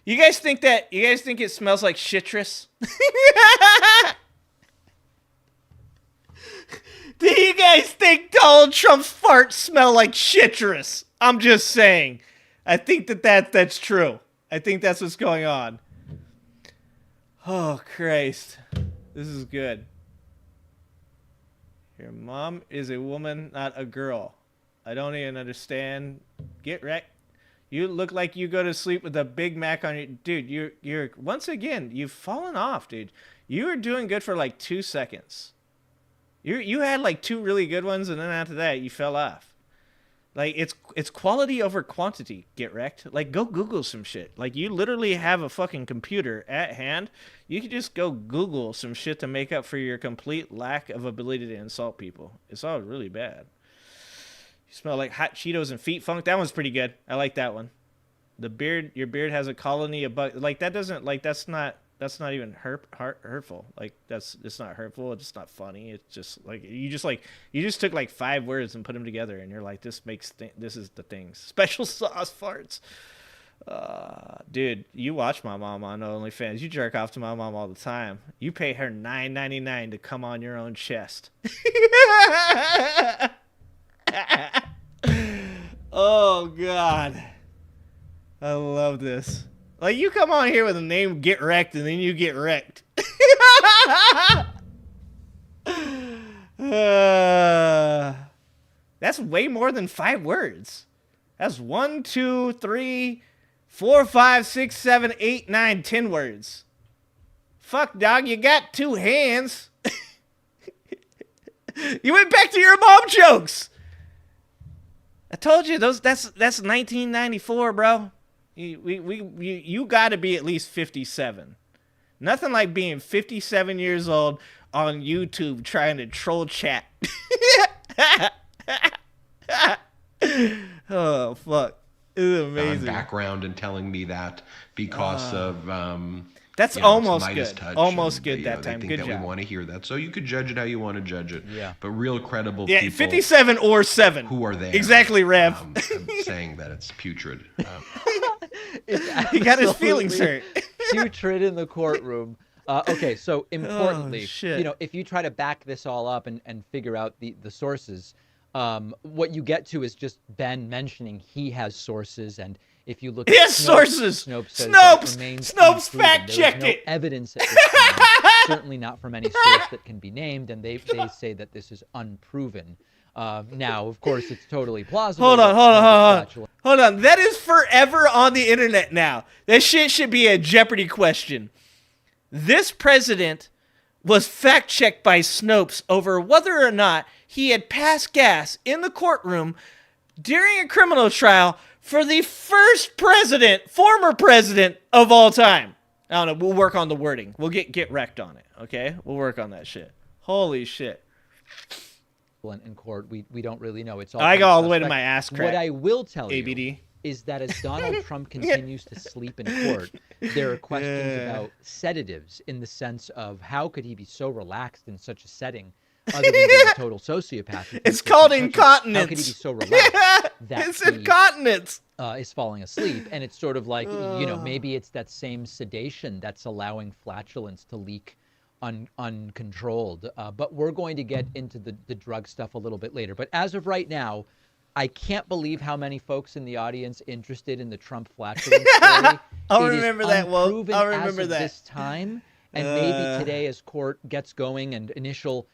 You guys think it smells like citrus? Do you guys think Donald Trump's farts smell like citrus? I'm just saying. I think that's true. I think that's what's going on. Oh, Christ. This is good. Your mom is a woman, not a girl. I don't even understand. Get wrecked. You look like you go to sleep with a Big Mac on your... Dude, you're once again, you've fallen off, dude. You were doing good for like 2 seconds. You had like 2 really good ones, and then after that, you fell off. Like, it's quality over quantity, Get wrecked. Like, go Google some shit. Like, you literally have a fucking computer at hand. You could just go Google some shit to make up for your complete lack of ability to insult people. It's all really bad. You smell like hot Cheetos and feet funk. That one's pretty good. I like that one. Your beard has a colony of bugs. Like, that doesn't, like, that's not even hurtful. Like, it's not hurtful. It's not funny. It's just like you just took like 5 words and put them together, and you're like, this is the things. Special sauce farts. Dude, you watch my mom on OnlyFans. You jerk off to my mom all the time. You pay her $9.99 to come on your own chest. Oh God, I love this. Like, you come on here with a name Get Wrecked, and then you get wrecked. That's way more than 5 words. That's 1, 2, 3, 4, 5, 6, 7, 8, 9, 10 words. Fuck, dog, you got 2 hands. You went back to your mom jokes. I told you that's 1994, bro. You got to be at least 57. Nothing like being 57 years old on YouTube trying to troll chat. Oh fuck! It's amazing. Background and telling me that because of that's almost good. Almost good that time. They think good that job. we want to hear that, so you could judge it how you want to judge it. Yeah. But real credible yeah, people. 57 or 7. Who are there? Exactly, Rev. Saying that it's putrid. He got his feelings hurt. Putrid in the courtroom. Okay, so importantly, if you try to back this all up and figure out the sources, What you get to is just Ben mentioning he has sources, and if you look he at has sources. Snopes fact-checked it. Evidence at this time, certainly not from any source that can be named, and they say that this is unproven. Now, of course, it's totally plausible. Hold on. That is forever on the internet now. That shit should be a Jeopardy question. This president was fact-checked by Snopes over whether or not he had passed gas in the courtroom during a criminal trial for the first former president of all time. I don't know. We'll work on the wording. We'll get wrecked on it, okay? We'll work on that shit. Holy shit. In court, we don't really know. It's all I go all the way to my ass crack. What I will tell ABD. you is that as Donald Trump continues to sleep in court, there are questions about sedatives in the sense of how could he be so relaxed in such a setting other than being a total sociopath. It's called incontinence. How could he be so relaxed that it's incontinence. Is falling asleep? And it's sort of like, maybe it's that same sedation that's allowing flatulence to leak uncontrolled. But we're going to get into the drug stuff a little bit later. But as of right now, I can't believe how many folks in the audience interested in the Trump flatulence story. I'll remember that. Well, I'll remember as of that. This time, and maybe today, as court gets going and initial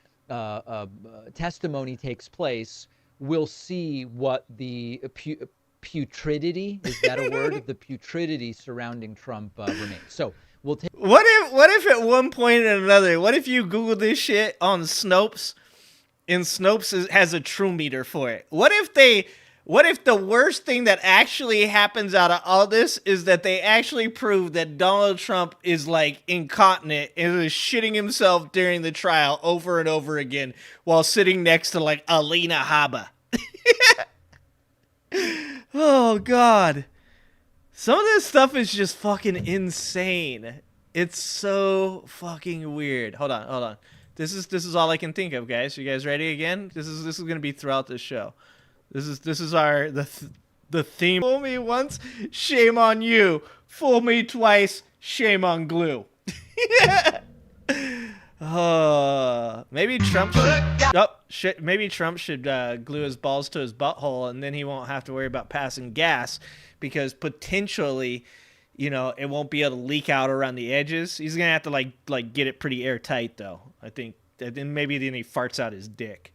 testimony takes place, we'll see what the putridity, is that a word? The putridity surrounding Trump remains. So we'll take. What if at one point or another, what if you Google this shit on Snopes, and Snopes has a true meter for it? What if the worst thing that actually happens out of all this is that they actually prove that Donald Trump is like incontinent and is shitting himself during the trial over and over again while sitting next to like Alina Habba? Oh God. Some of this stuff is just fucking insane. It's so fucking weird. Hold on. This is all I can think of, guys. You guys ready again? This is gonna be throughout this show. This is the theme. Fool me once, shame on you. Fool me twice, shame on glue. Maybe Trump should. Maybe Trump should glue his balls to his butthole, and then he won't have to worry about passing gas, because potentially, it won't be able to leak out around the edges. He's gonna have to like get it pretty airtight, though. I think. Then maybe then he farts out his dick.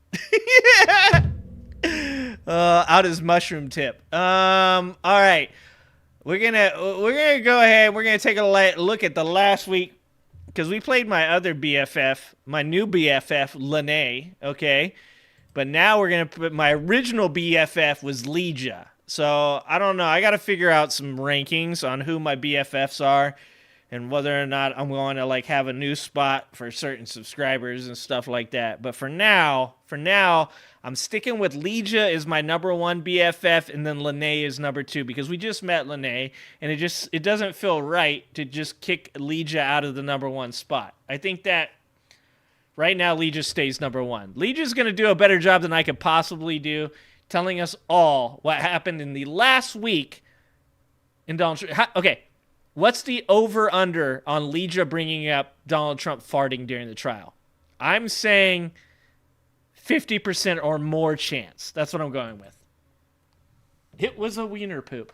Out his mushroom tip. All right. We're gonna go ahead. We're gonna take a look at the last week, because we played my other BFF, my new BFF, Lene. Okay, but now we're gonna put my original BFF was Legia. So I don't know. I got to figure out some rankings on who my BFFs are, and whether or not I'm going to like have a new spot for certain subscribers and stuff like that. But for now, I'm sticking with Legia is my number one BFF, and then Lene is number two, because we just met Lene, and it doesn't feel right to just kick Legia out of the number one spot. I think that right now Legia stays number one. Legia's going to do a better job than I could possibly do, telling us all what happened in the last week in Donald Trump. Okay, what's the over-under on Legia bringing up Donald Trump farting during the trial? I'm saying 50% or more chance. That's what I'm going with. It was a wiener poop.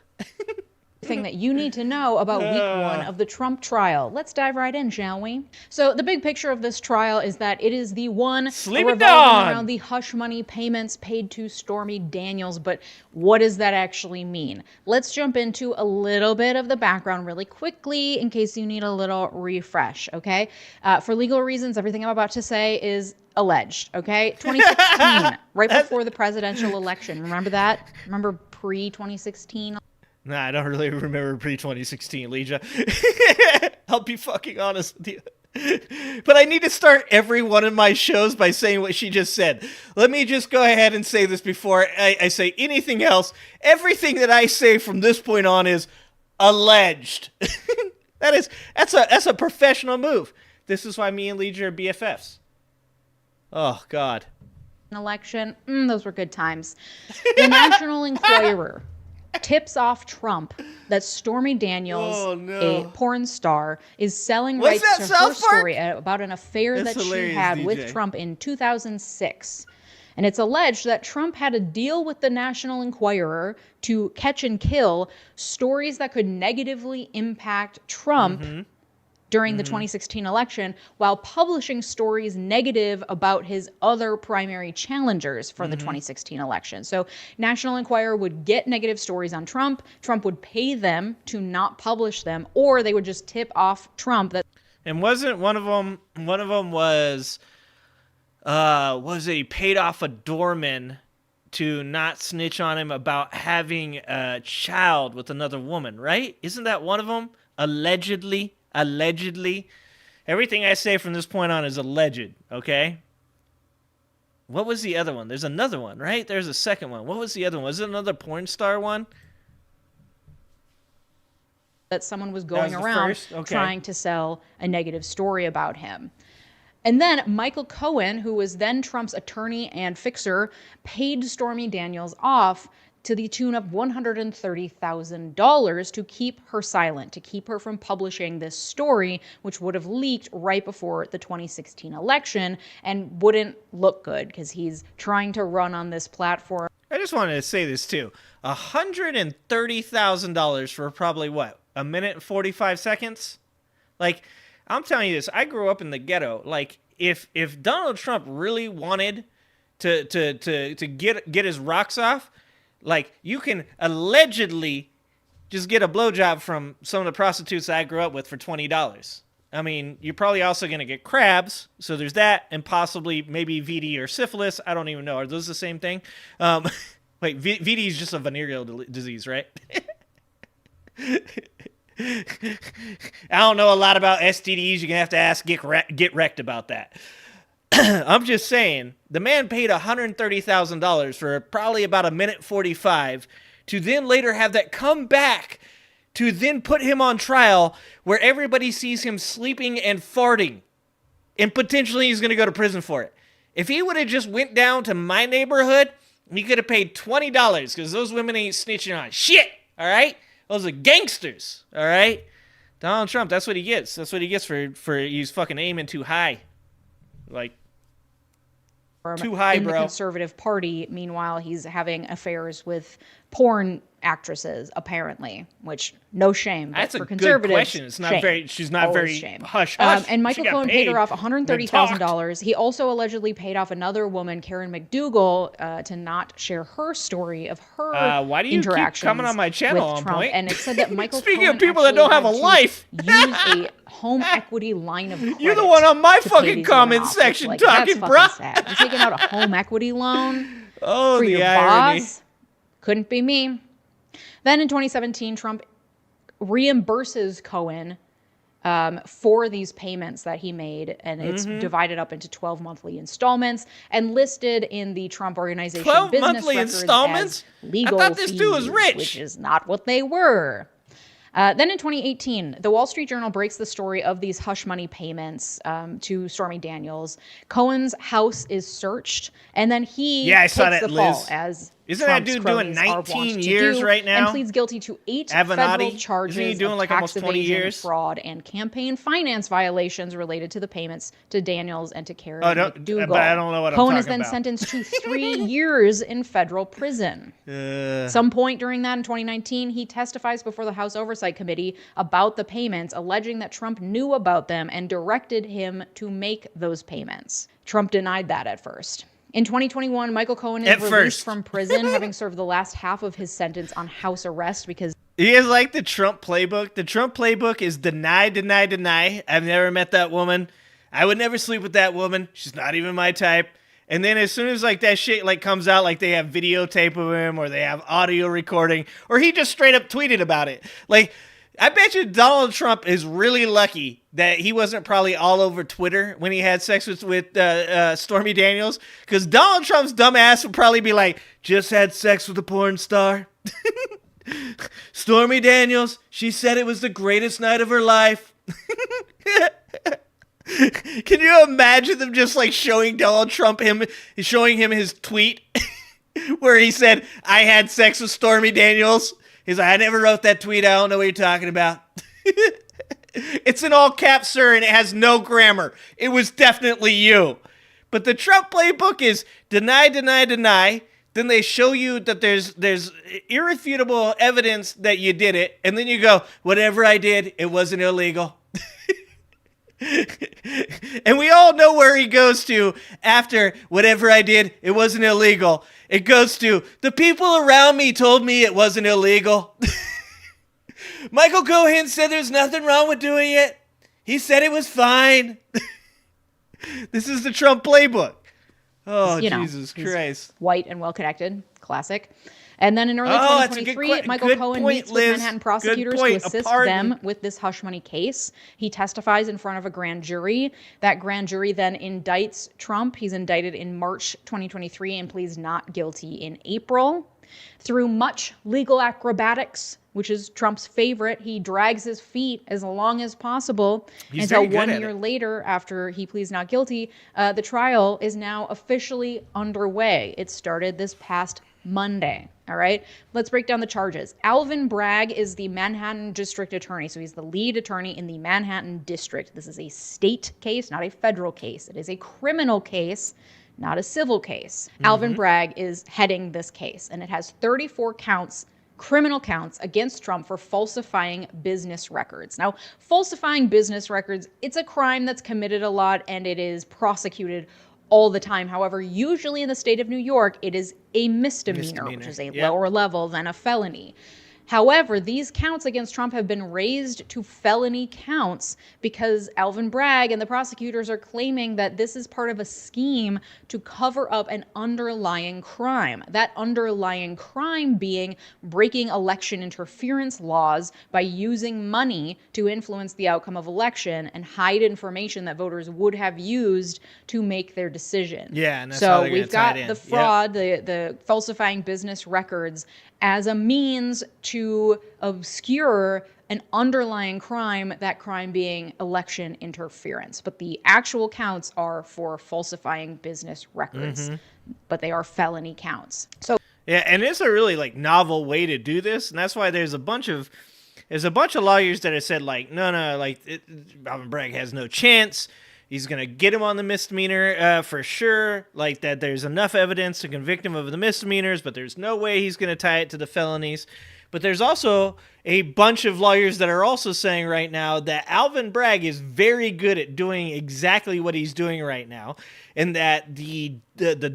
Thing that you need to know about week one of the Trump trial. Let's dive right in, shall we? So the big picture of this trial is that it is the one revolving around the hush money payments paid to Stormy Daniels. But what does that actually mean? Let's jump into a little bit of the background really quickly in case you need a little refresh, okay? For legal reasons, everything I'm about to say is alleged, okay? 2016, right before the presidential election. Remember that? Remember pre-2016? Nah, I don't really remember pre-2016, Legia. I'll be fucking honest with you. But I need to start every one of my shows by saying what she just said. Let me just go ahead and say this before I say anything else. Everything that I say from this point on is alleged. That's a professional move. This is why me and Legia are BFFs. Oh, God. Election, those were good times. The National Enquirer tips off Trump that Stormy Daniels, a porn star, is selling rights to her story about an affair that she had with Trump in 2006. And it's alleged that Trump had a deal with the National Enquirer to catch and kill stories that could negatively impact Trump during the 2016 election, while publishing stories negative about his other primary challengers for the 2016 election. So National Enquirer would get negative stories on Trump. Trump would pay them to not publish them, or they would just tip off Trump that. And wasn't one of them was he paid off a doorman to not snitch on him about having a child with another woman, right? Isn't that one of them? Allegedly. Everything I say from this point on is alleged, okay? What was the other one? There's another one, right? There's a second one. What was the other one? Was it another porn star one? That someone was going around trying to sell a negative story about him. And then Michael Cohen, who was then Trump's attorney and fixer, paid Stormy Daniels off to the tune of $130,000 to keep her silent, to keep her from publishing this story, which would have leaked right before the 2016 election and wouldn't look good because he's trying to run on this platform. I just wanted to say this too. $130,000 for probably what? A minute and 45 seconds? Like, I'm telling you this, I grew up in the ghetto. Like, if Donald Trump really wanted to get his rocks off, like, you can allegedly just get a blowjob from some of the prostitutes I grew up with for $20. I mean, you're probably also going to get crabs, so there's that, and possibly maybe VD or syphilis. I don't even know. Are those the same thing? Wait, VD is just a venereal disease, right? I don't know a lot about STDs. You're going to have to ask Get Wrecked about that. I'm just saying, the man paid $130,000 for probably about a minute 45 to then later have that come back to then put him on trial where everybody sees him sleeping and farting, and potentially he's going to go to prison for it. If he would have just went down to my neighborhood, he could have paid $20 because those women ain't snitching on shit, all right? Those are gangsters, all right? Donald Trump, that's what he gets. That's what he gets for he's fucking aiming too high. Like, too high, in bro. The Conservative Party. Meanwhile, he's having affairs with porn actresses, apparently, which no shame. That's for a good conservatives, question. It's not shame. very. She's not Always very shame. hush hush. And Michael Cohen paid her off $130,000. He also allegedly paid off another woman, Karen McDougal, to not share her story of her why do you keep coming on my channel with on Trump. point? And it said that Michael Speaking Cohen of people that don't have a life, use a home equity line of credit. You're the one on my to pay fucking these comment women off. section Like, talking, that's bro. Sad. You're taking out a home equity loan Oh, for the your irony. boss. Couldn't be me. Then in 2017, Trump reimburses Cohen for these payments that he made, and it's divided up into 12 monthly installments and listed in the Trump Organization 12 business monthly records installments? as legal I thought this dude was fees, rich. which is not what they were. Then in 2018, the Wall Street Journal breaks the story of these hush money payments to Stormy Daniels. Cohen's house is searched, and then he takes the fall as Isn't Trump's that dude doing cronies are wont 19 to years do, right now? and pleads guilty to 8 Avenatti? federal Isn't charges he doing of like tax almost 20 evasion, years? fraud, and campaign finance violations related to the payments to Daniels and to Karen McDougal. But I don't know what I'm Cohen is talking then about. sentenced to 3 years in federal prison. Some point during that in 2019, he testifies before the House Oversight Committee about the payments, alleging that Trump knew about them and directed him to make those payments. Trump denied that at first. In 2021, Michael Cohen is released from prison, having served the last half of his sentence on house arrest because he is like the Trump playbook. The Trump playbook is deny, deny, deny. I've never met that woman. I would never sleep with that woman. She's not even my type. And then as soon as like that shit like comes out, like they have videotape of him or they have audio recording, or he just straight up tweeted about it. Like, I bet you Donald Trump is really lucky that he wasn't probably all over Twitter when he had sex with Stormy Daniels, because Donald Trump's dumb ass would probably be like, just had sex with a porn star. Stormy Daniels, she said it was the greatest night of her life. Can you imagine them just like showing Donald Trump showing him his tweet where he said, I had sex with Stormy Daniels? He's like, I never wrote that tweet. I don't know what you're talking about. It's in all caps, sir, and it has no grammar. It was definitely you. But the Trump playbook is deny, deny, deny. Then they show you that there's irrefutable evidence that you did it. And then you go, whatever I did, it wasn't illegal. And we all know where he goes to after whatever I did, it wasn't illegal. It goes to the people around me told me it wasn't illegal. Michael Cohen said there's nothing wrong with doing it. He said it was fine. This is the Trump playbook. Oh, Jesus Christ. White and well-connected. Classic. And then in early 2023, Michael Cohen meets with Manhattan prosecutors to assist them with this hush money case. He testifies in front of a grand jury. That grand jury then indicts Trump. He's indicted in March 2023 and pleads not guilty in April. Through much legal acrobatics, which is Trump's favorite, he drags his feet as long as possible until 1 year later, after he pleads not guilty, the trial is now officially underway. It started this past Monday. All right, let's break down the charges. Alvin Bragg is the Manhattan District Attorney. So he's the lead attorney in the Manhattan District. This is a state case, not a federal case. It is a criminal case, not a civil case. Alvin Bragg is heading this case, and it has 34 counts, criminal counts against Trump for falsifying business records. Now, falsifying business records, it's a crime that's committed a lot, and it is prosecuted all the time. However, usually in the state of New York, it is a misdemeanor. Which is a lower level than a felony. However, these counts against Trump have been raised to felony counts because Alvin Bragg and the prosecutors are claiming that this is part of a scheme to cover up an underlying crime. That underlying crime being breaking election interference laws by using money to influence the outcome of election and hide information that voters would have used to make their decision. Yeah, and that's so we've got the fraud, the falsifying business records as a means to obscure an underlying crime, that crime being election interference. But the actual counts are for falsifying business records, but they are felony counts. So yeah, and it's a really novel way to do this, and that's why there's a bunch of lawyers that have said no, Alvin Bragg has no chance. He's going to get him on the misdemeanor for sure, that there's enough evidence to convict him of the misdemeanors, but there's no way he's going to tie it to the felonies. But there's also a bunch of lawyers that are also saying right now that Alvin Bragg is very good at doing exactly what he's doing right now, and that the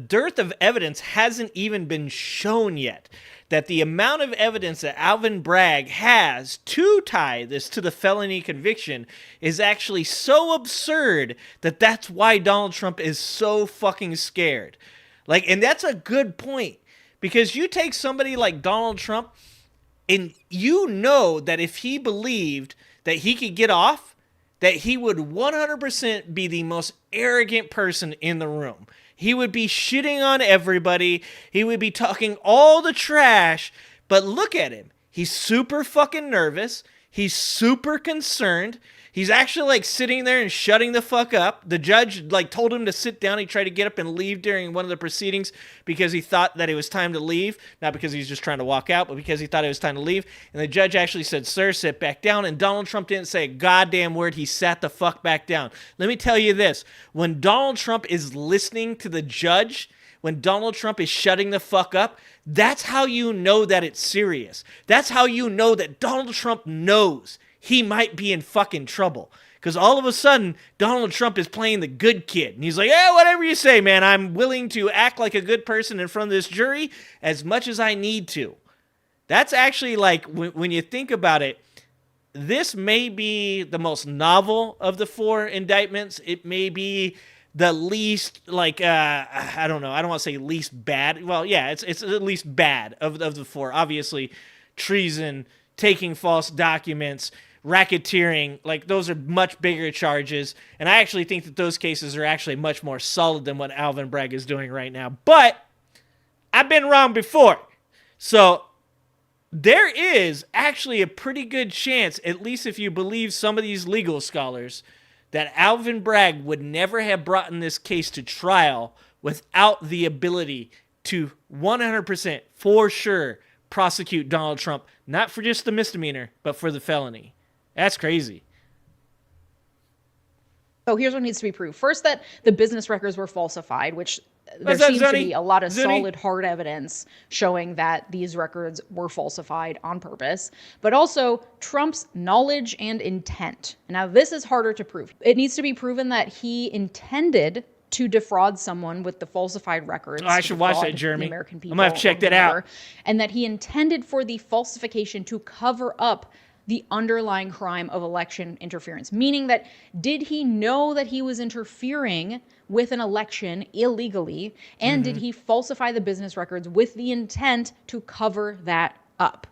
dearth of evidence hasn't even been shown yet. That the amount of evidence that Alvin Bragg has to tie this to the felony conviction is actually so absurd that that's why Donald Trump is so fucking scared. And that's a good point, because you take somebody like Donald Trump, and you know that if he believed that he could get off, that he would 100% be the most arrogant person in the room. He would be shitting on everybody. He would be talking all the trash. But look at him. He's super fucking nervous. He's super concerned. He's actually sitting there and shutting the fuck up. The judge told him to sit down. He tried to get up and leave during one of the proceedings because he thought that it was time to leave. Not because he's just trying to walk out, but because he thought it was time to leave. And the judge actually said, "Sir, sit back down." And Donald Trump didn't say a goddamn word. He sat the fuck back down. Let me tell you this. When Donald Trump is listening to the judge, when Donald Trump is shutting the fuck up, that's how you know that it's serious. That's how you know that Donald Trump knows he might be in fucking trouble. Because all of a sudden, Donald Trump is playing the good kid. And he's like, yeah, whatever you say, man. I'm willing to act like a good person in front of this jury as much as I need to. That's actually when you think about it, this may be the most novel of the four indictments. It may be the least, I don't know. I don't want to say least bad. Well, yeah, it's at least bad of the four. Obviously, treason, taking false documents, racketeering, those are much bigger charges. And I actually think that those cases are actually much more solid than what Alvin Bragg is doing right now. But I've been wrong before. So there is actually a pretty good chance, at least if you believe some of these legal scholars, that Alvin Bragg would never have brought in this case to trial without the ability to 100% for sure prosecute Donald Trump, not for just the misdemeanor, but for the felony. That's crazy. So here's what needs to be proved. First, that the business records were falsified, which there seems to be a lot of solid, hard evidence showing that these records were falsified on purpose, but also Trump's knowledge and intent. Now, this is harder to prove. It needs to be proven that he intended to defraud someone with the falsified records. Oh, I should watch that, Jeremy. I'm going to have to check that out. And that he intended for the falsification to cover up the underlying crime of election interference, meaning that did he know that he was interfering with an election illegally, and did he falsify the business records with the intent to cover that up?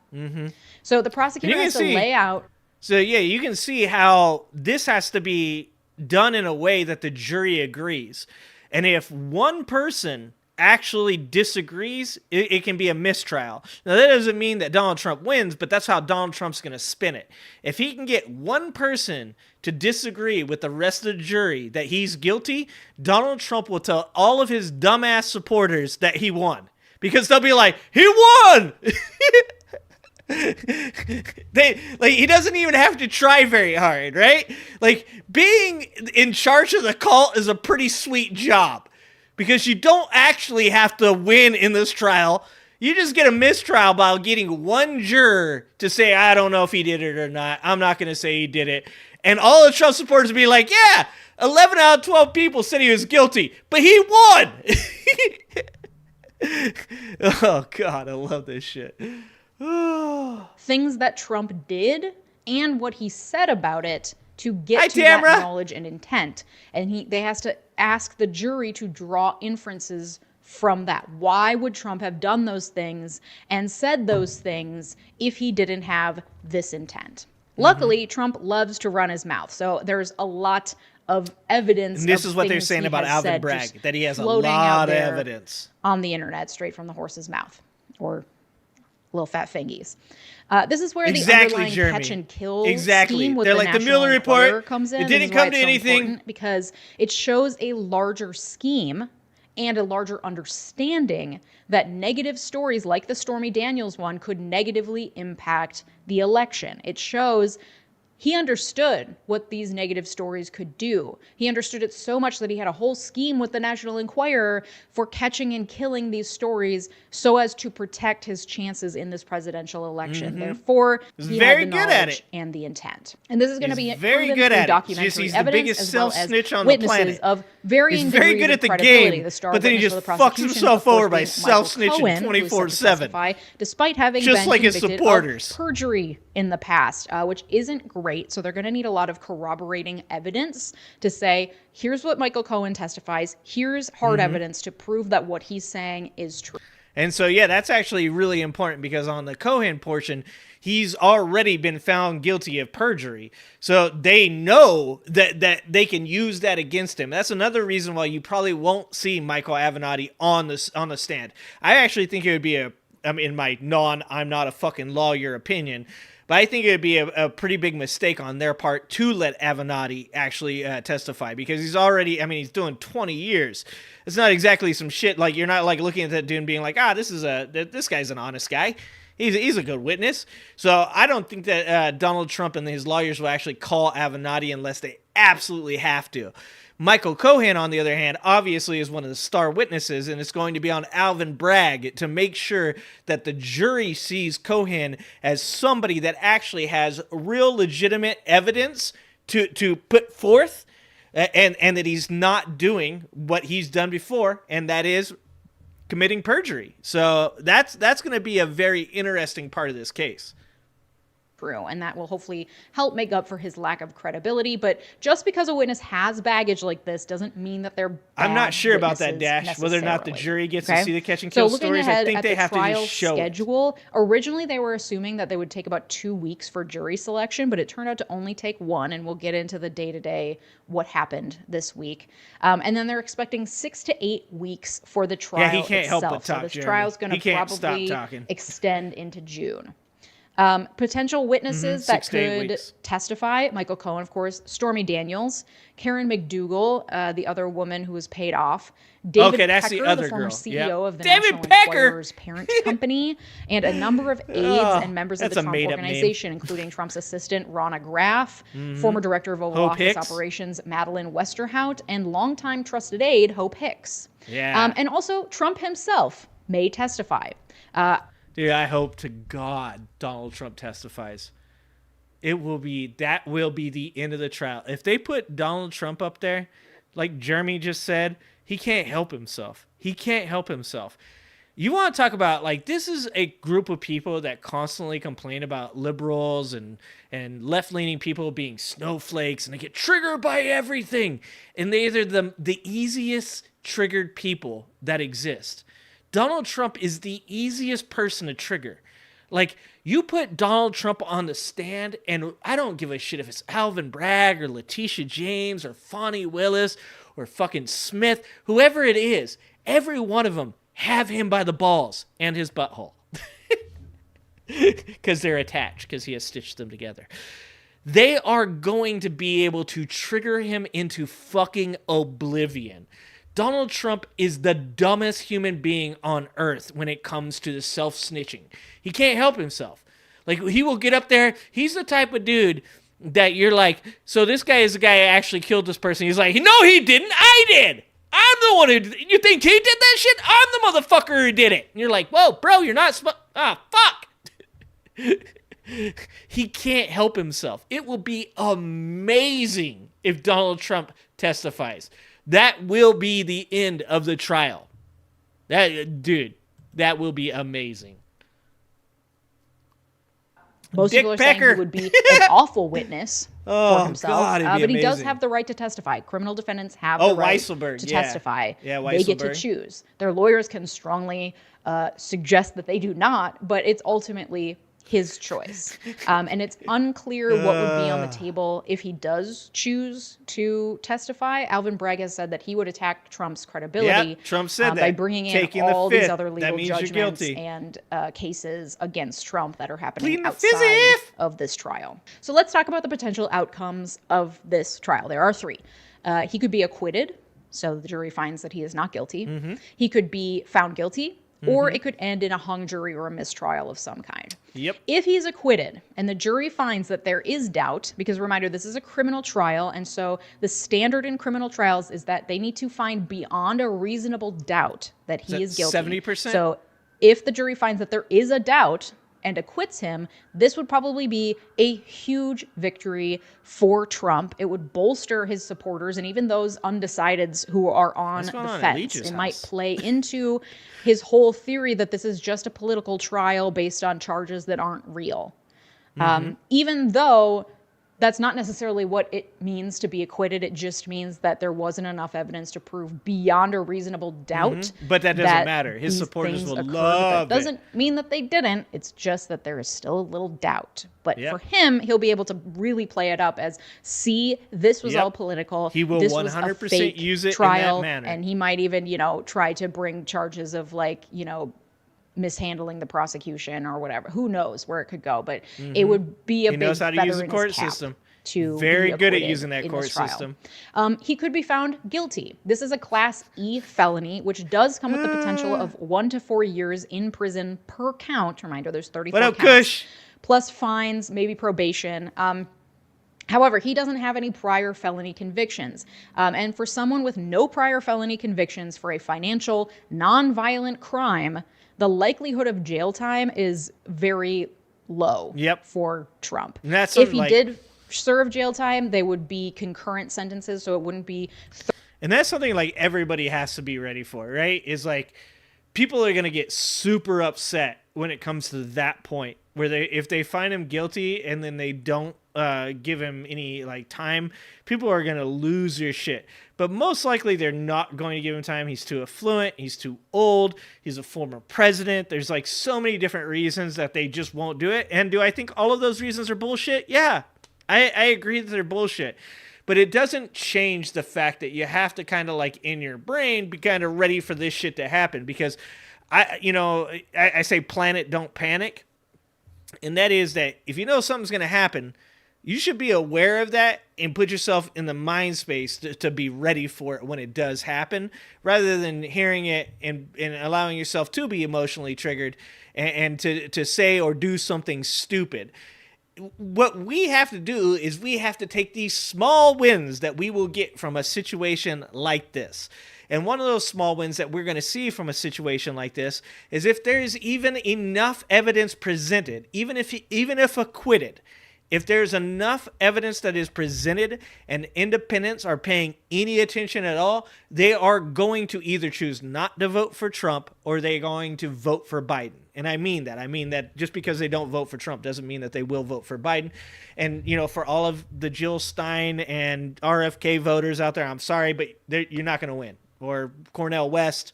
So the prosecutor has to lay out. So yeah, you can see how this has to be done in a way that the jury agrees. And if one person actually disagrees, it can be a mistrial. Now, that doesn't mean that Donald Trump wins, but that's how Donald Trump's going to spin it. If he can get one person to disagree with the rest of the jury that he's guilty, Donald Trump will tell all of his dumbass supporters that he won. Because they'll be like, he won! He doesn't even have to try very hard, right? Like, being in charge of the cult is a pretty sweet job. Because you don't actually have to win in this trial. You just get a mistrial by getting one juror to say, I don't know if he did it or not. I'm not going to say he did it. And all the Trump supporters will be like, yeah, 11 out of 12 people said he was guilty, but he won. Oh, God, I love this shit. Things that Trump did and what he said about it to get to that knowledge and intent. And they has to ask the jury to draw inferences from that. Why would Trump have done those things and said those things if he didn't have this intent? Luckily, Trump loves to run his mouth. So there's a lot of evidence. And this is what they're saying about Alvin Bragg, that he has a lot of evidence on the internet straight from the horse's mouth, or little fat fingies. This is where the underlying catch and kill scheme with the National Mueller report comes in. It didn't come to anything because it shows a larger scheme and a larger understanding that negative stories like the Stormy Daniels one could negatively impact the election. It shows he understood what these negative stories could do. He understood it so much that he had a whole scheme with the National Enquirer for catching and killing these stories so as to protect his chances in this presidential election. Therefore, he had the knowledge and the intent. And this is going to be very good at documentary he's evidence, the biggest as well self-snitch as on the planet. Of varying he's very good at the game, but then he just fucks himself over by self-snitching 24/7. Despite having just been like his convicted supporters. Of perjury in the past, which isn't great. So they're going to need a lot of corroborating evidence to say, here's what Michael Cohen testifies. Here's hard evidence to prove that what he's saying is true. And so, yeah, that's actually really important because on the Cohen portion, he's already been found guilty of perjury. So they know that they can use that against him. That's another reason why you probably won't see Michael Avenatti on the stand. I actually think it would be in my I'm not a fucking lawyer opinion, but I think it would be a pretty big mistake on their part to let Avenatti actually testify because he's already, he's doing 20 years. It's not exactly some shit, like you're not like looking at that dude and being like, this guy's an honest guy. He's a good witness. So I don't think that Donald Trump and his lawyers will actually call Avenatti unless they absolutely have to. Michael Cohen, on the other hand, obviously is one of the star witnesses, and it's going to be on Alvin Bragg to make sure that the jury sees Cohen as somebody that actually has real legitimate evidence to put forth, and that he's not doing what he's done before, and that is committing perjury. So that's going to be a very interesting part of this case. True, and that will hopefully help make up for his lack of credibility. But just because a witness has baggage like this doesn't mean that they're bad I'm not sure about that, Dash, whether or not the jury gets to see the catch and kill stories. I think they have to just show schedule. Originally, they were assuming that they would take about 2 weeks for jury selection, but it turned out to only take 1, and we'll get into the day-to-day what happened this week. And then they're expecting 6 to 8 weeks for the trial he can't itself. help but talk, so this Jeremy. trial is going to He can't probably stop talking. extend into June. Potential witnesses that 6 to 8 could weeks. testify: Michael Cohen, of course, Stormy Daniels, Karen McDougal, the other woman who was paid off, David Okay, that's Pecker, the other former girl. CEO Yep. of the David National Pecker! Employers Parent Company, and a number of aides and members of that's the a Trump made-up name. organization, including Trump's assistant Ronna Graff, former director of Oval Hope Office Hicks. operations Madeline Westerhout, and longtime trusted aide Hope Hicks. Yeah. And also Trump himself may testify. Dude, I hope to God Donald Trump testifies. That will be the end of the trial. If they put Donald Trump up there, like Jeremy just said, he can't help himself. He can't help himself. You want to talk about, like, this is a group of people that constantly complain about liberals and left-leaning people being snowflakes, and they get triggered by everything. And they're the easiest triggered people that exist. Donald Trump is the easiest person to trigger. Like, you put Donald Trump on the stand, and I don't give a shit if it's Alvin Bragg or Letitia James or Fonnie Willis or fucking Smith, whoever it is, every one of them have him by the balls and his butthole. Because they're attached, because he has stitched them together. They are going to be able to trigger him into fucking oblivion. Donald Trump is the dumbest human being on earth when it comes to the self-snitching. He can't help himself. Like, he will get up there. He's the type of dude that you're like, so this guy is the guy who actually killed this person. He's like, no, he didn't. I did. I'm the one who did it. You think he did that shit? I'm the motherfucker who did it. And you're like, whoa, bro, you're not fuck. He can't help himself. It will be amazing if Donald Trump testifies. That will be the end of the trial. That will be amazing. Most Dick people are Pecker. saying he would be an awful witness for himself. God, it'd be but he does amazing. have the right to testify. Criminal defendants have the right Weisselberg, to yeah. testify. Yeah, They get to Weisselberg. choose. Their lawyers can strongly suggest that they do not, but it's ultimately his choice. And it's unclear what would be on the table if he does choose to testify. Alvin Bragg has said that he would attack Trump's credibility Trump said by that. bringing in Taking the all these fifth. other That legal means you're judgments guilty. and cases against Trump that are happening Pleading the outside fifth. of this trial. So let's talk about the potential outcomes of this trial. There are three. He could be acquitted, so the jury finds that he is not guilty. Mm-hmm. He could be found guilty, or it could end in a hung jury or a mistrial of some kind. Yep. If he's acquitted and the jury finds that there is doubt, because reminder, this is a criminal trial, and so the standard in criminal trials is that they need to find beyond a reasonable doubt that he is guilty. 70%? So if the jury finds that there is a doubt and acquits him, this would probably be a huge victory for Trump. It would bolster his supporters and even those undecideds who are on What's going the on at fence. Leach's It might house? play into his whole theory that this is just a political trial based on charges that aren't real. Even though that's not necessarily what it means to be acquitted. It just means that there wasn't enough evidence to prove beyond a reasonable doubt. But that doesn't matter. His these supporters things will occurred. love That doesn't mean that they didn't. It's just that there is still a little doubt. But Yep. for him, he'll be able to really play it up as, see, this was Yep. all political. He will this was a 100% fake use it in that trial, manner. and he might even, try to bring charges of mishandling the prosecution or whatever. Who knows where it could go? But it would be a He big knows how to feather use the in court his cap system. to Very be good at acquitted using that in court this trial. system. He could be found guilty. This is a Class E felony, which does come with the potential of 1 to 4 years in prison per count. Reminder, there's 34 What up, counts. Kush? Plus fines, maybe probation. However, he doesn't have any prior felony convictions. And for someone with no prior felony convictions for a financial, non-violent crime, the likelihood of jail time is very low for Trump. And that's if he like- did serve jail time, they would be concurrent sentences, so it wouldn't be... And that's something like everybody has to be ready for, right? Is like people are going to get super upset when it comes to that point where if they find him guilty and then they don't give him any time, people are going to lose their shit. But most likely they're not going to give him time. He's too affluent. He's too old. He's a former president. There's so many different reasons that they just won't do it. And do I think all of those reasons are bullshit? Yeah, I agree that they're bullshit. But it doesn't change the fact that you have to kind of in your brain be kind of ready for this shit to happen. Because I say planet don't panic. And that is that if you know something's going to happen, you should be aware of that and put yourself in the mind space to be ready for it when it does happen, rather than hearing it and allowing yourself to be emotionally triggered and to say or do something stupid. What we have to do is we have to take these small wins that we will get from a situation like this. And one of those small wins that we're going to see from a situation like this is if there's even enough evidence presented, even if acquitted, if there's enough evidence that is presented and independents are paying any attention at all, they are going to either choose not to vote for Trump or they're going to vote for Biden. And I mean that. I mean that just because they don't vote for Trump doesn't mean that they will vote for Biden. And, you know, for all of the Jill Stein and RFK voters out there, I'm sorry, but you're not going to win. Or Cornel West.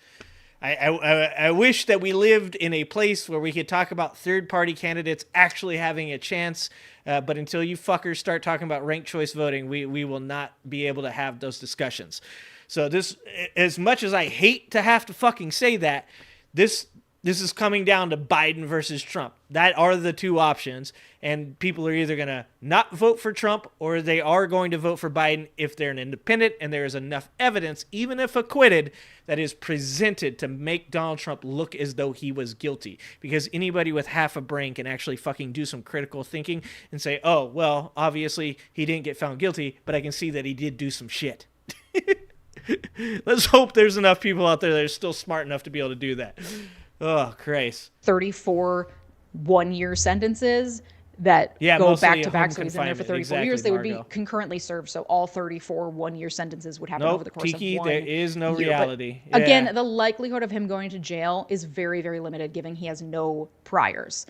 I wish that we lived in a place where we could talk about third-party candidates actually having a chance. But until you fuckers start talking about ranked choice voting, we will not be able to have those discussions. So this, as much as I hate to have to fucking say that, this is coming down to Biden versus Trump. That are the two options. And people are either going to not vote for Trump or they are going to vote for Biden if they're an independent and there is enough evidence, even if acquitted, that is presented to make Donald Trump look as though he was guilty. Because anybody with half a brain can actually fucking do some critical thinking and say, oh, well, obviously he didn't get found guilty, but I can see that he did do some shit. Let's hope there's enough people out there that are still smart enough to be able to do that. Oh, Christ. 34 one-year sentences that go back to back. So he's in there for 34 years. They would be concurrently served. So all 34 one-year sentences would happen over the course of 1 year. There is no reality. Again, the likelihood of him going to jail is very, very limited, given he has no priors.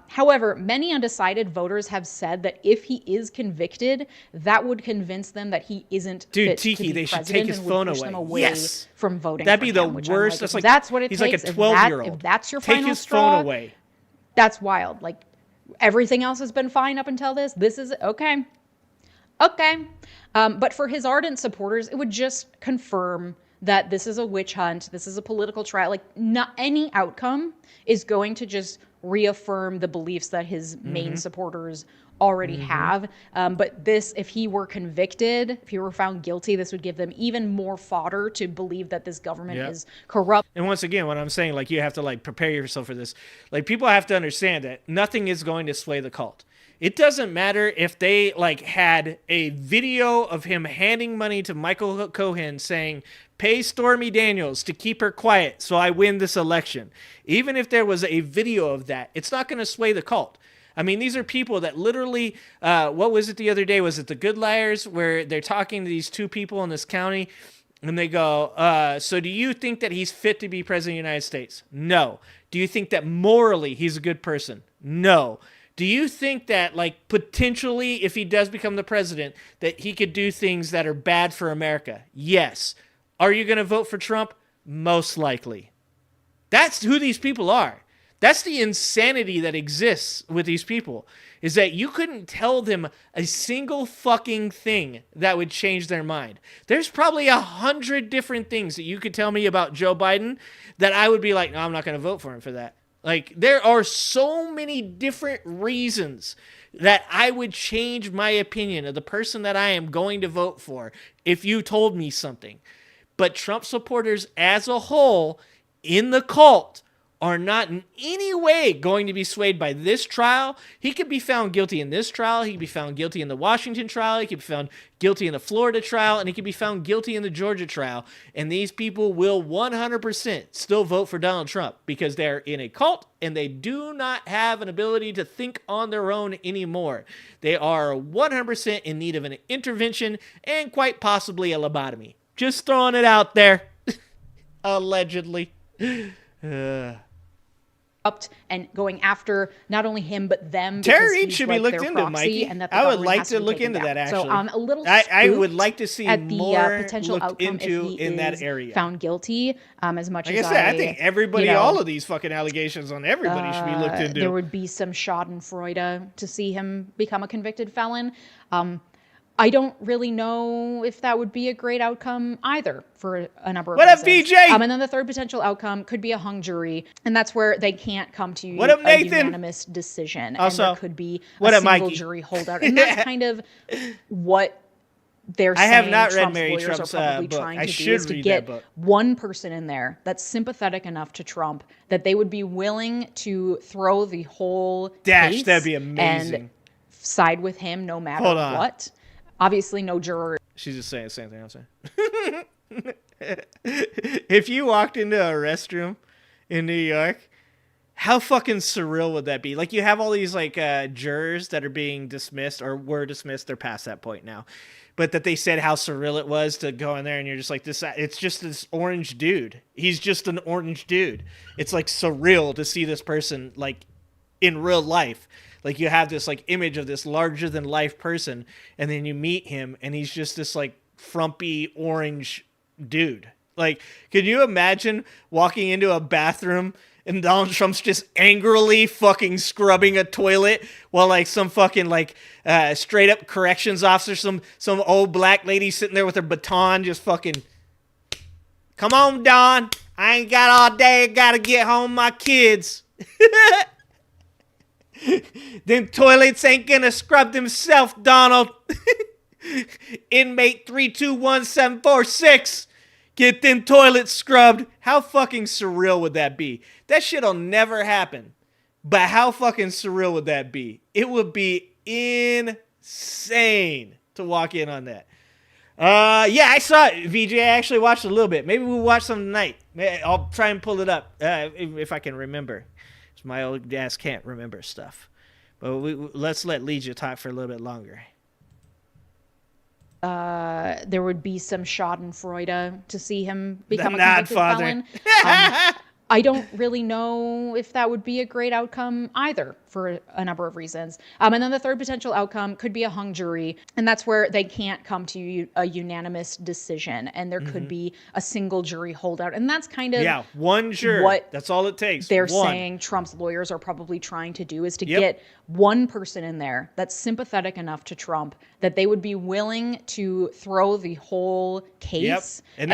However, many undecided voters have said that if he is convicted, that would convince them that he isn't fit to be they should president take his and phone would push away. them away Yes. from voting. That'd be for the him, worst. Like, that's what it he's takes. like a 12-year-old. If that's your take final his straw, phone away. That's wild. Like, everything else has been fine up until this. This is okay. Okay. But for his ardent supporters, it would just confirm that this is a witch hunt. This is a political trial. Like, not any outcome is going to just reaffirm the beliefs that his main supporters already have. But this, if he were convicted, if he were found guilty, this would give them even more fodder to believe that this government is corrupt. And once again, what I'm saying, like, you have to, like, prepare yourself for this. Like, people have to understand that nothing is going to sway the cult. It doesn't matter if they, like, had a video of him handing money to Michael Cohen saying, pay Stormy Daniels to keep her quiet so I win this election. Even if there was a video of that, it's not going to sway the cult. I mean, these are people that literally, what was it the other day? Was it the Good Liars, where they're talking to these two people in this county and they go, so do you think that he's fit to be president of the United States? No. Do you think that morally he's a good person? No. Do you think that, like, potentially, if he does become the president, that he could do things that are bad for America? Yes. Are you going to vote for Trump? Most likely. That's who these people are. That's the insanity that exists with these people, is that you couldn't tell them a single fucking thing that would change their mind. There's probably 100 different things that you could tell me about Joe Biden that I would be like, no, I'm not going to vote for him for that. Like, there are so many different reasons that I would change my opinion of the person that I am going to vote for if you told me something. But Trump supporters as a whole in the cult are not in any way going to be swayed by this trial. He could be found guilty in this trial. He could be found guilty in the Washington trial. He could be found guilty in the Florida trial. And he could be found guilty in the Georgia trial. And these people will 100% still vote for Donald Trump because they're in a cult and they do not have an ability to think on their own anymore. They are 100% in need of an intervention and quite possibly a lobotomy. Just throwing it out there. Allegedly. And going after not only him but them. Tara Reid should be looked into, Mikey. I would like to look into that, actually. So I'm a little I would like to see at the more potential looked outcome into if he in that is area. found guilty. As much like as I said, I think everybody, you know, all of these fucking allegations on everybody should be looked into. There would be some schadenfreude to see him become a convicted felon. I don't really know if that would be a great outcome either for a number of What up, reasons. VJ? And then the third potential outcome could be a hung jury, and that's where they can't come to What up, a Nathan? unanimous decision. Also, and there could be a what up, single Mikey? jury holdout. And that's kind of what they're saying. I have not read Trump's Mary lawyers Trump's are probably book. trying I to do should is to read get that book. one person in there that's sympathetic enough to Trump that they would be willing to throw the whole case That'd be amazing. and side with him no matter Hold on. what. Obviously, no juror. She's just saying the same thing I'm saying. If you walked into a restroom in New York, how fucking surreal would that be? Like, you have all these like jurors that are being dismissed or were dismissed. They're past that point now. But that they said how surreal it was to go in there and you're just like, it's just this orange dude. He's just an orange dude. It's like surreal to see this person like in real life. Like, you have this like image of this larger than life person, and then you meet him and he's just this like frumpy orange dude. Like, can you imagine walking into a bathroom and Donald Trump's just angrily fucking scrubbing a toilet while like some fucking like straight up corrections officer, some old black lady sitting there with her baton just fucking, come on, Don, I ain't got all day, gotta get home my kids. Them toilets ain't gonna scrub themselves, Donald. Inmate 321746. Get them toilets scrubbed. How fucking surreal would that be? That shit'll never happen. But how fucking surreal would that be? It would be insane to walk in on that. Yeah, I saw it, VJ. I actually watched a little bit. Maybe we'll watch some tonight. I'll try and pull it up if I can remember. My old ass can't remember stuff. But let's let Legia talk for a little bit longer. There would be some schadenfreude to see him become a Nod convicted father. felon. I don't really know if that would be a great outcome either for a number of reasons. And then the third potential outcome could be a hung jury, and that's where they can't come to a unanimous decision, and there could be a single jury holdout. And that's kind of one juror. What that's all it takes. They're one. saying Trump's lawyers are probably trying to do is to get one person in there that's sympathetic enough to Trump that they would be willing to throw the whole case and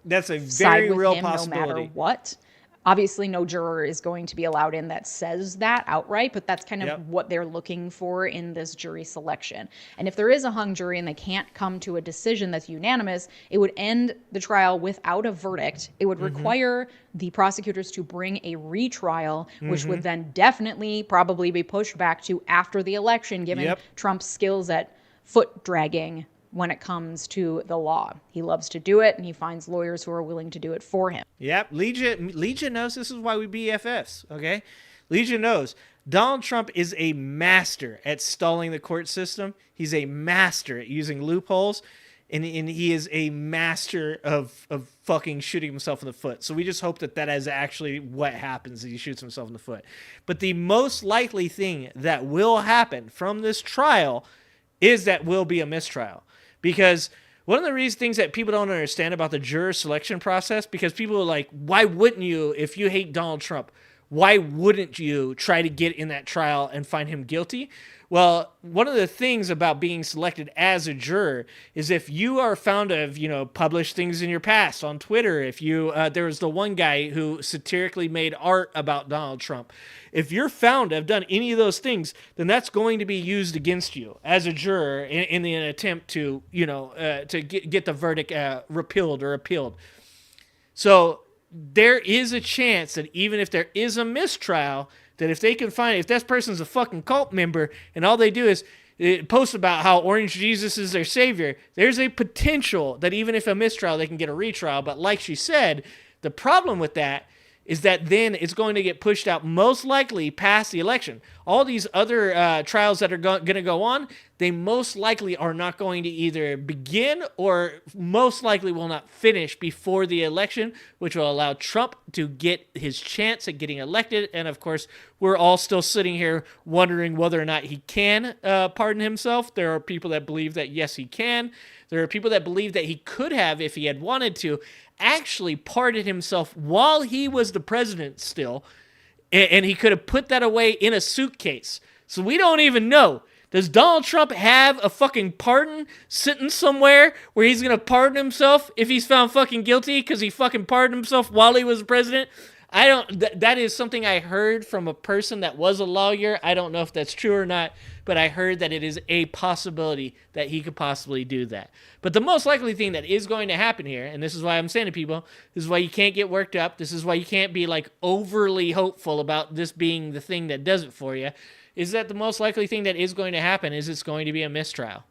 that's a side very with real him possibility. no matter what. Obviously, no juror is going to be allowed in that says that outright, but that's kind of what they're looking for in this jury selection. And if there is a hung jury and they can't come to a decision that's unanimous, it would end the trial without a verdict. It would require the prosecutors to bring a retrial, which would then definitely probably be pushed back to after the election, given Trump's skills at foot dragging when it comes to the law. He loves to do it, and he finds lawyers who are willing to do it for him. Yep, Legia knows this is why we BFFs, okay? Legia knows Donald Trump is a master at stalling the court system. He's a master at using loopholes, and he is a master of fucking shooting himself in the foot. So we just hope that is actually what happens, that he shoots himself in the foot. But the most likely thing that will happen from this trial is that will be a mistrial. Because one of the things that people don't understand about the juror selection process, because people are like, why wouldn't you, if you hate Donald Trump, why wouldn't you try to get in that trial and find him guilty? Well, one of the things about being selected as a juror is if you are found to have, published things in your past on Twitter, if you, there was the one guy who satirically made art about Donald Trump. If you're found to have done any of those things, then that's going to be used against you as a juror in an attempt to, to get the verdict repealed or appealed. So there is a chance that even if there is a mistrial, that if they can find, if that person's a fucking cult member and all they do is post about how Orange Jesus is their savior, there's a potential that even if a mistrial, they can get a retrial. But like she said, the problem with that is that then it's going to get pushed out most likely past the election. All these other trials that are going to go on, they most likely are not going to either begin or most likely will not finish before the election, which will allow Trump to get his chance at getting elected. And of course, we're all still sitting here wondering whether or not he can pardon himself. There are people that believe that yes, he can. There are people that believe that he could have, if he had wanted to, actually pardoned himself while he was the president still, and he could have put that away in a suitcase. So we don't even know. Does Donald Trump have a fucking pardon sitting somewhere where he's going to pardon himself if he's found fucking guilty because he fucking pardoned himself while he was president? I don't, that is something I heard from a person that was a lawyer. I don't know if that's true or not, but I heard that it is a possibility that he could possibly do that. But the most likely thing that is going to happen here, and this is why I'm saying to people, this is why you can't get worked up. This is why you can't be like overly hopeful about this being the thing that does it for you, is that the most likely thing that is going to happen is it's going to be a mistrial.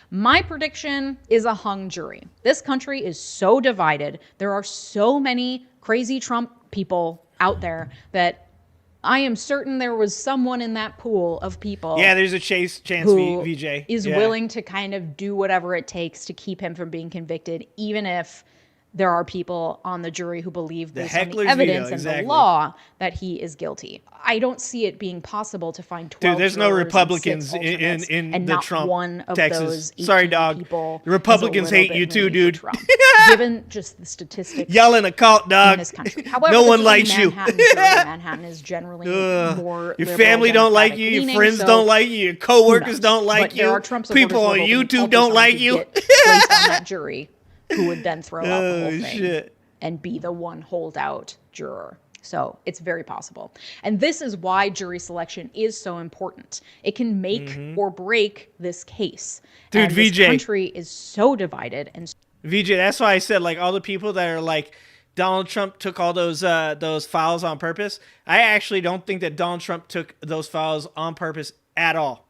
My prediction is a hung jury. This country is so divided. There are so many crazy Trump people out there that I am certain there was someone in that pool of people. Yeah, there's a chance VJ is willing to kind of do whatever it takes to keep him from being convicted, even if there are people on the jury who believe based on the evidence and the law that he is guilty. I don't see it being possible to find 12 Dude, there's no Republicans in the Trump, one of Texas. Sorry, dog. The Republicans hate you too, dude. Given just the statistics yelling a cult, dog. In this country. However, no one likes you. Manhattan is generally more your family don't like you, your friends don't like you, your coworkers don't like you, people on YouTube don't like you. Placed on that jury who would then throw out the whole thing and be the one holdout juror. So it's very possible. And this is why jury selection is so important. It can make or break this case. Dude, and VJ. This country is so divided. And VJ, that's why I said, like, all the people that are like, Donald Trump took all those files on purpose. I actually don't think that Donald Trump took those files on purpose at all.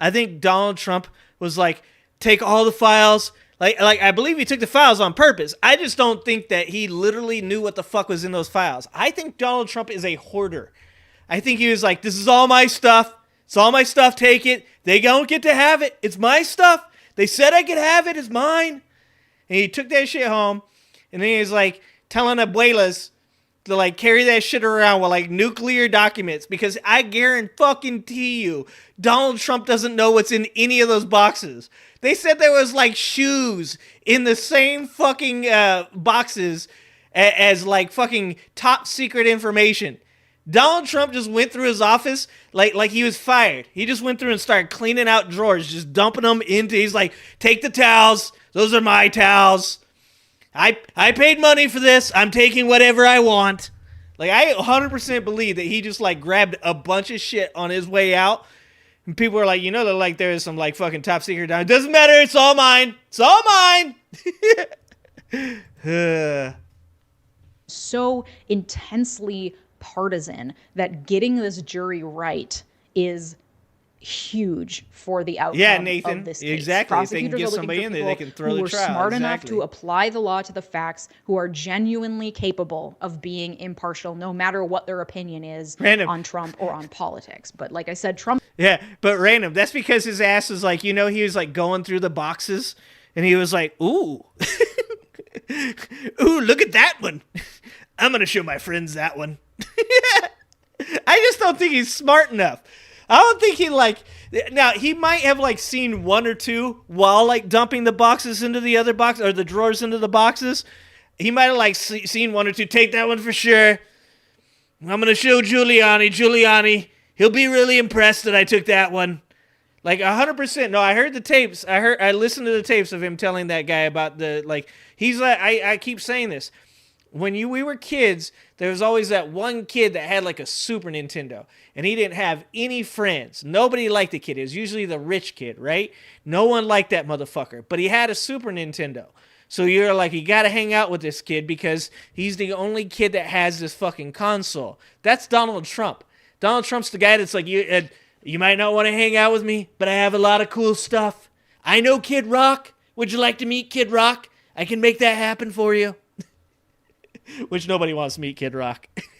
I think Donald Trump was like, take all the files. Like I believe he took the files on purpose. I just don't think that he literally knew what the fuck was in those files. I think Donald Trump is a hoarder. I think he was like, this is all my stuff. It's all my stuff. Take it. They don't get to have it. It's my stuff. They said I could have it. It's mine. And he took that shit home. And then he was like telling abuelas to like carry that shit around with like nuclear documents, because I guarantee you Donald Trump doesn't know what's in any of those boxes. They said there was like shoes in the same fucking boxes as like fucking top secret information. Donald Trump just went through his office like he was fired. He just went through and started cleaning out drawers, just dumping them into, he's like, take the towels. Those are my towels. I paid money for this. I'm taking whatever I want. Like, I 100% believe that he just like grabbed a bunch of shit on his way out. And people are like, you know, they're like, there's some like fucking top secret down. It doesn't matter. It's all mine. It's all mine. So intensely partisan that getting this jury right is huge for the outcome of this case. Exactly. If they can get somebody in there, they can throw the trial. Who are smart enough to apply the law to the facts, who are genuinely capable of being impartial, no matter what their opinion is on Trump or on politics. But like I said, Trump. Yeah, but random. That's because his ass is like, you know, he was like going through the boxes and he was like, ooh, ooh, look at that one. I'm going to show my friends that one. I just don't think he's smart enough. I don't think he like, now he might have like seen one or two while like dumping the boxes into the other box or the drawers into the boxes. He might have like seen one or two. Take that one for sure. I'm going to show Giuliani. He'll be really impressed that I took that one. Like 100%. No, I heard the tapes. I listened to the tapes of him telling that guy about the, like, he's like, I keep saying this. When we were kids, there was always that one kid that had like a Super Nintendo, and he didn't have any friends. Nobody liked the kid. It was usually the rich kid, right? No one liked that motherfucker, but he had a Super Nintendo. So you're like, you got to hang out with this kid because he's the only kid that has this fucking console. That's Donald Trump. Donald Trump's the guy that's like, you might not want to hang out with me, but I have a lot of cool stuff. I know Kid Rock. Would you like to meet Kid Rock? I can make that happen for you. Which nobody wants to meet Kid Rock. But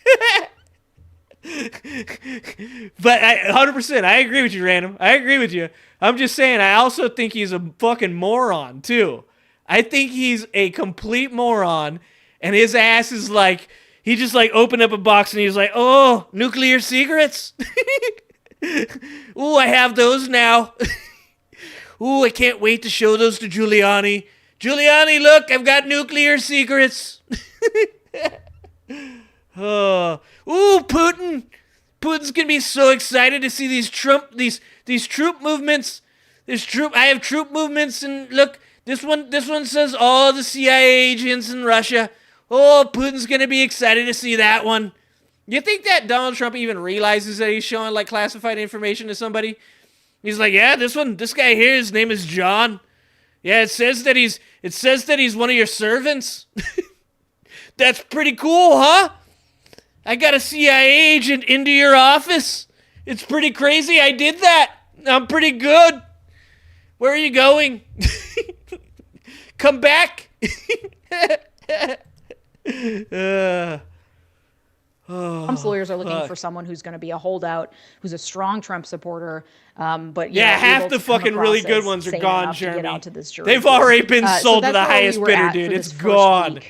100%, I agree with you, Random. I agree with you. I'm just saying, I also think he's a fucking moron, too. I think he's a complete moron, and his ass is like, he just like opened up a box and he was like, oh, nuclear secrets? Ooh, I have those now. Ooh, I can't wait to show those to Giuliani. Giuliani, look, I've got nuclear secrets. Putin. Putin's gonna be so excited to see these troop movements. I have troop movements, and look, this one says all the CIA agents in Russia. Oh, Putin's gonna be excited to see that one. You think that Donald Trump even realizes that he's showing like classified information to somebody? He's like, yeah, this guy here, his name is John. Yeah, it says that he's one of your servants. That's pretty cool, huh? I got a CIA agent into your office. It's pretty crazy. I did that. I'm pretty good. Where are you going? Come back. Trump's lawyers are looking for someone who's going to be a holdout, who's a strong Trump supporter. But half the fucking really good ones are gone, Jeremy. They've already been sold to the highest bidder, dude. It's gone.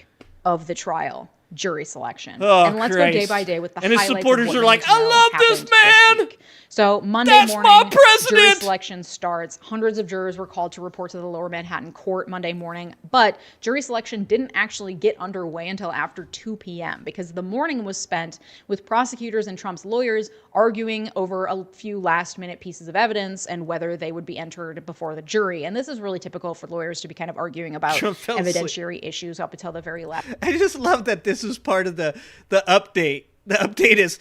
Of the trial, jury selection. Oh, and let's go day by day with the highlights. And his supporters are like, I love this man. So Monday morning, jury selection starts. Hundreds of jurors were called to report to the Lower Manhattan Court Monday morning, but jury selection didn't actually get underway until after 2 p.m. because the morning was spent with prosecutors and Trump's lawyers arguing over a few last-minute pieces of evidence and whether they would be entered before the jury. And this is really typical for lawyers to be kind of arguing about evidentiary issues up until the very last. I just love that this is part of the update. The update is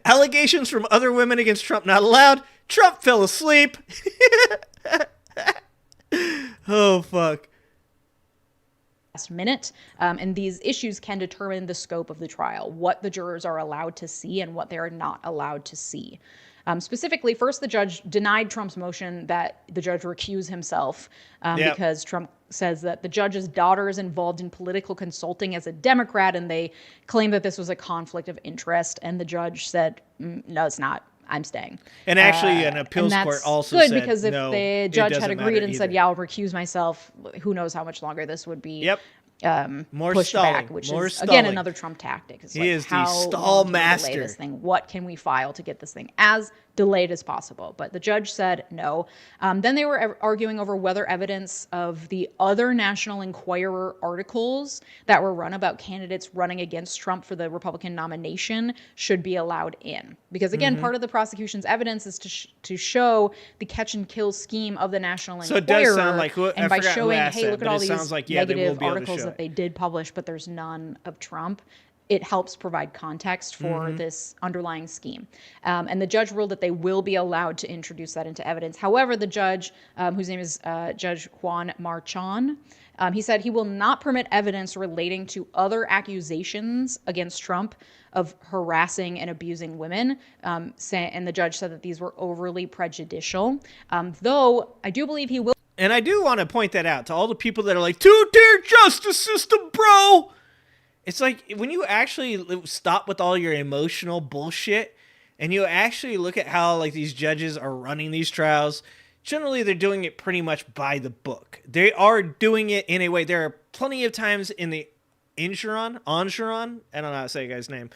allegations from other women against Trump not allowed. Trump fell asleep. Oh, fuck. Last minute. And these issues can determine the scope of the trial, what the jurors are allowed to see and what they are not allowed to see. Specifically, first, the judge denied Trump's motion that the judge recuse himself because Trump says that the judge's daughter is involved in political consulting as a Democrat, and they claim that this was a conflict of interest. And the judge said, no, it's not. I'm staying. And actually, an appeals court also said, good because if no, the judge had agreed and either. Said, yeah, I'll recuse myself, who knows how much longer this would be. More pushed stalling. back, which More is stalling. Again another Trump tactic. It's he like, is how the stall long master. Do we delay this thing? What can we file to get this thing as delayed as possible? But the judge said no. Then they were arguing over whether evidence of the other National Enquirer articles that were run about candidates running against Trump for the Republican nomination should be allowed in. Because again, part of the prosecution's evidence is to show the catch and kill scheme of the National Enquirer. So it does sound like, and by showing, hey, look at all these like, negative articles that they did publish, but there's none of Trump. It helps provide context for this underlying scheme. And the judge ruled that they will be allowed to introduce that into evidence. However, the judge, whose name is Judge Juan Marchon, he said he will not permit evidence relating to other accusations against Trump of harassing and abusing women. And the judge said that these were overly prejudicial. Though I do believe he will. And I do want to point that out to all the people that are like, two-tier justice system, bro. It's like when you actually stop with all your emotional bullshit and you actually look at how like these judges are running these trials, generally they're doing it pretty much by the book. They are doing it in a way. There are plenty of times in the Engeron, I don't know how to say the guy's name,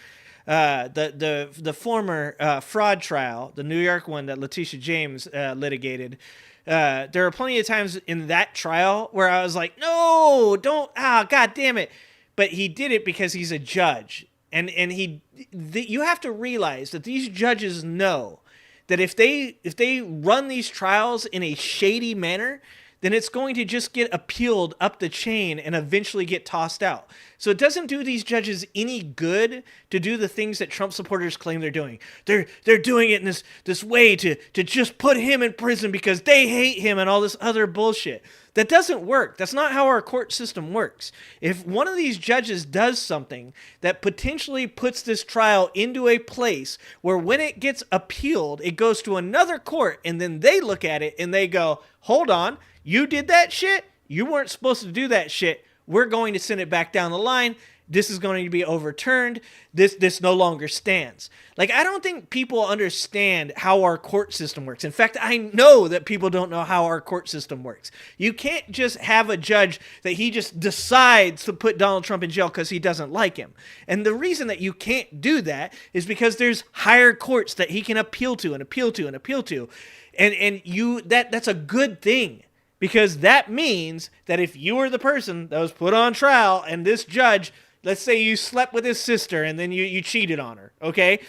the former fraud trial, the New York one that Letitia James litigated. There are plenty of times in that trial where I was like, no, don't, God damn it. But he did it because he's a judge. And you have to realize that these judges know that if they run these trials in a shady manner, then it's going to just get appealed up the chain and eventually get tossed out. So it doesn't do these judges any good to do the things that Trump supporters claim they're doing. They're doing it in this way to just put him in prison because they hate him and all this other bullshit. That doesn't work. That's not how our court system works. If one of these judges does something that potentially puts this trial into a place where when it gets appealed, it goes to another court and then they look at it and they go, hold on, you did that shit? You weren't supposed to do that shit. We're going to send it back down the line. This is going to be overturned. This no longer stands. Like, I don't think people understand how our court system works. In fact, I know that people don't know how our court system works. You can't just have a judge that he just decides to put Donald Trump in jail because he doesn't like him. And the reason that you can't do that is because there's higher courts that he can appeal to and appeal to and appeal to. And that's a good thing. Because that means that if you were the person that was put on trial and this judge Let's say you slept with his sister and then you cheated on her, okay?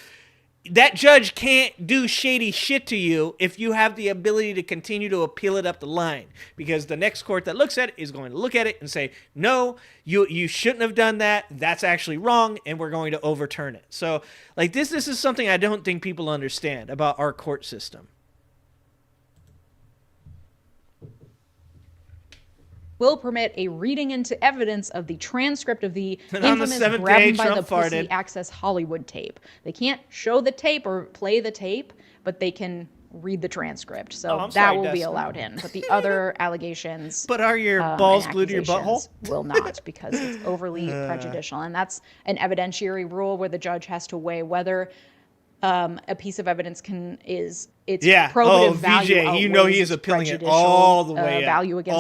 That judge can't do shady shit to you if you have the ability to continue to appeal it up the line, because the next court that looks at it is going to look at it and say, no, you shouldn't have done that. That's actually wrong, and we're going to overturn it. So, like, this is something I don't think people understand about our court system. Will permit a reading into evidence of the transcript of the infamous grab by the pussy Access Hollywood tape. They can't show the tape or play the tape, but they can read the transcript. So that will be allowed in. But the other allegations... But are your balls glued to your butthole? Will not, because it's overly prejudicial. And that's an evidentiary rule where the judge has to weigh whether a piece of evidence its probative value VJ, you know he is appealing it all the way value against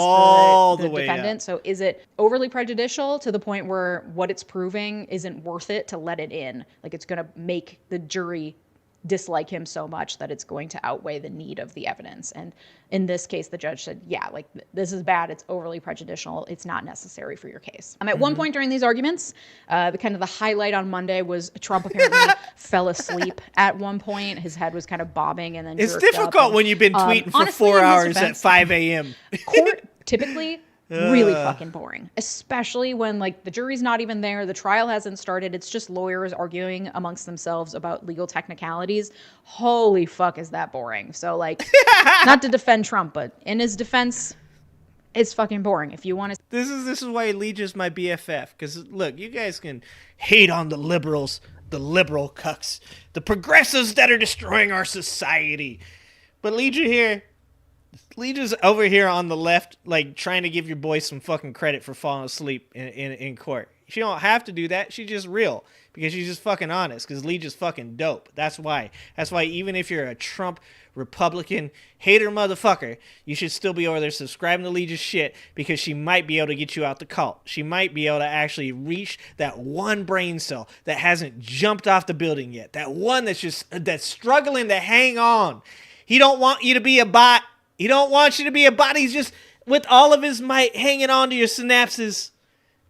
the defendant. So is it overly prejudicial to the point where what it's proving isn't worth it to let it in? Like, it's going to make the jury dislike him so much that it's going to outweigh the need of the evidence. And in this case, the judge said, yeah, like, this is bad. It's overly prejudicial. It's not necessary for your case. At one point during these arguments, the highlight on Monday was Trump apparently fell asleep at one point. His head was kind of bobbing and then it's difficult when you've been tweeting for 4 hours at 5 a.m. Court typically really fucking boring, especially when, like, the jury's not even there, the trial hasn't started, it's just lawyers arguing amongst themselves about legal technicalities. Holy fuck, is that boring. So, like, not to defend Trump, but in his defense, it's fucking boring. If you want to... This is why Lee is my BFF, because, look, you guys can hate on the liberals, the liberal cucks, the progressives that are destroying our society, but Legia's over here on the left, like, trying to give your boy some fucking credit for falling asleep in court. She don't have to do that. She's just real, because she's just fucking honest, because Legia's fucking dope. That's why. That's why even if you're a Trump Republican hater motherfucker, you should still be over there subscribing to Legia's shit, because she might be able to get you out the cult. She might be able to actually reach that one brain cell that hasn't jumped off the building yet. That one that's struggling to hang on. He don't want you to be a bot. He don't want you to be a bot. He's just, with all of his might, hanging on to your synapses.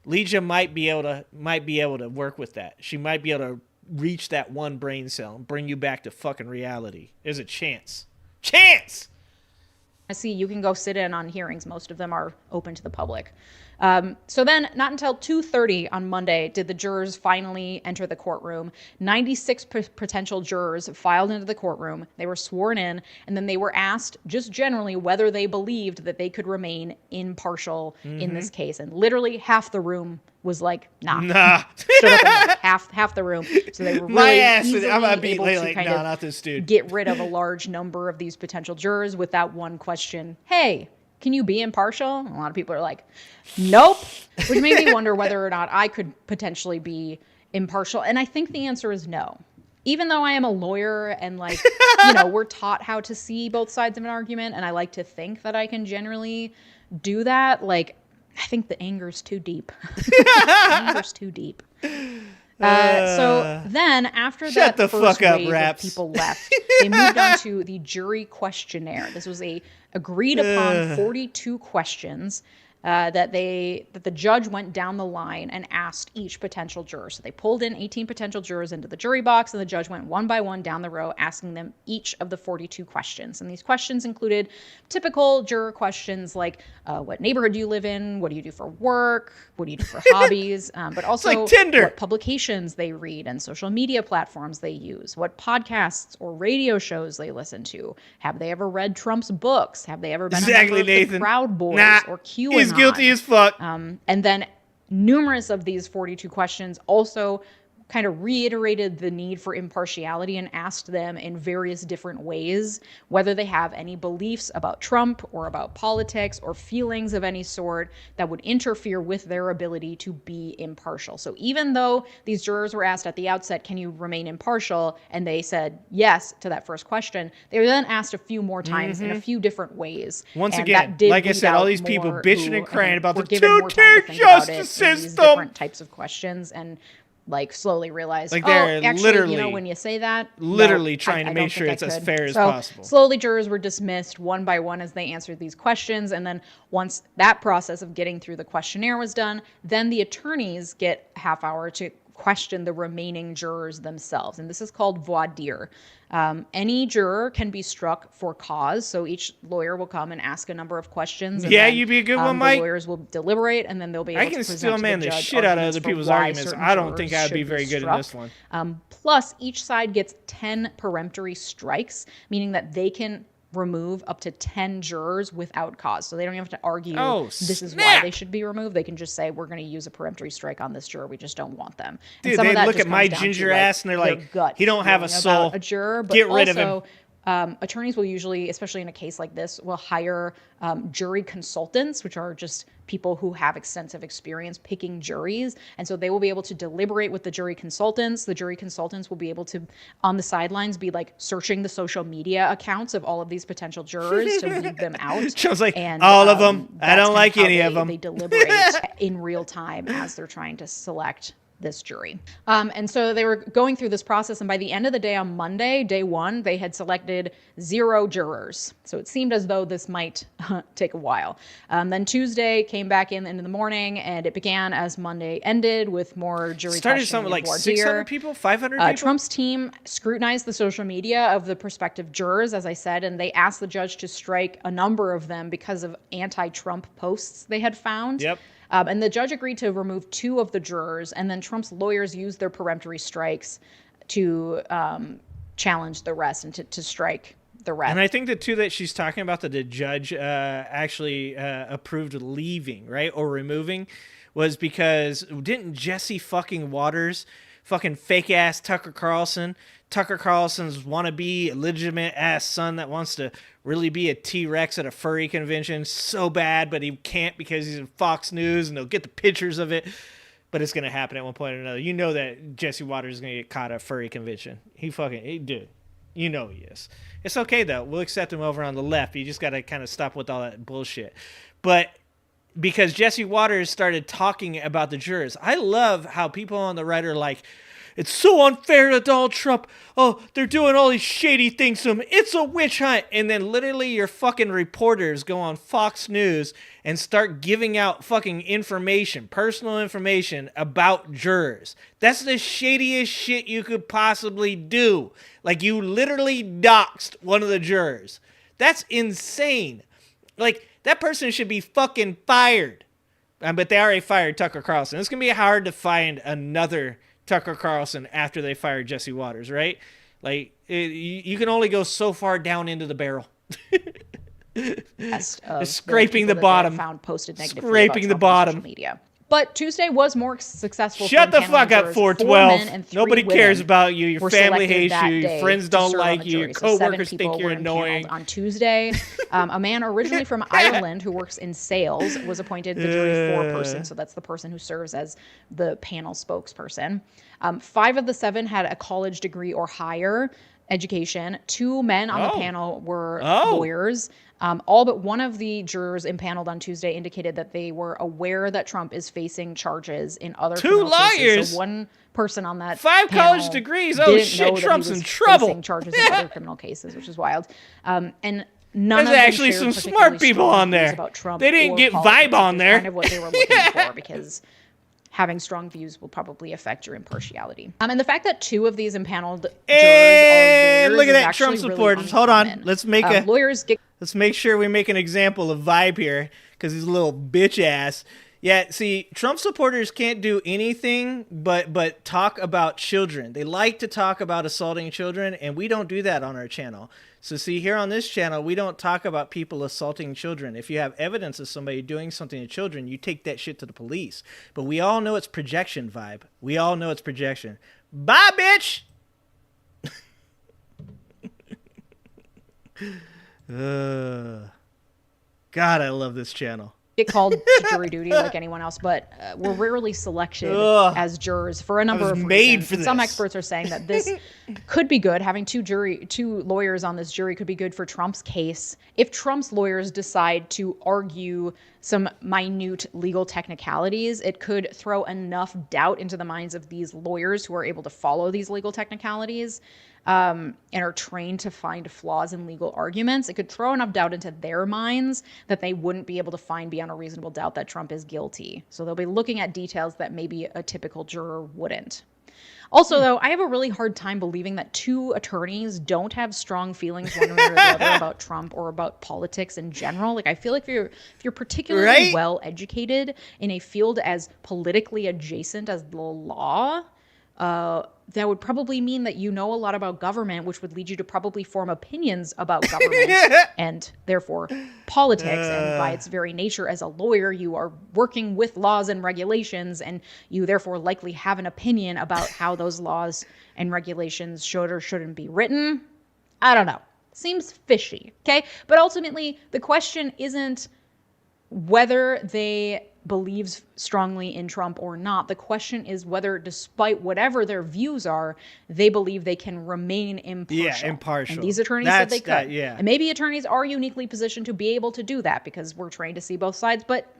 Legia might be able to work with that. She might be able to reach that one brain cell and bring you back to fucking reality. There's a chance. I see you can go sit in on hearings. Most of them are open to the public. So then, not until 2:30 on Monday did the jurors finally enter the courtroom. 96 potential jurors filed into the courtroom. They were sworn in, and then they were asked just generally whether they believed that they could remain impartial in this case. And literally half the room was like, nah. Stood up and left. Half the room. So they were really easily able to kind of not this dude. Get rid of a large number of these potential jurors with that one question. Hey, can you be impartial? And a lot of people are like, nope, which made me wonder whether or not I could potentially be impartial. And I think the answer is no. Even though I am a lawyer and, like, we're taught how to see both sides of an argument, and I like to think that I can generally do that, like, I think the anger's too deep. So then, after that first wave of people left, they moved on to the jury questionnaire. This was a agreed upon 42 questions that the judge went down the line and asked each potential juror. So they pulled in 18 potential jurors into the jury box, and the judge went one by one down the row, asking them each of the 42 questions. And these questions included typical juror questions like, what neighborhood do you live in? What do you do for work? What do you do for hobbies? But also like Tinder. What publications they read and social media platforms they use, what podcasts or radio shows they listen to. Have they ever read Trump's books? Have they ever been a member of the Proud Boys or QAnon? He's guilty as fuck. And then numerous of these 42 questions also kind of reiterated the need for impartiality and asked them in various different ways whether they have any beliefs about Trump or about politics or feelings of any sort that would interfere with their ability to be impartial. So even though these jurors were asked at the outset, can you remain impartial? And they said yes to that first question, they were then asked a few more times in a few different ways. Once again, like I said, all these people bitching and crying about the two-tier justice system. Different types of questions, and like slowly realized, like they're actually, literally, you know, when you say that, literally trying to make sure it's as fair as possible. Slowly jurors were dismissed one by one as they answered these questions. And then once that process of getting through the questionnaire was done, then the attorneys get a half hour to question the remaining jurors themselves. And this is called voir dire. Any juror can be struck for cause. So each lawyer will come and ask a number of questions. And yeah, then, you'd be a good one, Mike. The lawyers will deliberate, and then they'll be able to present still man the the judge shit out of other for people's why arguments. certain I don't think jurors I'd be should very good struck. in this one. Plus, each side gets 10 peremptory strikes, meaning that they can remove up to 10 jurors without cause. So they don't even have to argue this is why they should be removed. They can just say, we're going to use a peremptory strike on this juror. We just don't want them. And dude, some they of that look just at my comes down ginger to, ass and they're like, gut he don't have a soul. A juror, but get rid of him. Attorneys will usually, especially in a case like this, will hire jury consultants, which are just people who have extensive experience picking juries. And so they will be able to deliberate with the jury consultants. The jury consultants will be able to, on the sidelines, be like searching the social media accounts of all of these potential jurors to weed them out. Joe's like, and, all of them. I don't like any of them. They deliberate in real time as they're trying to select this jury. And so they were going through this process, and by the end of the day on Monday, day one, they had selected 0 jurors. So it seemed as though this might take a while. Then Tuesday came back in the morning, and it began as Monday ended with more jury started something like 600 people, 500 people? Trump's team scrutinized the social media of the prospective jurors, as I said, and they asked the judge to strike a number of them because of anti-Trump posts they had found. Yep. And the judge agreed to remove 2 of the jurors, and then Trump's lawyers used their peremptory strikes to challenge the rest and to strike the rest. And I think the 2 that she's talking about that the judge actually approved leaving, right, or removing, was because didn't Jesse fucking Waters, fucking fake ass Tucker Carlson's wannabe legitimate ass son that wants to really be a T-Rex at a furry convention so bad, but he can't because he's in Fox News and they'll get the pictures of it. But it's going to happen at one point or another. You know that Jesse Waters is going to get caught at a furry convention. Dude, you know he is. It's okay, though. We'll accept him over on the left. You just got to kind of stop with all that bullshit. But because Jesse Waters started talking about the jurors, I love how people on the right are like, it's so unfair to Donald Trump. Oh, they're doing all these shady things to him. It's a witch hunt. And then literally your fucking reporters go on Fox News and start giving out fucking information, personal information about jurors. That's the shadiest shit you could possibly do. Like, you literally doxed one of the jurors. That's insane. Like, that person should be fucking fired. But they already fired Tucker Carlson. It's going to be hard to find another Tucker Carlson after they fired Jesse Waters, right? Like, you can only go so far down into the barrel. Scraping the bottom. Found posted negatively scraping the bottom. Media. But Tuesday was more successful. Shut the fuck up, 412. Nobody cares about you. Your family hates you. Your friends don't like you. Your coworkers think you're annoying. On Tuesday, a man originally from Ireland who works in sales was appointed the jury foreperson. So that's the person who serves as the panel spokesperson. 5 of the 7 had a college degree or higher education. 2 men on the panel were lawyers. All but one of the jurors impaneled on Tuesday indicated that they were aware that Trump is facing charges in other 2 lawyers. Cases. So one person on that 5 college degrees. Oh shit, Trump's in trouble. Facing charges in other criminal cases, which is wild. And none There's of actually some smart people on there. About Trump they didn't get vibe on there. Kind of what they were looking for, because having strong views will probably affect your impartiality. And the fact that 2 of these impaneled jurors are lawyers look at that is Trump supporters. Hold on, let's make Let's make sure we make an example of vibe here, because he's a little bitch ass. Yeah, see, Trump supporters can't do anything but talk about children. They like to talk about assaulting children, and we don't do that on our channel. So see, here on this channel, we don't talk about people assaulting children. If you have evidence of somebody doing something to children, you take that shit to the police. But we all know it's projection, vibe. We all know it's projection. Bye, bitch! God, I love this channel. get called to jury duty like anyone else, but we're rarely selected as jurors for a number of reasons. Some experts are saying that this could be good. Having two lawyers on this jury could be good for Trump's case. If Trump's lawyers decide to argue some minute legal technicalities, it could throw enough doubt into the minds of these lawyers who are able to follow these legal technicalities and are trained to find flaws in legal arguments. It could throw enough doubt into their minds that they wouldn't be able to find beyond a reasonable doubt that Trump is guilty. So they'll be looking at details that maybe a typical juror wouldn't. Also, though, I have a really hard time believing that two attorneys don't have strong feelings one way or the other about Trump or about politics in general. Like, I feel like if you're particularly well educated in a field as politically adjacent as the law, that would probably mean that you know a lot about government, which would lead you to probably form opinions about government and therefore politics. And by its very nature, as a lawyer, you are working with laws and regulations, and you therefore likely have an opinion about how those laws and regulations should or shouldn't be written. I don't know. Seems fishy, okay? But ultimately, the question isn't whether they believes strongly in Trump or not. The question is whether, despite whatever their views are, they believe they can remain impartial. Yeah, impartial. And these attorneys said they could. And maybe attorneys are uniquely positioned to be able to do that because we're trained to see both sides, but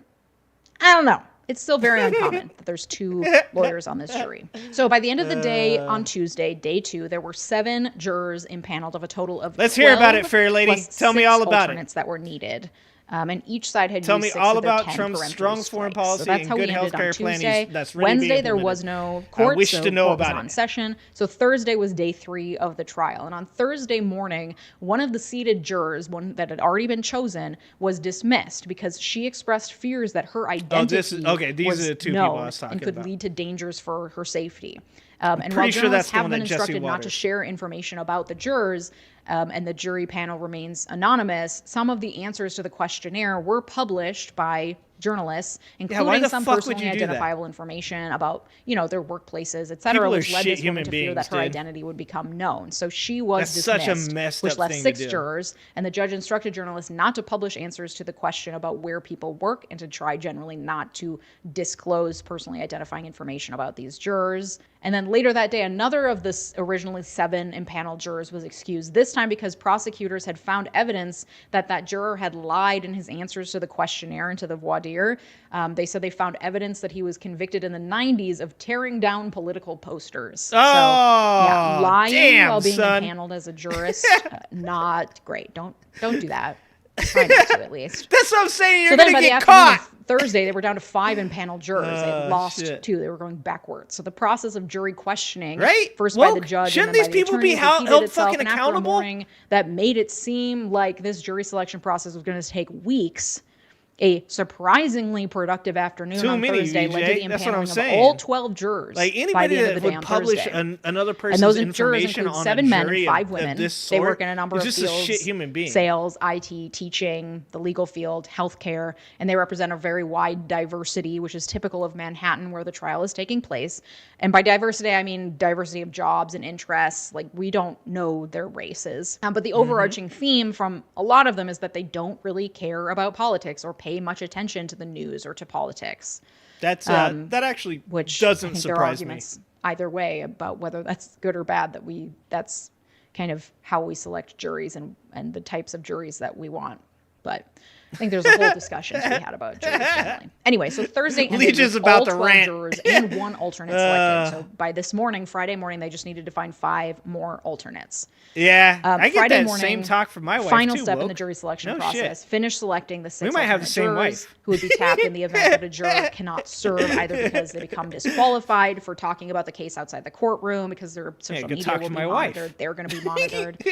I don't know. It's still very uncommon that there's two lawyers on this jury. So by the end of the day on Tuesday, day 2, there were 7 jurors impaneled of a total of 12. Let's hear about it, fair lady. Tell me all about it. Alternates that were needed. And each side had Tell used me 6 all of their about 10 Trump's peremptory strong foreign strikes. policy So that's and how good we ended on healthcare plan. Tuesday. That's really Wednesday there implemented. was no court, I wish so to know court was about on it. session. So Thursday was day 3 of the trial. And on Thursday morning, one of the seated jurors, one that had already been chosen, was dismissed because she expressed fears that her identity these was are the two people I known was talking and could about. lead to dangers for her safety. And while pretty sure journalists that's the have one been that Jesse instructed not to Waters. share information about the jurors, and the jury panel remains anonymous, some of the answers to the questionnaire were published by journalists, including some personally identifiable information about, their workplaces, et cetera, which led this woman to fear that her identity would become known. So she was dismissed, such a messed which up left thing 6 to do. jurors, and the judge instructed journalists not to publish answers to the question about where people work and to try generally not to disclose personally identifying information about these jurors. And then later that day, another of the originally 7 impaneled jurors was excused, this time because prosecutors had found evidence that that juror had lied in his answers to the questionnaire and to the voir dire. They said they found evidence that he was convicted in the 90s of tearing down political posters. Lying while being impaneled as a jurist, not great. Don't do that. Try not to, at least. That's what I'm saying. You're so then going by to the get afternoon caught. of Thursday, they were down to 5 impaneled jurors. They had lost shit. 2. They were going backwards. So the process of jury questioning, Right? first Well, by the judge shouldn't and then these by the people be attorneys, repeated held itself. fucking And after a accountable? morning that made it seem like this jury selection process was going to take weeks, a surprisingly productive afternoon Too on many, Thursday led to the VJ. That's what I'm impaneling of saying. all 12 jurors Like by anybody the end that of the day would on publish Thursday. another person's And those jurors information include on 7 a men jury and 5 of women. this They sort work in a number is of just fields: a shit human being. sales, IT, teaching, the legal field, healthcare, and they represent a very wide diversity, which is typical of Manhattan, where the trial is taking place. And by diversity, I mean diversity of jobs and interests. Like, we don't know their races. But the overarching theme from a lot of them is that they don't really care about politics or pay much attention to the news or to politics. That's that actually Which doesn't I think there are surprise me. arguments either way about whether that's good or bad, that's kind of how we select juries and the types of juries that we want. But I think there's a whole discussion to be had about juries generally. Anyway, so Thursday ended Legion's with about all to 12 rant. jurors and 1 alternate selected. So by this morning, Friday morning, they just needed to find 5 more alternates. Yeah, I get Friday that morning, same talk from my wife final too, step in woke. the jury selection No process. shit. Finish selecting the 6 We might have alternate the same jurors wife. who would be tapped in the event that a juror cannot serve, either because they become disqualified for talking about the case outside the courtroom, because their social good media talk will to be my wife. monitored, they're going to be monitored,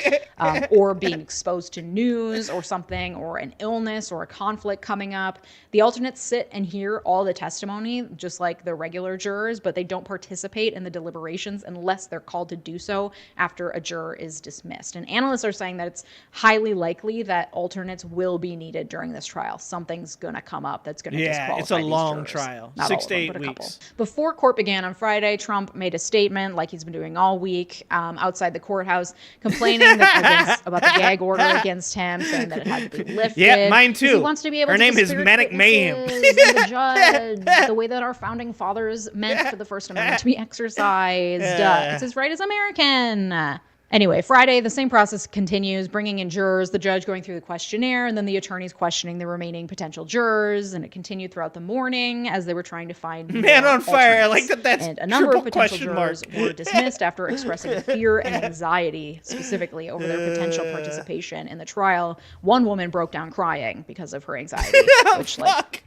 or being exposed to news or something, or an illness or a conflict coming up. The alternates sit and hear all the testimony, just like the regular jurors, but they don't participate in the deliberations unless they're called to do so after a juror is dismissed. And analysts are saying that it's highly likely that alternates will be needed during this trial. Something's going to come up that's going to disqualify it's a these long jurors. trial. Not 6 all to of them, 8 but a couple. weeks. Before court began on Friday, Trump made a statement, like he's been doing all week, outside the courthouse, complaining about the gag order against him, saying that it had to be lifted. Yeah, mine too. He wants to be able Her to name is spirit Manic Mayhem. witnesses and the judge, the way that our founding fathers meant for the First Amendment to be exercised. It's his right as American. Anyway, Friday, the same process continues, bringing in jurors, the judge going through the questionnaire, and then the attorneys questioning the remaining potential jurors. And it continued throughout the morning as they were trying to find Man on fire. I like that's and a number of potential question jurors were dismissed after expressing fear and anxiety, specifically over their potential participation in the trial. One woman broke down crying because of her anxiety, which, like,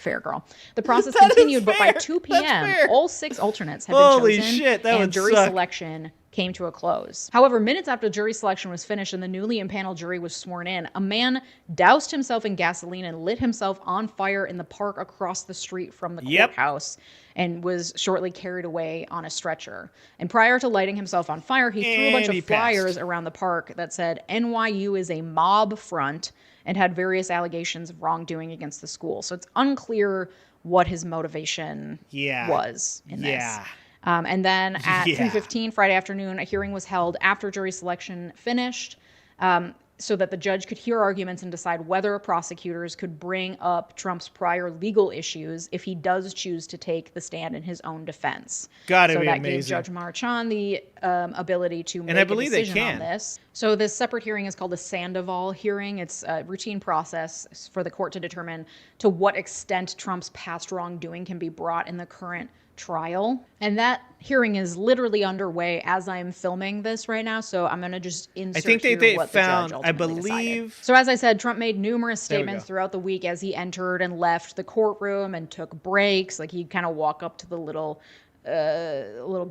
fair girl. The process continued, but by 2 p.m., all 6 alternates had been chosen, and jury selection came to a close. However, minutes after jury selection was finished and the newly impaneled jury was sworn in, a man doused himself in gasoline and lit himself on fire in the park across the street from the courthouse and was shortly carried away on a stretcher. And prior to lighting himself on fire, he threw a bunch of flyers around the park that said NYU is a mob front and had various allegations of wrongdoing against the school. So it's unclear what his motivation was in this. And then at 3:15 Friday afternoon, a hearing was held after jury selection finished so that the judge could hear arguments and decide whether prosecutors could bring up Trump's prior legal issues if he does choose to take the stand in his own defense. Gotta be amazing. So that gave Judge Marchand the ability to make a decision on this. So this separate hearing is called a Sandoval hearing. It's a routine process for the court to determine to what extent Trump's past wrongdoing can be brought in the current trial. And that hearing is literally underway as I'm filming this right now. So I'm going to just insert what the judge ultimately decided. So as I said, Trump made numerous statements throughout the week as he entered and left the courtroom and took breaks. Like he'd kind of walk up to the little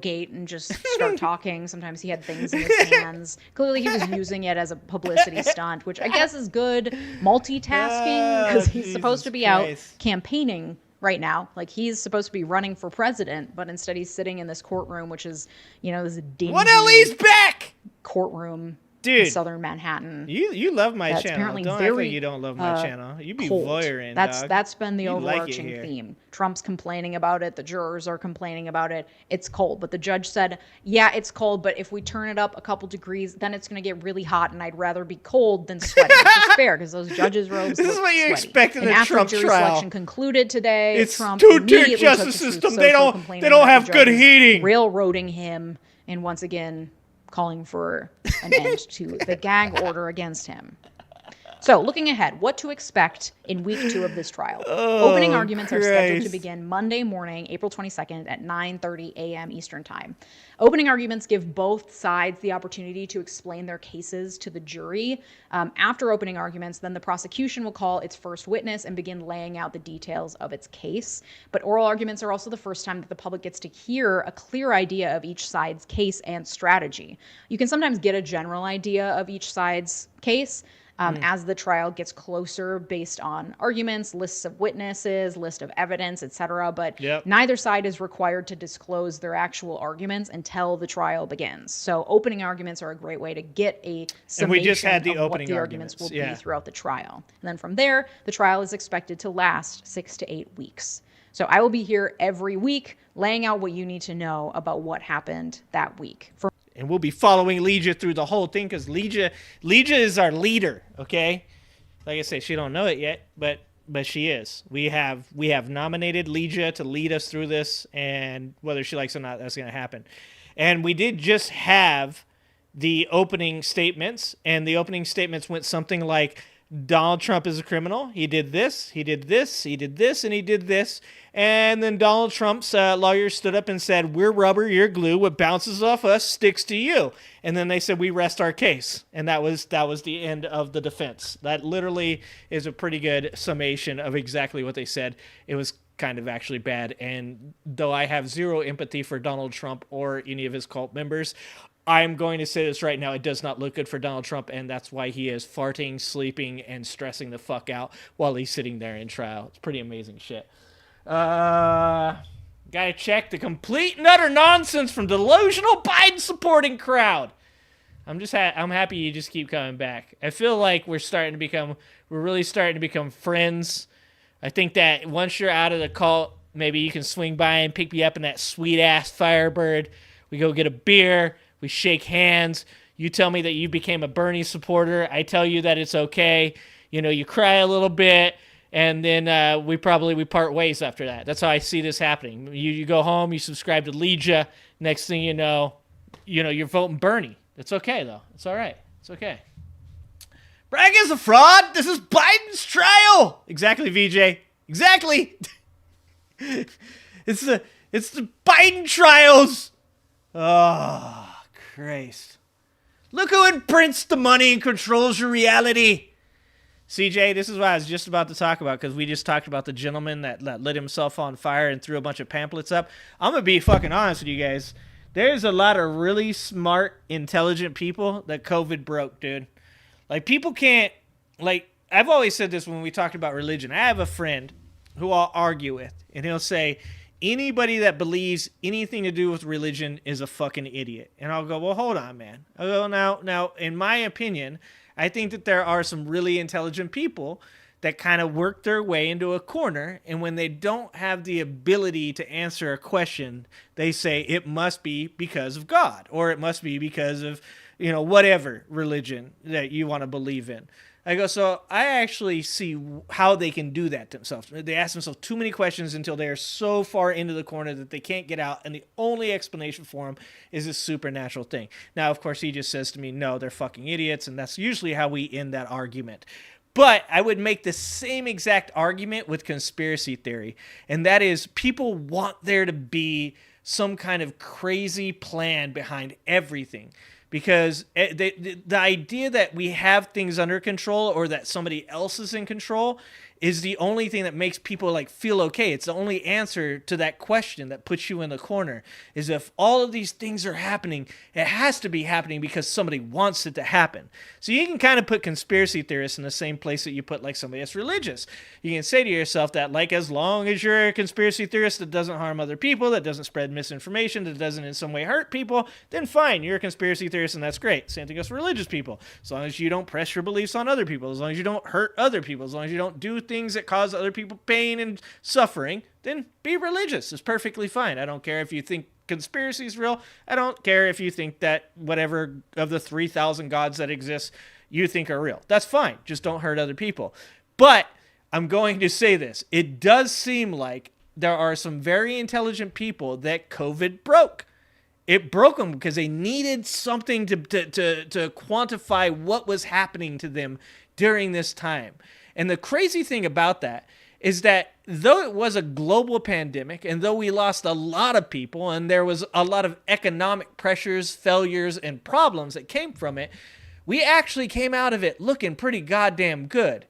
gate and just start talking. Sometimes he had things in his hands. Clearly he was using it as a publicity stunt, which I guess is good multitasking because he's supposed to be out campaigning right now. Like he's supposed to be running for president, but instead he's sitting in this courtroom, which is, this dingy back courtroom Dude, in southern Manhattan. You love my channel. Apparently Don't act like you don't love my channel. You be voyeuring, dog. That's been the overarching theme. Trump's complaining about it. The jurors are complaining about it. It's cold. But the judge said, yeah, it's cold, but if we turn it up a couple degrees, then it's going to get really hot, and I'd rather be cold than sweaty, which is fair because those judges' robes This is what you sweaty. expect in a Trump after jury trial. Selection concluded today, It's Trump two-tier justice system. They don't have good heating. Railroading him, and once again calling for an end to the gag order against him. So, looking ahead, what to expect in week 2 of this trial. Opening arguments are scheduled to begin Monday morning, April 22nd at 9:30 a.m. Eastern Time. Opening arguments give both sides the opportunity to explain their cases to the jury. After opening arguments, then the prosecution will call its first witness and begin laying out the details of its case. But oral arguments are also the first time that the public gets to hear a clear idea of each side's case and strategy. You can sometimes get a general idea of each side's case, as the trial gets closer based on arguments, lists of witnesses, list of evidence, etc. But neither side is required to disclose their actual arguments until the trial begins. So opening arguments are a great way to get a summation of what the arguments will be throughout the trial. And then from there, the trial is expected to last 6 to 8 weeks. So I will be here every week laying out what you need to know about what happened that week. And we'll be following Legia through the whole thing because Legia is our leader, okay? Like I say, she don't know it yet, but she is. We have nominated Legia to lead us through this, and whether she likes it or not, that's going to happen. And we did just have the opening statements, and the opening statements went something like, Donald Trump is a criminal. He did this, he did this, he did this, and he did this. And then Donald Trump's lawyer stood up and said, we're rubber, you're glue. What bounces off us sticks to you. And then they said, we rest our case. And that was the end of the defense. That literally is a pretty good summation of exactly what they said. It was kind of actually bad. And though I have zero empathy for Donald Trump or any of his cult members, I'm going to say this right now. It does not look good for Donald Trump, and that's why he is farting, sleeping, and stressing the fuck out while he's sitting there in trial. It's pretty amazing shit. Gotta check the complete and utter nonsense from delusional Biden-supporting crowd. I'm happy you just keep coming back. I feel like we're really starting to become friends. I think that once you're out of the cult, maybe you can swing by and pick me up in that sweet-ass Firebird. We go get a beer. We shake hands. You tell me that you became a Bernie supporter. I tell you that it's okay. you cry a little bit, and then we part ways after that. That's how I see this happening. You go home, you subscribe to Legia. Next thing you know, you're voting Bernie. It's okay though. It's all right. It's okay. Bragg is a fraud. This is Biden's trial. Exactly, VJ. Exactly. It's the Biden trials. Oh, Christ. Look who imprints the money and controls your reality. CJ, this is what I was just about to talk about, because we just talked about the gentleman that lit himself on fire and threw a bunch of pamphlets up. I'm going to be fucking honest with you guys. There's a lot of really smart, intelligent people that COVID broke, dude. Like, people can't, like, I've always said this when we talked about religion. I have a friend who I'll argue with, and he'll say, anybody that believes anything to do with religion is a fucking idiot. And I'll go, well, hold on, man. I'll go, now, in my opinion, I think that there are some really intelligent people that kind of work their way into a corner, and when they don't have the ability to answer a question, they say it must be because of God, or it must be because of, whatever religion that you want to believe in. I go, so I actually see how they can do that themselves. They ask themselves too many questions until they are so far into the corner that they can't get out, and the only explanation for them is this supernatural thing. Now, of course, he just says to me, no, they're fucking idiots, and that's usually how we end that argument. But I would make the same exact argument with conspiracy theory, and that is people want there to be some kind of crazy plan behind everything. Because the idea that we have things under control, or that somebody else is in control, is the only thing that makes people like feel okay. It's the only answer to that question that puts you in the corner. Is if all of these things are happening, it has to be happening because somebody wants it to happen. So you can kind of put conspiracy theorists in the same place that you put like somebody that's religious. You can say to yourself that, like, as long as you're a conspiracy theorist that doesn't harm other people, that doesn't spread misinformation, that doesn't in some way hurt people, then fine, you're a conspiracy theorist and that's great. Same thing goes for religious people. As long as you don't press your beliefs on other people, as long as you don't hurt other people, as long as you don't do things that cause other people pain and suffering, then be religious. It's perfectly fine. I don't care if you think conspiracy is real. I don't care if you think that whatever of the 3,000 gods that exist you think are real. That's fine. Just don't hurt other people. But I'm going to say this. It does seem like there are some very intelligent people that COVID broke. It broke them because they needed something to quantify what was happening to them during this time. And the crazy thing about that is that though it was a global pandemic, and though we lost a lot of people, and there was a lot of economic pressures, failures, and problems that came from it, we actually came out of it looking pretty goddamn good.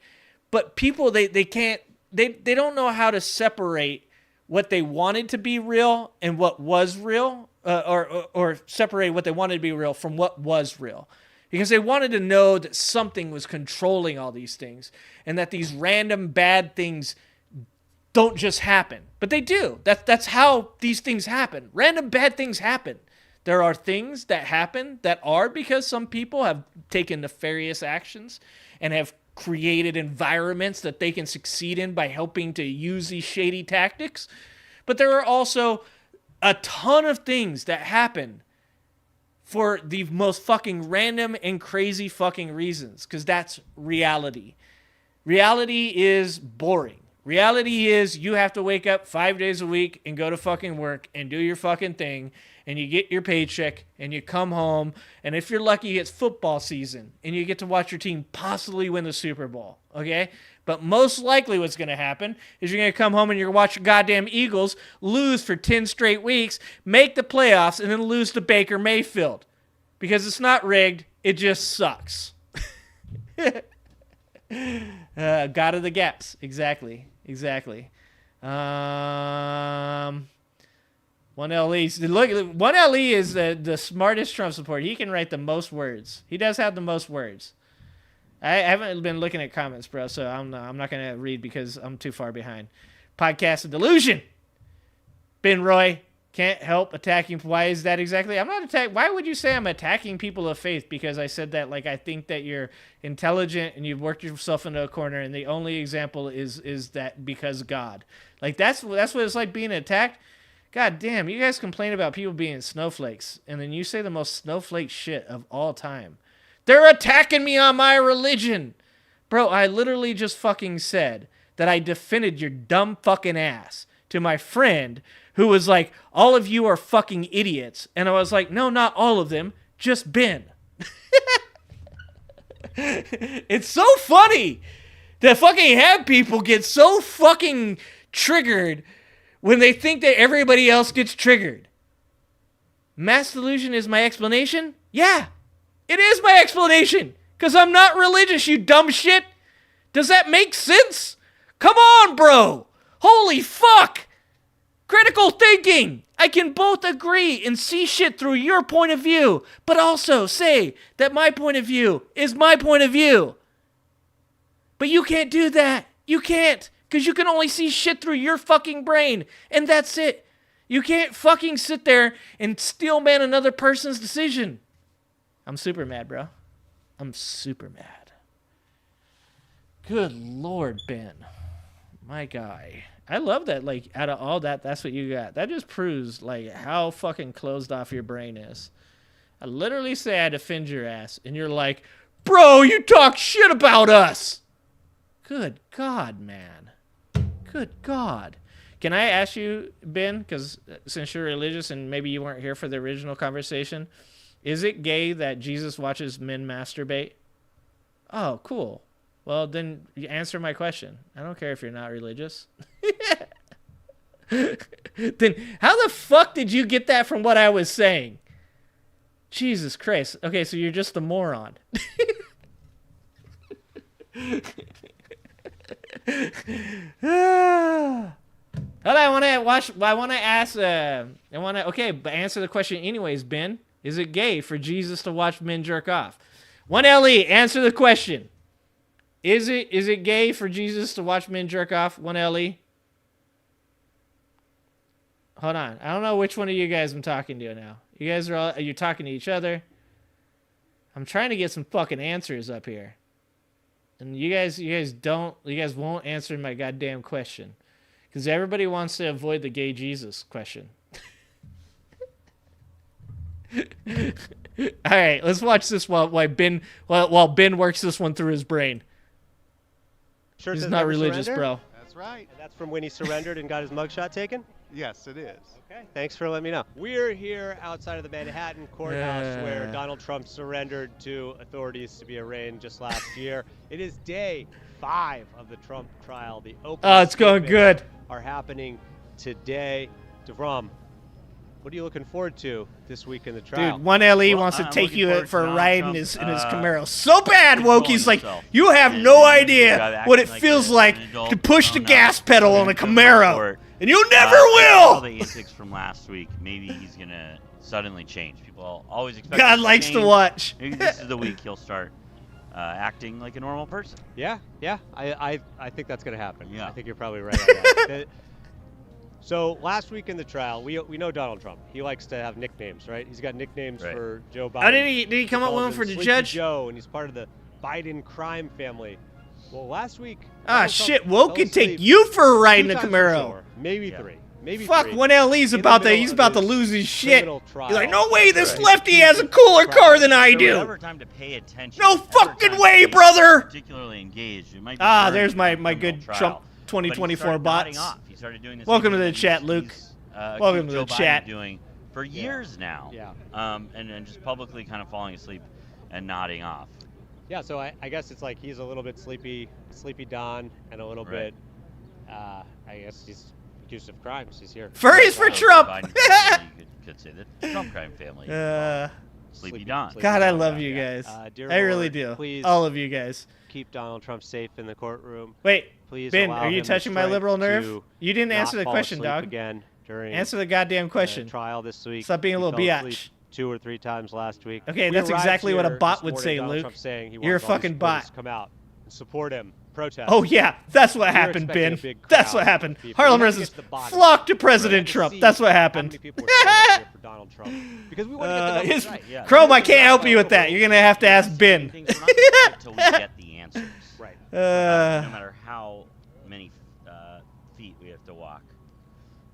But people, they don't know how to separate what they wanted to be real and what was real, or separate what they wanted to be real from what was real. Because they wanted to know that something was controlling all these things, and that these random bad things don't just happen. But they do. That's how these things happen. Random bad things happen. There are things that happen that are because some people have taken nefarious actions and have created environments that they can succeed in by helping to use these shady tactics. But there are also a ton of things that happen for the most fucking random and crazy fucking reasons, because that's reality. Reality is boring. Reality is you have to wake up 5 days a week and go to fucking work and do your fucking thing, and you get your paycheck and you come home, and if you're lucky, it's football season and you get to watch your team possibly win the Super Bowl, okay? But most likely what's going to happen is you're going to come home and you're going to watch your goddamn Eagles lose for 10 straight weeks, make the playoffs, and then lose to Baker Mayfield. Because it's not rigged, it just sucks. God of the gaps. Exactly. 1LE. Look, 1LE is the smartest Trump supporter. He can write the most words. He does have the most words. I haven't been looking at comments, bro, so I'm not going to read because I'm too far behind. Podcast of delusion. Ben Roy, can't help attacking. Why is that exactly? I'm not attacking. Why would you say I'm attacking people of faith? Because I said that, like, I think that you're intelligent and you've worked yourself into a corner, and the only example is that because God. Like, that's what it's like being attacked. God damn, you guys complain about people being snowflakes, and then you say the most snowflake shit of all time. They're attacking me on my religion. Bro, I literally just fucking said that I defended your dumb fucking ass to my friend who was like, all of you are fucking idiots. And I was like, no, not all of them, just Ben. It's so funny that fucking have people get so fucking triggered when they think that everybody else gets triggered. Mass delusion is my explanation? Yeah, it is my explanation. Because I'm not religious, you dumb shit. Does that make sense? Come on, bro. Holy fuck. Critical thinking. I can both agree and see shit through your point of view, but also say that my point of view is my point of view. But you can't do that. You can't. Because you can only see shit through your fucking brain. And that's it. You can't fucking sit there and steel man another person's decision. I'm super mad, bro. I'm super mad. Good Lord, Ben. My guy. I love that, like, out of all that, that's what you got. That just proves, like, how fucking closed off your brain is. I literally say I defend your ass, and you're like, bro, you talk shit about us. Good God, man. Good God. Can I ask you, Ben, because since you're religious and maybe you weren't here for the original conversation, is it gay that Jesus watches men masturbate? Oh, cool. Well, then you answer my question. I don't care if you're not religious. Then how the fuck did you get that from what I was saying? Jesus Christ. Okay, so you're just a moron. Okay, but answer the question anyways, Ben. Is it gay for Jesus to watch men jerk off? 1LE, answer the question. Is it gay for Jesus to watch men jerk off? 1LE. Hold on. I don't know which one of you guys I'm talking to now. You guys are you talking to each other? I'm trying to get some fucking answers up here. And you guys won't answer my goddamn question. Because everybody wants to avoid the gay Jesus question. All right, let's watch this while Ben works this one through his brain. Sure, he's not religious, bro. That's right. And that's from when he surrendered and got his mugshot taken? Yes, it is. Okay, thanks for letting me know. We're here outside of the Manhattan courthouse where Donald Trump surrendered to authorities to be arraigned just last year. It is day 5 of the Trump trial. The opening it's going good. Are happening today. DeVrom, what are you looking forward to this week in the trial? Dude, 1LE wants to take you for a ride in his Camaro so bad, Wokey's like, you have no idea what it feels like to push the gas pedal on a Camaro. And you never will! All the antics from last week, maybe he's going to suddenly change. People always expect God likes to watch. Maybe this is the week he'll start acting like a normal person. Yeah. I think that's going to happen. Yeah. I think you're probably right on that. So last week in the trial, we know Donald Trump. He likes to have nicknames, right? He's got nicknames for Joe Biden. Oh, did he come up with one for the judge? Joe, and he's part of the Biden crime family. Well, last week... shit, Woke could take you for a ride in a Camaro. Maybe 3. Maybe Fuck, 3. 1LE's about to lose his shit. He's like, no way, this lefty has a cooler car than I do. Whatever time to pay attention. No fucking way, brother. Particularly engaged. It might be there's my good Trump 2024 bots. He started doing this. Welcome to the chat, Luke. Welcome to the chat. Doing for years now. And just publicly kind of falling asleep and nodding off. Yeah, so I guess it's like he's a little bit sleepy Don, and a little bit, I guess he's accused of crimes. He's here. Furries for Trump! You could say the Trump crime family. Sleepy Don. God, I love you guys. I really do. Please all of you guys. Keep Donald Trump safe in the courtroom. Wait, please, Ben, are you touching my liberal nerve? You didn't answer the question, dog. Again during answer the goddamn question. Trial this week. Stop being a little biatch. 2 or 3 times last week. Okay, that's exactly what a bot would say, Luke. You're a fucking bot. Come out and support him. Protest. Oh yeah, that's what happened, Ben. That's what happened. Harlem residents flocked to President Trump. That's what happened. Chrome, I can't help you with that. You're gonna have to ask Ben. Until we get the answers. Right. No matter how many feet we have to walk,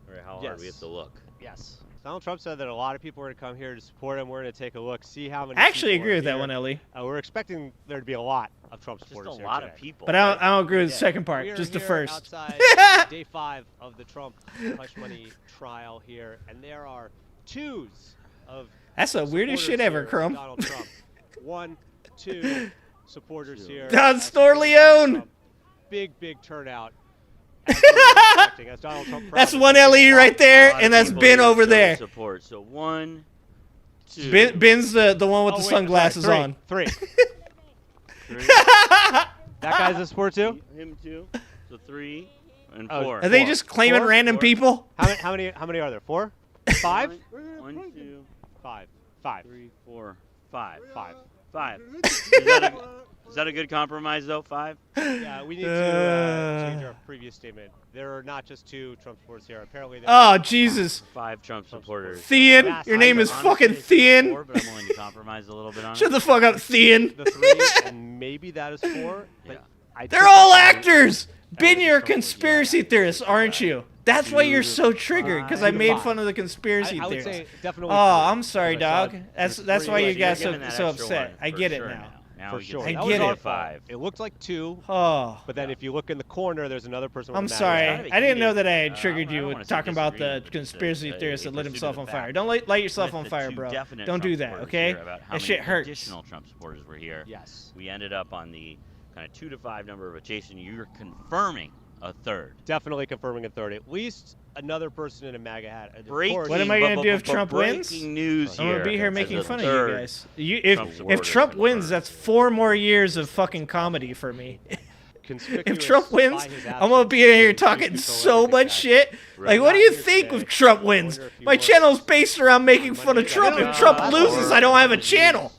or how hard we have to look. Yes. Donald Trump said that a lot of people are going to come here to support him. We're going to take a look, see how many. I actually people agree are with that here. one, Ellie. We're expecting there to be a lot of Trump supporters Just a here lot today. of people. But I don't agree with the second part, We are just the here first. outside day 5 of the Trump hush money trial here, and there are twos of. That's the weirdest shit ever, Chrome. Donald Trump. 1, 2 supporters here. Don Storleone. Big turnout. As Donald Trump that's one LE right there, and that's Ben over there. Support. So 1, 2. Ben's the one with the sunglasses on. 3. That guy's a support too. Him too. So 3 and 4. Are they just claiming random people? How many are there? 4? 5? 1, 2, 5. 3, 4, 5. 5. Is that a good compromise though? 5? Yeah, we need to change our previous statement. There are not just 2 Trump supporters here. Apparently, there Oh Jesus! 5 Trump supporters. Thean, your name is fucking Thean. 4, but I'm willing to compromise a little bit on Shut the fuck up, Thean. The 3, and maybe that is 4. But They're all actors. Ben, you're a conspiracy theorist, aren't you? That's why you're so triggered, because I made fun of the conspiracy I would theorists. say definitely. Oh, 3. I'm sorry, dog. That's why you got so upset. I get it now. For sure. I get it. 5. It looked like 2. Oh. But then if you look in the corner, there's another person. With I'm a mask. sorry. I didn't know that I had triggered you with talking about the conspiracy theorist that lit himself on fire. Don't light yourself on fire, bro. Don't do that, okay? That shit hurts. Additional Trump supporters were here. Yes. We ended up on the kind of 2 to 5 number, but Jason, you're confirming a 3rd. Definitely confirming a 3rd. At least another person in a MAGA hat. What am I gonna do if Trump wins? News I'm gonna be here making fun of you guys. If Trump Trump wins, that's 4 more years of fucking comedy for me. If Trump wins, I'm gonna be in here talking so much shit. Like, what do you think if Trump wins? My channel's based around making fun of Trump. If Trump loses, I don't have a channel.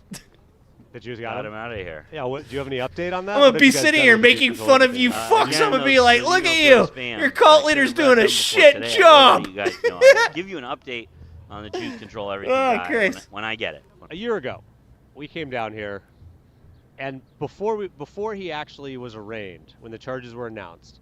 Did you got him out of here? Yeah. Do you have any update on that? I'm gonna be sitting here making fun of you fucks. I'm gonna be like, look at you. Your cult leader's doing a shit job. You guys know, I'll give you an update on the Choose Control Everything guy Christ. when I get it. A year ago, we came down here, and before he actually was arraigned, when the charges were announced,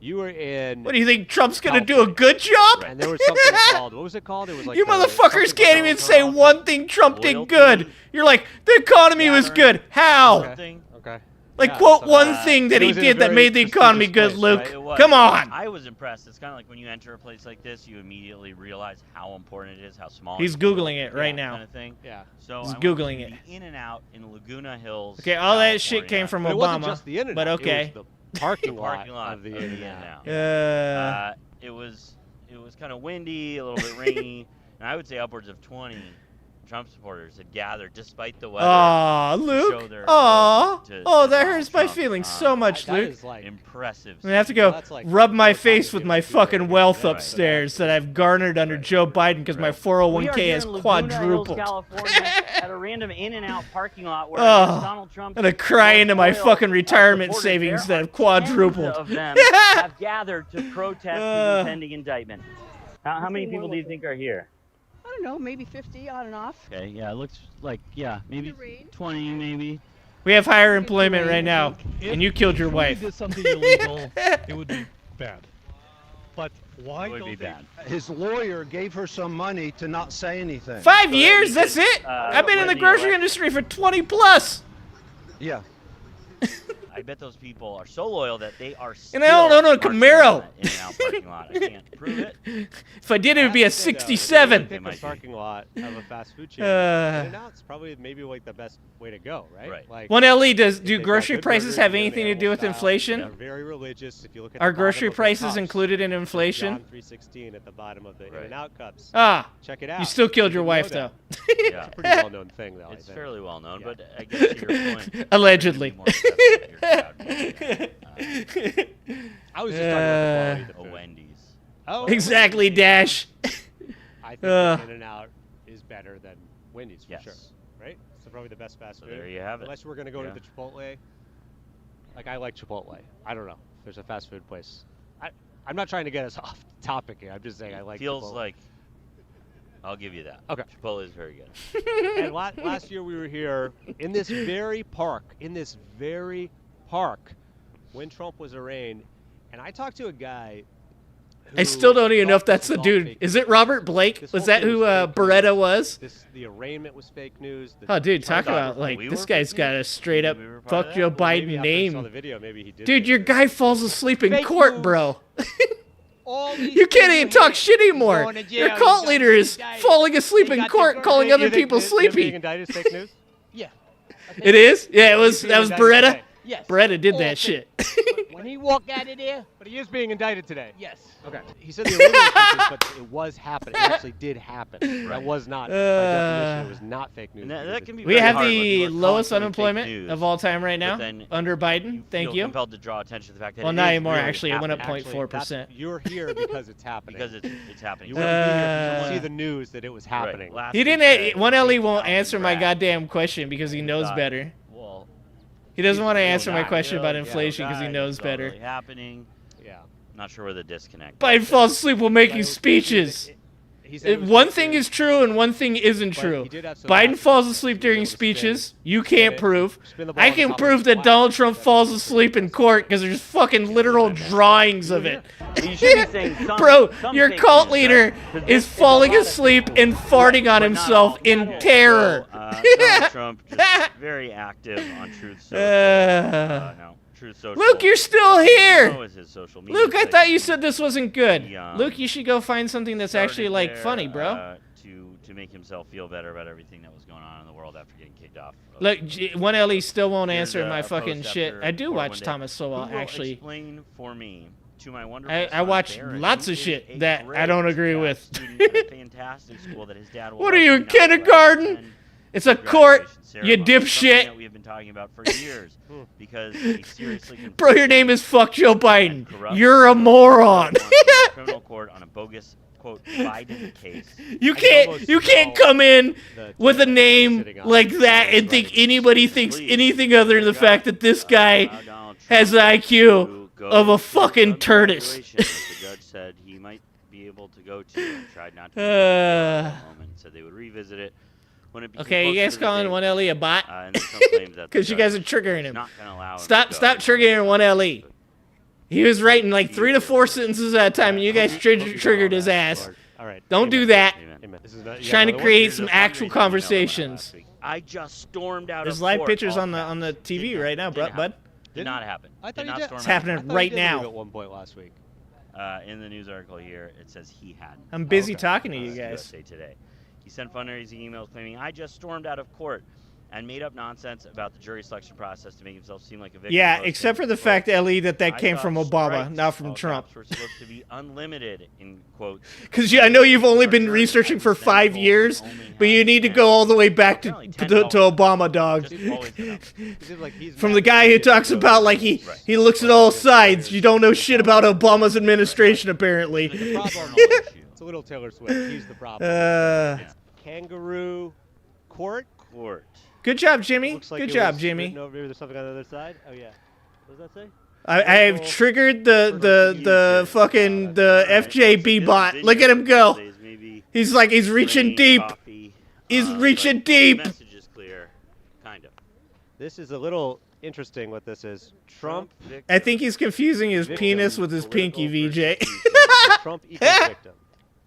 you were in. What do you think? Trump's gonna do a good job? And there was something called. What was it called? It was like. You motherfuckers can't even say one thing Trump did good. You're like, the economy was good. How? Okay. Like, quote one thing that he did that made the economy good, Luke. Come on. I was impressed. It's kind of like when you enter a place like this, you immediately realize how important it is, how small. He's Googling it right now. Kind of thing. Yeah. So he's I Googling went it. to the In-N-Out in Laguna Hills. Okay, all that shit came from But it wasn't Obama. just the In-N-Out. But okay. It was the parking lot of the In-N-Out. It was kind of windy, a little bit rainy, and I would say upwards of 20 Trump supporters had gathered despite the weather. Aw, Luke. Oh, that hurts my feelings so much, that Luke. is like impressive. I'm gonna have to go rub my face with my fucking wealth upstairs that I've garnered under Joe Biden because my 401k has quadrupled. California, at a random In-N-Out parking lot where Oh, Donald Trump. I'm gonna cry into my fucking retirement savings that have quadrupled. Of them have gathered to protest the impending indictment. How many people do you think are here? I don't know, maybe 50 on and off. Okay, yeah, it looks like, maybe 20, maybe. We have higher employment right now, and you killed your wife. If something illegal, it would be bad. But why It would be don't bad. His lawyer gave her some money to not say anything. 5 years, that's it. I've been in the grocery industry for 20 plus. Yeah. I bet those people are so loyal that they are still And I don't own a Camaro. In-N-Out parking lot. I can't prove it. If I did, it would be a 67. Pick a parking lot of a fast food chain. In-N-Out's probably maybe like the best way to go, right? Like, One LE, do they've got grocery good prices burgers, have good anything to do with animal style. inflation? They're very religious. If you look at Are the bottom grocery of the prices cups, included in inflation? John 3:16 at the bottom of the In-N-Out cups. Ah, check it out. you still killed your wife, know though. It's a pretty well-known thing, though. It's I think. fairly well known, but I guess to your point. Allegedly. I was just talking about the quality of the food. Wendy's. Oh, Exactly, Dash. I think In-N-Out is better than Wendy's for Yes. sure, right? So probably the best fast food. there you have it. Unless we're gonna go to the Chipotle. Like I like Chipotle. I don't know if there's a fast food place. I'm not trying to get us off topic here. I'm just saying I like. Feels Chipotle. like. I'll give you that. Okay. Chipotle is very good. And last year we were here in this very park, when Trump was arraigned, and I talked to a guy I still don't even know if that's the dude. Is it Robert Blake? Was that who Beretta was? The arraignment was fake news. Oh, dude, talk about, like, this guy's got a straight up fuck Joe Biden name. Dude, your guy falls asleep in court, bro. You can't even talk shit anymore. Your cult leader is falling asleep in court, calling other people sleepy. Being indicted is fake news? Yeah. It is? Yeah, that was Beretta? Today. Yes. Beretta did that shit. When he walked out of there. But he is being indicted today. Yes. Okay. He said the arraignment was fake news, but it was happening. It actually did happen. That was not, by definition, it was not fake news. That can be We very have hard when the people are lowest constantly fake unemployment news, of all time right now but then under Biden. Thank feel you. compelled to draw attention to the fact that Well, it not is anymore, really actually. It went up happening. 0.4%. You're here because it's happening. Because it's happening. You wouldn't be here if you see the news that it was happening. Last He week didn't. said 1LE won't answer my rat. goddamn question because he knows thought, better. Well, He doesn't want to real answer my guy, question real about guy, inflation because he guy, knows it's all better. really happening. Yeah. Not sure where the disconnect. Biden falls asleep while making speeches. He said it was One fake thing news. is true and one thing isn't But true. he did have some Biden facts falls to asleep be during able to spin- speeches. You spin can't it, prove. spin the ball I on can top of prove his that lap. Donald Trump falls asleep in court because there's fucking literal drawings of it. You should be saying some, Bro, some your fake cult news, leader right? 'Cause is there's a falling lot of asleep people- and farting on himself in terror. Donald Trump just very active on Truth Social. No, Truth Social. Luke, you're still here. So is his social media Luke, I site. thought you said this wasn't good. He, Luke, you should go find something that's actually started like there, funny, bro. To make himself feel better about everything that was going on in the world after getting kicked off. Look, 1LE still won't Here's answer a my post fucking shit. after I do court watch one day. Thomas Sowell, Who will actually. Explain for me to my wonderful I son, watch Barrett, lots who of is shit a that I great don't agree with. student at a fantastic school that his dad will What are you, in likely not let kindergarten? attend It's a graduation court, ceremony. you Something dipshit. that we have been talking about for years because he seriously Bro, your name is Fuck Joe Biden. corrupt You're a moron. criminal court on a bogus quote Biden case. You can't come in with a name like that and think anybody thinks anything other than the fact that this guy has the IQ of a fucking tortoise. The judge said he might be able to go to and tried not to at the moment. Said they would revisit it when it became Okay, you closer guys to the calling date. 1LE a bot? And then Trump claims that the Because you guys are judge triggering is him. not gonna allow him Stop to go. triggering 1LE. He was writing like 3 to 4 sentences at a time, and you guys triggered his ass. All right. Don't do that. Amen. This is not, Trying to another create one? some actual conversations. I just stormed out There's of live court. pictures All on the caps. TV Did right now, not- didn't bud. happen. Did not happen. I thought Did he not did. storm It's out. happening I thought right he did leave now. at one point last week. In the news article here, it says he hadn't. I'm busy talking to you guys. USA Today. He sent fundraising emails claiming, I just stormed out of court and made up nonsense about the jury selection process to make himself seem like a victim. Yeah, posting, except for the quote, fact, LE, that I came thought from Obama, strikes, not from all Trump. caps, were supposed to be unlimited, in quotes. Because I know you've only been researching for 5 years, but you need to go all the way back to Obama, dog. From the guy who talks about, like, he looks at all sides. You don't know shit about Obama's administration, apparently. It's a little Taylor Swift. He's the problem. It's kangaroo court. Good job, Jimmy. Looks like Good it job, was Jimmy. written over. Maybe there's something on the other side. Oh yeah. What does that say? I have triggered the fucking the FJB bot. Look at him go. He's like he's reaching deep. He's reaching deep. The message is clear, kind of. This is a little interesting. What this is? Trump. I think he's confusing his penis with his pinky, VJ. Trump equals victim,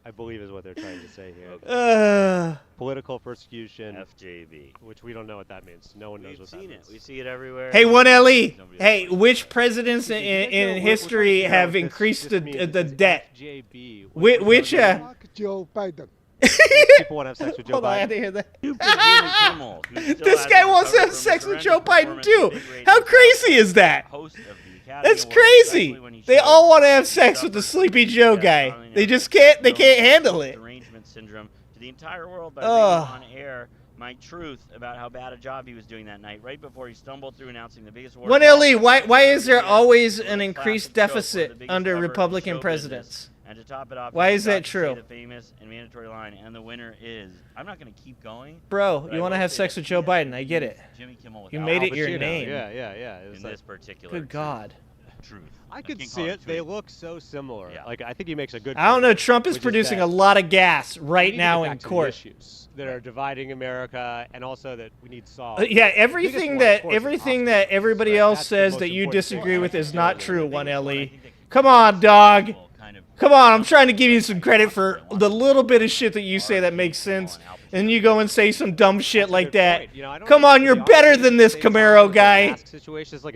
I believe is what they're trying to say here. Political persecution. FJB. Which we don't know what that means. No one knows what that means. We see it everywhere. Hey, 1LE. Hey, which presidents in history have increased the debt? Which Joe Biden. People want to have sex with Joe Hold on, I Biden. had to hear that. This guy wants to have sex with Joe Biden too. How crazy is that? That's crazy. They all want to have sex with the Sleepy Joe guy. They just can't. They can't handle it. Derangement syndrome to the entire world by reading on air my truth about how bad a job he was doing that night, right before he stumbled through announcing the biggest war. 1LE. Why is there always an increased deficit under Republican presidents? And to top it off, Why he is that forgot to say true? The famous and mandatory line, and the winner is. I'm not going to keep going. Bro, you want to have sex with Joe Biden? I get it. Jimmy Kimmel You without made it Al your Pacino. name. Yeah. It was In like, this particular. Good God. Truth. I could can't see call it. They look so similar. Yeah. Like I think he makes a good. I don't know. point, Trump is which producing that a lot of gas we right need to now get in back to the court. issues that are dividing America, and also that we need solved. Yeah, The everything biggest one, of that course, is everybody else That's the says most that you important disagree one. with is not true. 1LE. Come on, dog. Kind of Come on, I'm trying to give you some credit for the little bit of shit that you say that makes sense, and you go and say some dumb shit like that. Come on, you're better than this Camaro guy.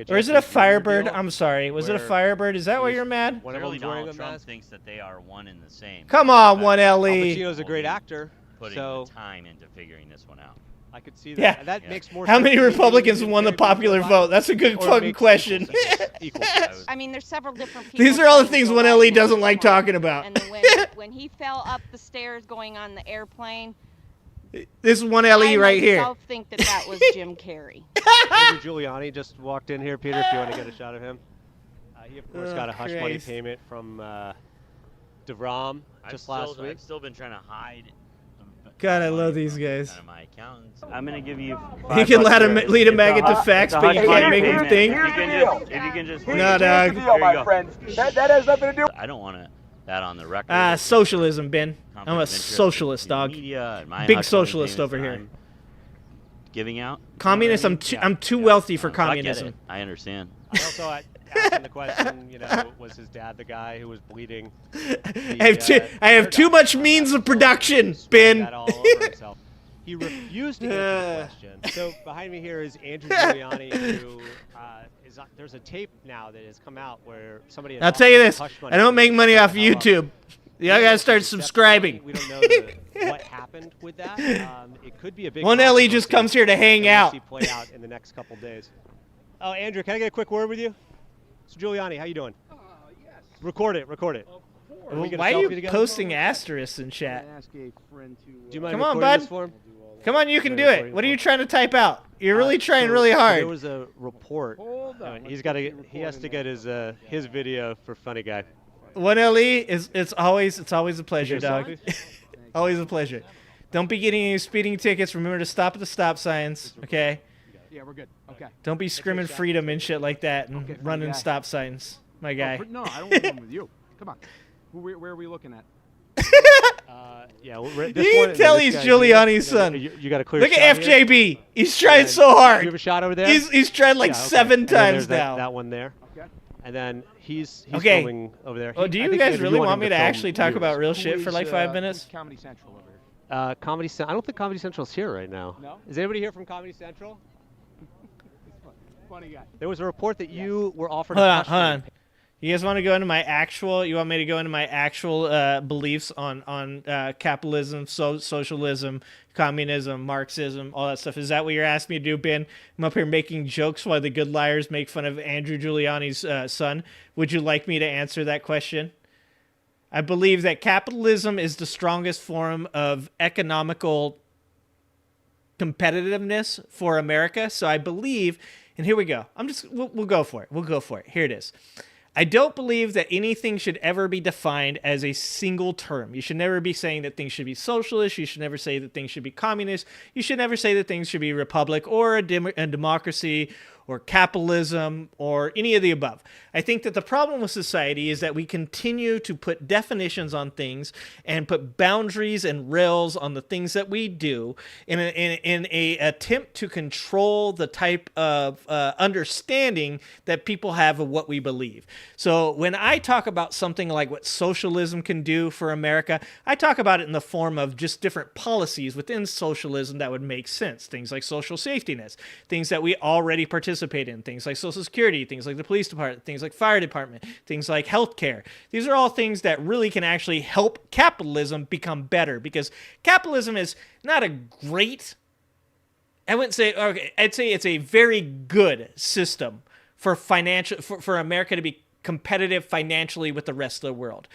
Or is it a Firebird? I'm sorry. Was it a Firebird? Is that why you're mad? Clearly, Donald Trump thinks that they are one and the same. Come on, 1LE. Al Pacino's a great actor. Putting the time into figuring this one out. I could see that. Yeah. That makes more How sense. many Republicans won the popular vote? That's a good fucking question. I mean, there's several different people. These are all the things 1LE doesn't like talking about. And then when he fell up the stairs going on the airplane, this is 1LE right here. I think that was Jim Carrey. Andrew Giuliani just walked in here, Peter, if you want to get a shot of him. He, of course, got a hush money payment from DeVrom just last week. I've still been trying to hide. God, I love these guys. My accountants. I'm gonna give you. You can lead a maggot to facts, but you can't make him think. If you can just. No, dog. That has nothing to do. I don't want that on the record. Socialism, Ben. I'm a socialist, dog. Big socialist over here. Giving out. Communist. I'm too wealthy for communism. I understand. I also asked him the question, was his dad the guy who was bleeding? I have too much means of production, Ben. He refused to answer the question. So behind me here is Andrew Giuliani, who there's a tape now that has come out where somebody. I'll tell you this: I don't make money off YouTube. Y'all gotta start subscribing. We don't know what happened with that. It could be a big. 1LE just comes here to hang out. Play out in the next couple days. Oh, Andrew, can I get a quick word with you? So Giuliani, how you doing? Yes. Record it. Why are you posting asterisks in chat? Do you mind Come on, recording bud. this for him? Come on, you can do it. What are you trying to type out? You're really trying really hard. There was a report. He has to get his video for Funny Guy. 1LE it's always a pleasure, dog. Always a pleasure. Don't be getting any speeding tickets. Remember to stop at the stop signs, okay? Yeah, we're good. Okay. Don't be screaming freedom and shit like that and running stop signs, my guy. No, I don't want one with you. Come on. Where are we looking at? Yeah, you can tell he's Giuliani's son. You got a clear. Look shot at FJB. Here? He's trying so hard. You have a shot over there. He's tried like 7 times now. That one there. Okay. And then he's okay. filming over there. Oh, do you guys really want me to actually talk about real shit for like 5 minutes? Comedy Central over here. Comedy Central. I don't think Comedy Central's here right now. No. Is anybody here from Comedy Central? Funny guy. There was a report that you were offered. Hold on. You guys want to go into my actual? You want me to go into my actual beliefs on capitalism, socialism, communism, Marxism, all that stuff? Is that what you're asking me to do, Ben? I'm up here making jokes while the good liars make fun of Andrew Giuliani's son. Would you like me to answer that question? I believe that capitalism is the strongest form of economical competitiveness for America. So I believe, and here we go. We'll go for it. We'll go for it. Here it is. I don't believe that anything should ever be defined as a single term. You should never be saying that things should be socialist. You should never say that things should be communist. You should never say that things should be republic or a democracy or capitalism or any of the above. I think that the problem with society is that we continue to put definitions on things and put boundaries and rails on the things that we do in a attempt to control the type of understanding that people have of what we believe. So when I talk about something like what socialism can do for America, I talk about it in the form of just different policies within socialism that would make sense. Things like social safety nets, things that we already participate in, things like Social Security, things like the police department, things like fire department, things like healthcare. These are all things that really can actually help capitalism become better, because capitalism is not a great, I wouldn't say, okay, I'd say it's a very good system for for America to be competitive financially with the rest of the world.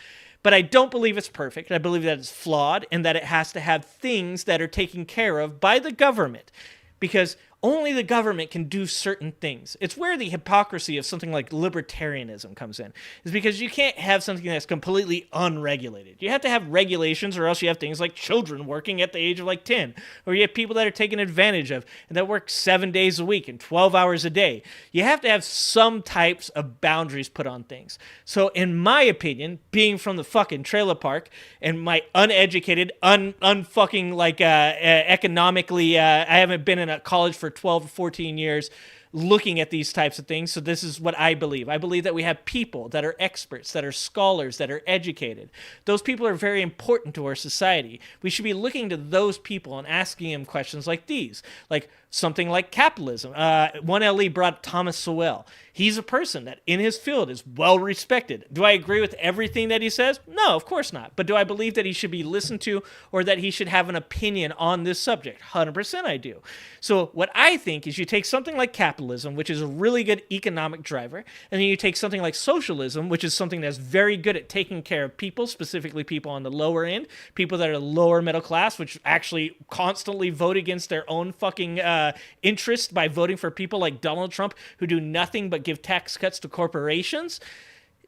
But I don't believe it's perfect. I believe that it's flawed and that it has to have things that are taken care of by the government, because only the government can do certain things. It's where the hypocrisy of something like libertarianism comes in, is because you can't have something that's completely unregulated. You have to have regulations, or else you have things like children working at the age of like 10, or you have people that are taken advantage of and that work 7 days a week and 12 hours a day. You have to have some types of boundaries put on things. So in my opinion, being from the fucking trailer park and my uneducated, unfucking like economically, I haven't been in a college for 12 or 14 years, looking at these types of things. So this is what I believe. I believe that we have people that are experts, that are scholars, that are educated. Those people are very important to our society. We should be looking to those people and asking them questions like these, like something like capitalism. One LE brought Thomas Sowell. He's a person that in his field is well respected. Do I agree with everything that he says? No, of course not. But do I believe that he should be listened to or that he should have an opinion on this subject? 100% I do. So what I think is you take something like capitalism, which is a really good economic driver, and then you take something like socialism, which is something that's very good at taking care of people, specifically people on the lower end, people that are lower middle class, which actually constantly vote against their own fucking interest by voting for people like Donald Trump who do nothing but give tax cuts to corporations.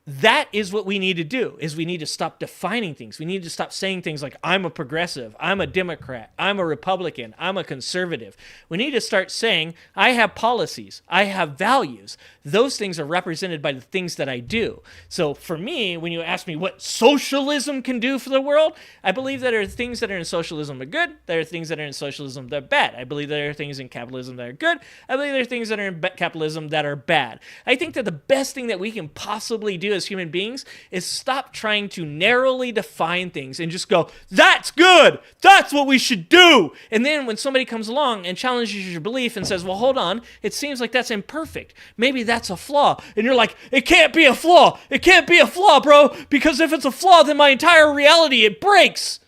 That is what we need to do, is we need to stop defining things. We need to stop saying things like, I'm a progressive, I'm a Democrat, I'm a Republican, I'm a conservative. We need to start saying, I have policies, I have values. Those things are represented by the things that I do. So for me, when you ask me what socialism can do for the world, I believe that there are things that are in socialism that are good, there are things that are in socialism that are bad. I believe there are things in capitalism that are good, I believe there are things that are in capitalism that are bad. I think that the best thing that we can possibly do as human beings is stop trying to narrowly define things and just go, that's good, that's what we should do. And then when somebody comes along and challenges your belief and says, well, hold on, it seems like that's imperfect, maybe that's a flaw, and you're like, it can't be a flaw, it can't be a flaw, bro, because if it's a flaw, then my entire reality, it breaks.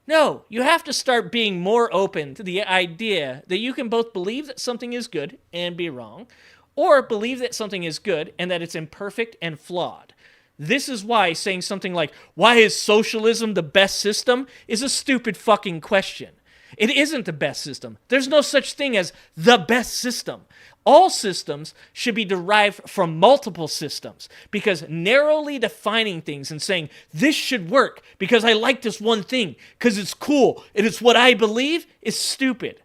No, you have to start being more open to the idea that you can both believe that something is good and be wrong, or believe that something is good and that it's imperfect and flawed. This is why saying something like, why is socialism the best system, is a stupid fucking question. It isn't the best system. There's no such thing as the best system. All systems should be derived from multiple systems, because narrowly defining things and saying, this should work because I like this one thing, because it's cool and it's what I believe, is stupid.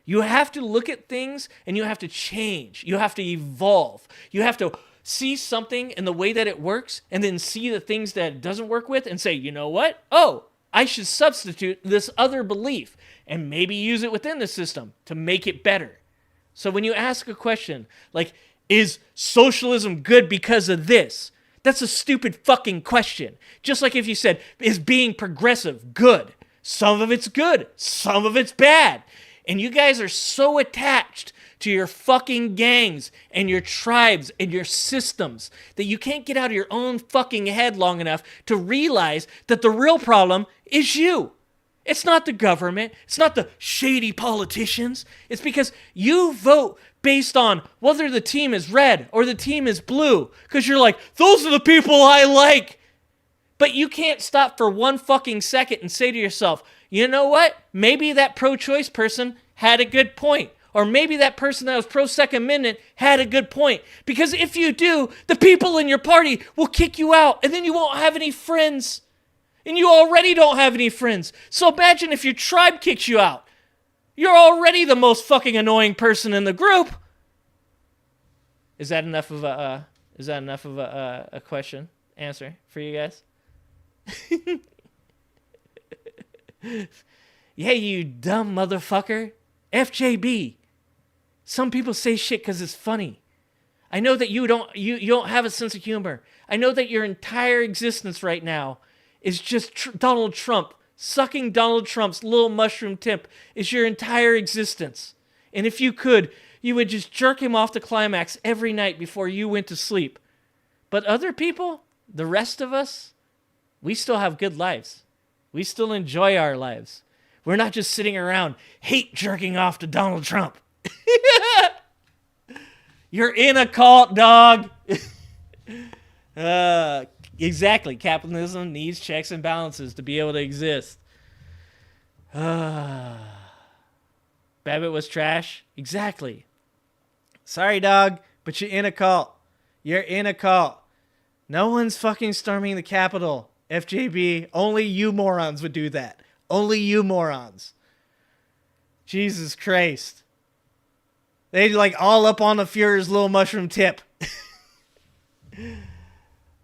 You have to look at things and you have to change. You have to evolve. You have to see something in the way that it works and then see the things that it doesn't work with and say, you know what? Oh, I should substitute this other belief and maybe use it within the system to make it better. So when you ask a question like, is socialism good because of this? That's a stupid fucking question. Just like if you said, is being progressive good? Some of it's good, some of it's bad. And you guys are so attached to your fucking gangs and your tribes and your systems that you can't get out of your own fucking head long enough to realize that the real problem is you. It's not the government. It's not the shady politicians. It's because you vote based on whether the team is red or the team is blue, because you're like, those are the people I like. But you can't stop for one fucking second and say to yourself, you know what? Maybe that pro-choice person had a good point. Or maybe that person that was pro-Second Amendment had a good point. Because if you do, the people in your party will kick you out, and then you won't have any friends. And you already don't have any friends. So imagine if your tribe kicks you out. You're already the most fucking annoying person in the group. Is that enough of a question answer for you guys? Yeah, you dumb motherfucker. FJB. Some people say shit because it's funny. I know that you don't have a sense of humor. I know that your entire existence right now is just Donald Trump. Sucking Donald Trump's little mushroom tip is your entire existence. And if you could, you would just jerk him off the climax every night before you went to sleep. But other people, the rest of us, we still have good lives. We still enjoy our lives. We're not just sitting around hate jerking off to Donald Trump. You're in a cult, dog. Exactly. Capitalism needs checks and balances to be able to exist. Babbitt was trash. Exactly. Sorry, dog, but you're in a cult. You're in a cult. No one's fucking storming the Capitol. FJB, only you morons would do that. Only you morons. Jesus Christ. They like all up on the Fuhrer's little mushroom tip.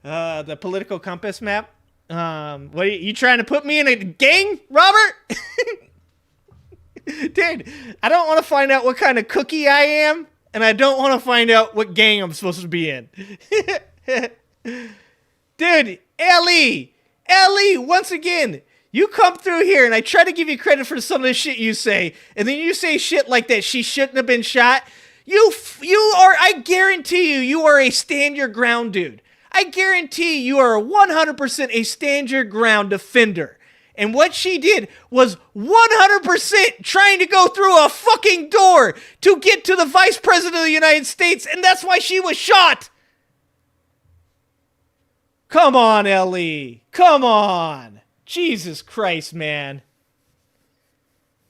The political compass map. What are you trying to put me in a gang, Robert? Dude, I don't want to find out what kind of cookie I am. and I don't want to find out what gang I'm supposed to be in. Dude, Ellie, once again, you come through here, and I try to give you credit for some of the shit you say, and then you say shit like that she shouldn't have been shot. You are, I guarantee you are a stand your ground dude. I guarantee you are 100% a stand your ground defender. And what she did was 100% trying to go through a fucking door to get to the Vice President of the United States, and that's why she was shot. Come on, Ellie. Come on. Jesus Christ, man.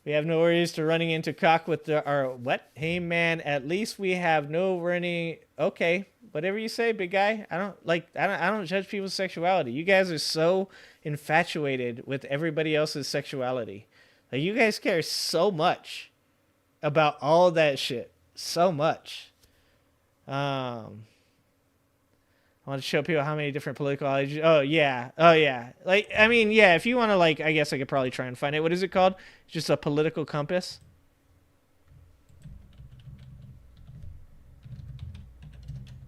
We have no worries to running into cock with our what? Hey, man, at least we have no running. Okay, whatever you say, big guy. I don't judge people's sexuality. You guys are so infatuated with everybody else's sexuality. Like, you guys care so much about all that shit. So much. I want to show people how many different political ideologies. Oh, yeah. Like, I mean, yeah, if you want to, like, I guess I could probably try and find it. What is it called? Just a political compass?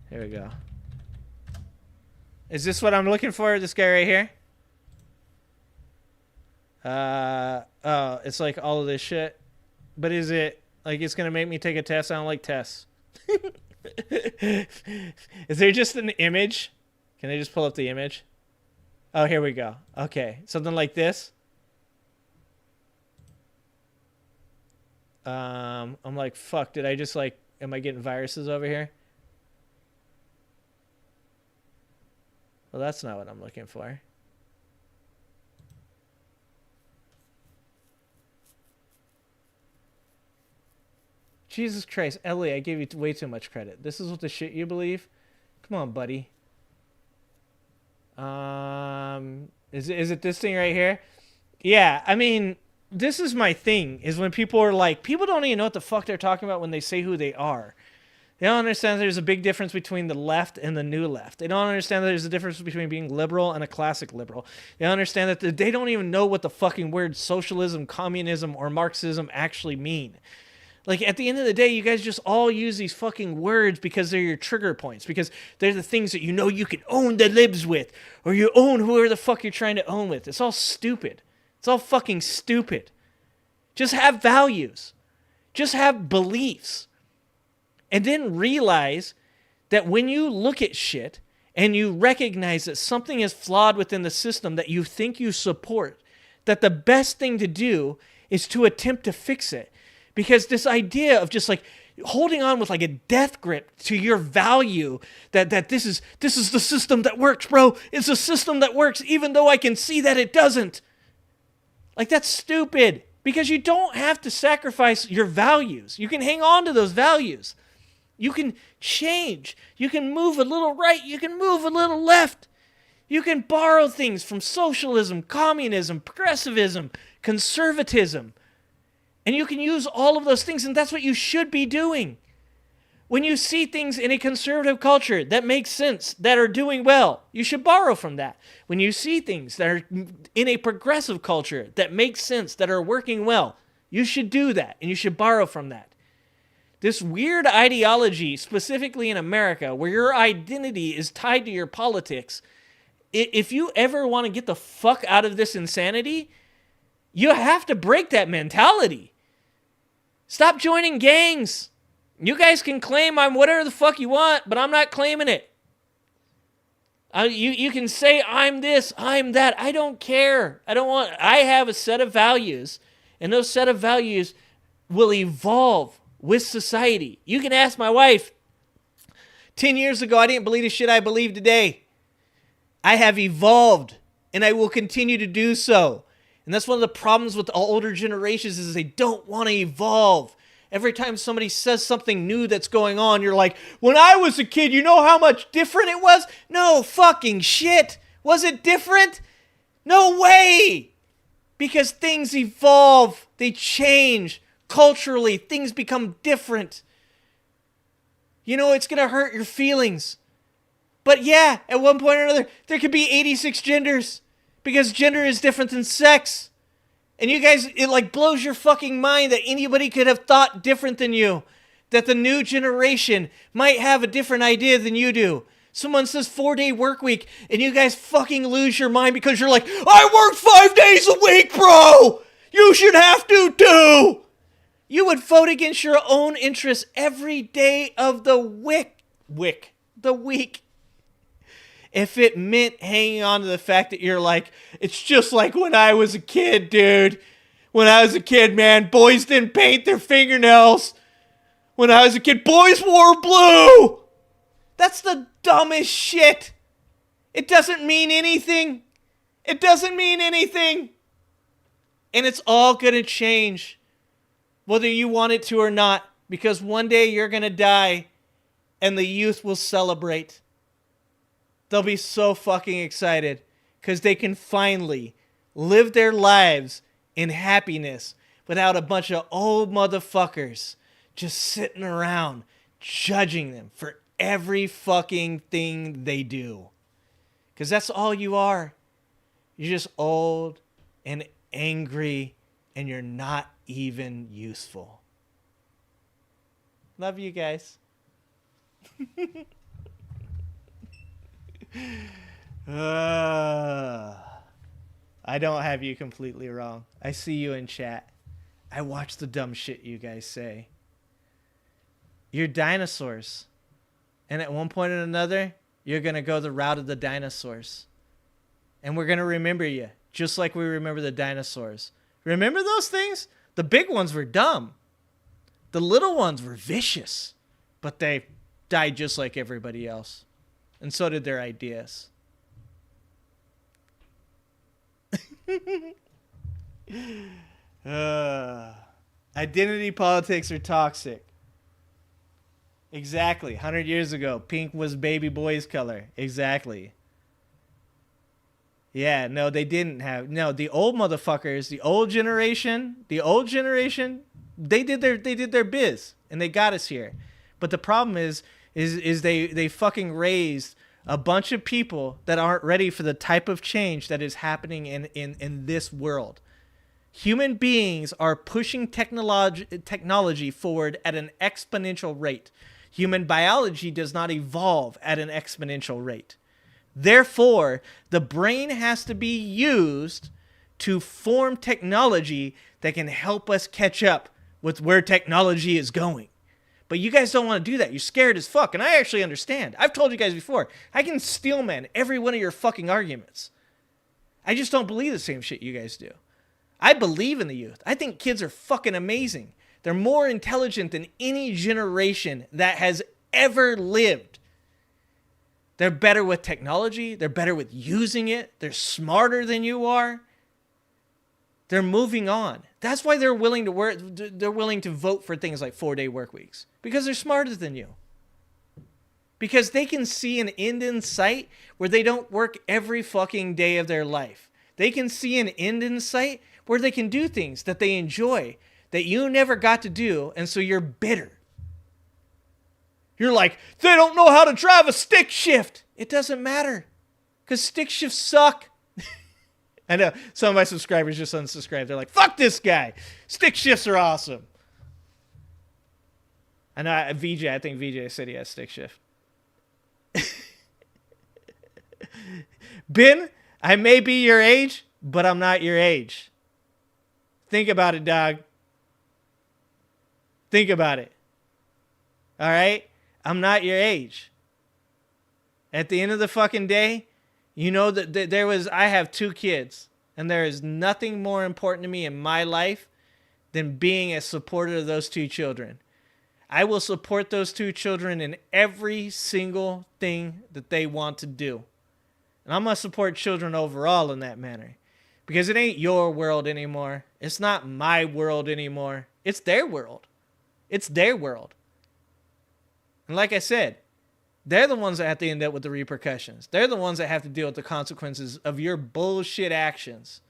Here we go. Is this what I'm looking for? This guy right here? Oh, it's like all of this shit. But is it, like, it's going to make me take a test? I don't like tests. Is there just an image? Can I just pull up the image? Oh, here we go. Okay, something like this. I'm like, fuck, did I just like, am I getting viruses over here? Well, that's not what I'm looking for. Jesus Christ, Ellie, I gave you way too much credit. This is what the shit you believe? Come on, buddy. Is it this thing right here? Yeah, I mean, this is my thing, is when people are like, people don't even know what the fuck they're talking about when they say who they are. They don't understand there's a big difference between the left and the new left. They don't understand that there's a difference between being liberal and a classic liberal. They don't understand that they don't even know what the fucking words socialism, communism, or Marxism actually mean. Like, at the end of the day, you guys just all use these fucking words because they're your trigger points, because they're the things that you know you can own the libs with, or you own whoever the fuck you're trying to own with. It's all stupid. It's all fucking stupid. Just have values. Just have beliefs. And then realize that when you look at shit and you recognize that something is flawed within the system that you think you support, that the best thing to do is to attempt to fix it. Because this idea of just like holding on with like a death grip to your value that this is the system that works, bro. It's a system that works even though I can see that it doesn't. Like, that's stupid, because you don't have to sacrifice your values. You can hang on to those values. You can change. You can move a little right. You can move a little left. You can borrow things from socialism, communism, progressivism, conservatism. And you can use all of those things, and that's what you should be doing. When you see things in a conservative culture that make sense, that are doing well, you should borrow from that. When you see things that are in a progressive culture that make sense, that are working well, you should do that, and you should borrow from that. This weird ideology, specifically in America, where your identity is tied to your politics, if you ever want to get the fuck out of this insanity, you have to break that mentality. Stop joining gangs. You guys can claim I'm whatever the fuck you want, but I'm not claiming it. You can say I'm this, I'm that. I don't care. I have a set of values, and those set of values will evolve with society. You can ask my wife. 10 years ago, I didn't believe the shit I believe today. I have evolved, and I will continue to do so. And that's one of the problems with the older generations, is they don't want to evolve. Every time somebody says something new that's going on, you're like, when I was a kid, you know how much different it was? No fucking shit. Was it different? No way. Because things evolve. They change. Culturally, things become different. You know, it's going to hurt your feelings. But yeah, at one point or another, there could be 86 genders. Because gender is different than sex. And you guys, it like blows your fucking mind that anybody could have thought different than you. that the new generation might have a different idea than you do. Someone says 4-day work week, and you guys fucking lose your mind because you're like, I work 5 days a week, bro! You should have to too! You would vote against your own interests every day of the week. If it meant hanging on to the fact that you're like, it's just like when I was a kid, dude. When I was a kid, man, boys didn't paint their fingernails. When I was a kid, boys wore blue. That's the dumbest shit. It doesn't mean anything. It doesn't mean anything. And it's all going to change, whether you want it to or not, because one day you're going to die and the youth will celebrate. They'll be so fucking excited because they can finally live their lives in happiness without a bunch of old motherfuckers just sitting around judging them for every fucking thing they do. Because that's all you are. You're just old and angry and you're not even useful. Love you guys. I don't have you completely wrong. I see you in chat. I watch the dumb shit you guys say. You're dinosaurs. And at one point or another, you're going to go the route of the dinosaurs. And we're going to remember you, just like we remember the dinosaurs. Remember those things? The big ones were dumb. The little ones were vicious. But they died just like everybody else. And so did their ideas. Identity politics are toxic. Exactly. 100 years ago, pink was baby boy's color. Exactly. Yeah, no, they didn't have... No, the old motherfuckers, the old generation, they did their biz, and they got us here. But the problem is they fucking raised a bunch of people that aren't ready for the type of change that is happening in this world. Human beings are pushing technology forward at an exponential rate. Human biology does not evolve at an exponential rate. Therefore, the brain has to be used to form technology that can help us catch up with where technology is going. But you guys don't want to do that. You're scared as fuck. And I actually understand. I've told you guys before, I can steelman every one of your fucking arguments. I just don't believe the same shit you guys do. I believe in the youth. I think kids are fucking amazing. They're more intelligent than any generation that has ever lived. They're better with technology. They're better with using it. They're smarter than you are. They're moving on. That's why they're willing to vote for things like 4-day work weeks. Because they're smarter than you. Because they can see an end in sight where they don't work every fucking day of their life. They can see an end in sight where they can do things that they enjoy that you never got to do, and so you're bitter. You're like, they don't know how to drive a stick shift. It doesn't matter, because stick shifts suck. I know some of my subscribers just unsubscribed. They're like, fuck this guy. Stick shifts are awesome. I know I think VJ said he has stick shift. Ben, I may be your age, but I'm not your age. Think about it, dog. Think about it. All right? I'm not your age. At the end of the fucking day, you know that I have 2 kids, and there is nothing more important to me in my life than being a supporter of those 2 children. I will support those 2 children in every single thing that they want to do. And I'm going to support children overall in that manner. Because it ain't your world anymore. It's not my world anymore. It's their world. It's their world. And like I said, they're the ones that have to end up with the repercussions. They're the ones that have to deal with the consequences of your bullshit actions.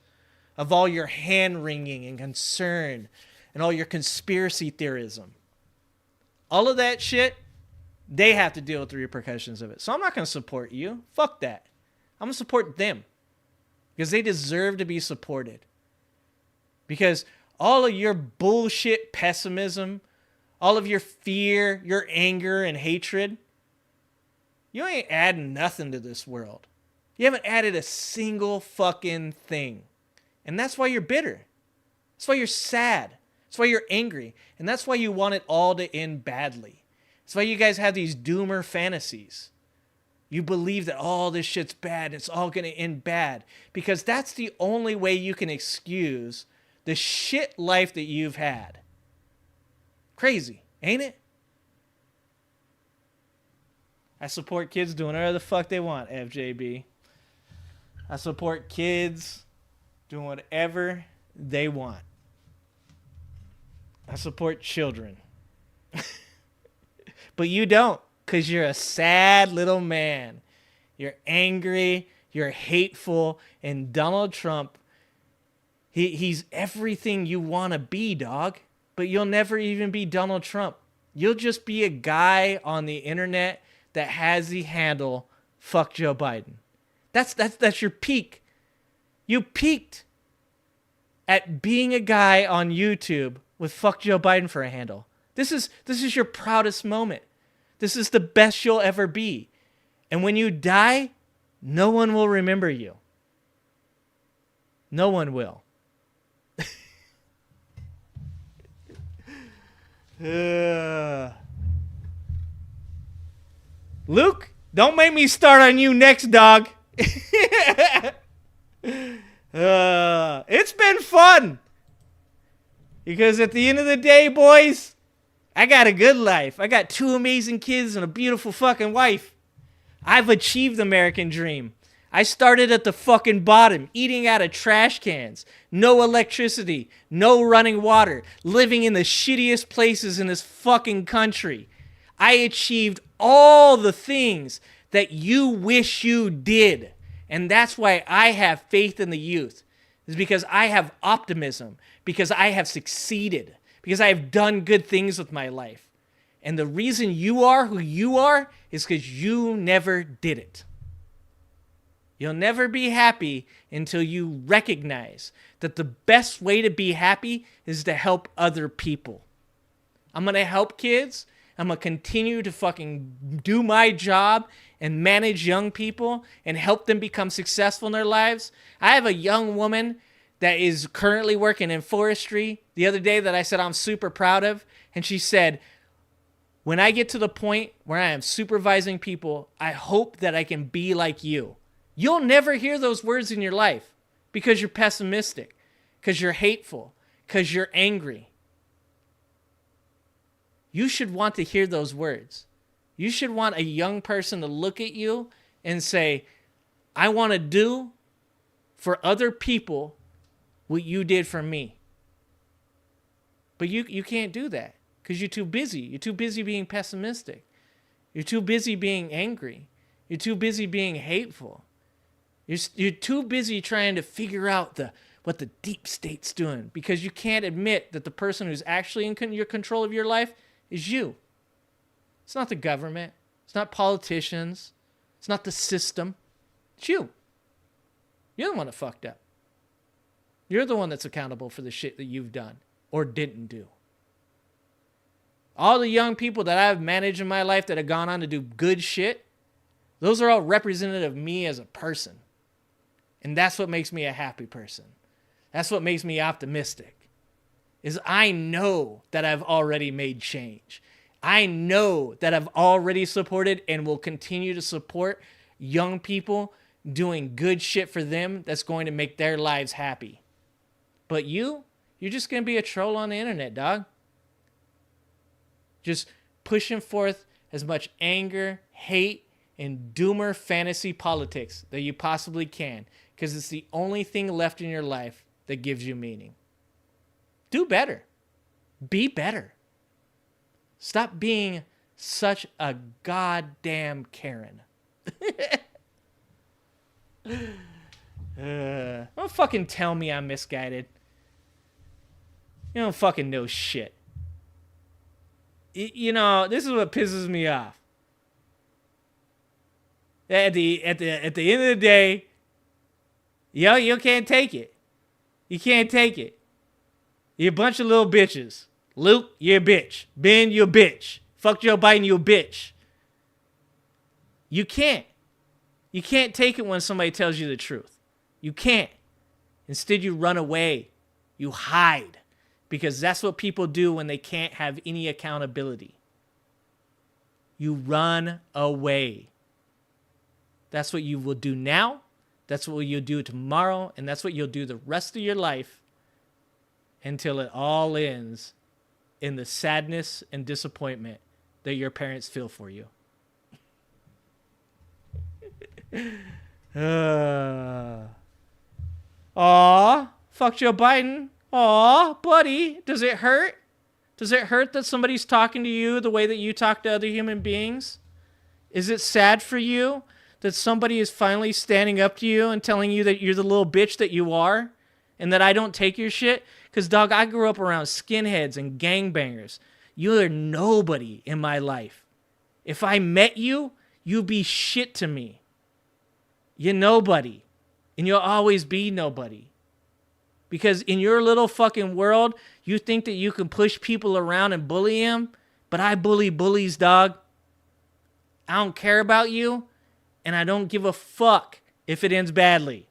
Of all your hand-wringing and concern. And all your conspiracy theorism. All of that shit, they have to deal with the repercussions of it. So I'm not going to support you. Fuck that. I'm going to support them. Because they deserve to be supported. Because all of your bullshit pessimism, all of your fear, your anger, and hatred, you ain't adding nothing to this world. You haven't added a single fucking thing. And that's why you're bitter. That's why you're sad. That's why you're angry. And that's why you want it all to end badly. That's why you guys have these doomer fantasies. You believe that all this shit's bad and it's all going to end bad. Because that's the only way you can excuse the shit life that you've had. Crazy, ain't it? I support kids doing whatever the fuck they want, FJB. I support kids doing whatever they want. I support children. But you don't, because you're a sad little man. You're angry, you're hateful, and Donald Trump, he's everything you want to be, dog. But you'll never even be Donald Trump. You'll just be a guy on the internet that has the handle, fuck Joe Biden. That's your peak. You peaked at being a guy on YouTube with fuck Joe Biden for a handle. This is your proudest moment. This is the best you'll ever be. And when you die, no one will remember you. No one will. Luke, don't make me start on you next, dog. It's been fun. Because at the end of the day, boys, I got a good life. I got 2 amazing kids and a beautiful fucking wife. I've achieved the American dream. I started at the fucking bottom, eating out of trash cans, no electricity, no running water, living in the shittiest places in this fucking country. I achieved all the things that you wish you did. And that's why I have faith in the youth. It's because I have optimism, because I have succeeded, because I have done good things with my life. And the reason you are who you are is because you never did it. You'll never be happy until you recognize that the best way to be happy is to help other people. I'm going to help kids. I'm going to continue to fucking do my job and manage young people and help them become successful in their lives. I have a young woman that is currently working in forestry the other day that I said I'm super proud of. And she said, when I get to the point where I am supervising people, I hope that I can be like you. You'll never hear those words in your life because you're pessimistic, because you're hateful, because you're angry. You should want to hear those words. You should want a young person to look at you and say, I want to do for other people what you did for me. But you can't do that because you're too busy. You're too busy being pessimistic. You're too busy being angry. You're too busy being hateful. You're too busy trying to figure out what the deep state's doing because you can't admit that the person who's actually in your control of your life is you. It's not the government. It's not politicians. It's not the system. It's you. You're the one that fucked up. You're the one that's accountable for the shit that you've done or didn't do. All the young people that I've managed in my life that have gone on to do good shit, those are all representative of me as a person. And that's what makes me a happy person. That's what makes me optimistic. Is I know that I've already made change. I know that I've already supported and will continue to support young people doing good shit for them that's going to make their lives happy. But you're just going to be a troll on the internet, dog. Just pushing forth as much anger, hate, and doomer fantasy politics that you possibly can. Because it's the only thing left in your life that gives you meaning. Do better. Be better. Stop being such a goddamn Karen. Don't fucking tell me I'm misguided. You don't fucking know shit. You know, this is what pisses me off. At the end of the day, you can't take it. You can't take it. You're a bunch of little bitches. Luke, you're a bitch. Ben, you're a bitch. Fuck Joe Biden, you a bitch. You can't. You can't take it when somebody tells you the truth. You can't. Instead, you run away. You hide. Because that's what people do when they can't have any accountability. You run away. That's what you will do now. That's what you'll do tomorrow. And that's what you'll do the rest of your life until it all ends in the sadness and disappointment that your parents feel for you. Aw, fuck Joe Biden. Aw, buddy, does it hurt? Does it hurt that somebody's talking to you the way that you talk to other human beings? Is it sad for you that somebody is finally standing up to you and telling you that you're the little bitch that you are and that I don't take your shit? Because, dog, I grew up around skinheads and gangbangers. You are nobody in my life. If I met you, you'd be shit to me. You're nobody. And you'll always be nobody. Because in your little fucking world, you think that you can push people around and bully them, but I bully bullies, dog. I don't care about you, and I don't give a fuck if it ends badly.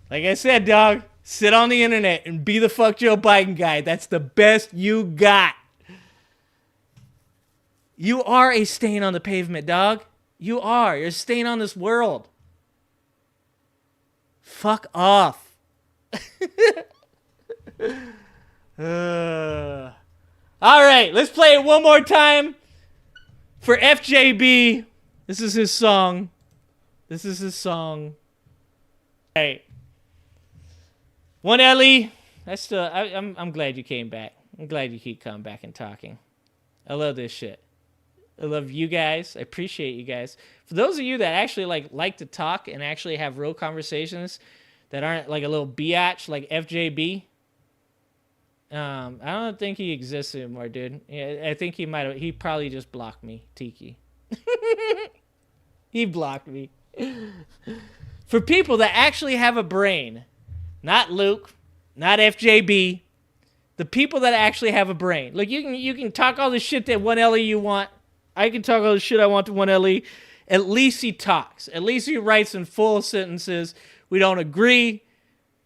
Like I said, dog, sit on the internet and be the fuck Joe Biden guy. That's the best you got. You are a stain on the pavement, dog. You are. You're a stain on this world. Fuck off. All right, let's play it one more time for FJB. This is his song. This is his song. Hey, One Ellie. I'm glad you came back. I'm glad you keep coming back and talking. I love this shit. I love you guys. I appreciate you guys. For those of you that actually like to talk and actually have real conversations that aren't like a little biatch like FJB. I don't think he exists anymore, dude. Yeah, I think he probably just blocked me, Tiki. He blocked me. For people that actually have a brain, not Luke, not FJB, the people that actually have a brain. Look, you can talk all the shit that 1LE you want. I can talk all the shit I want to 1LE. At least he talks. At least he writes in full sentences. We don't agree,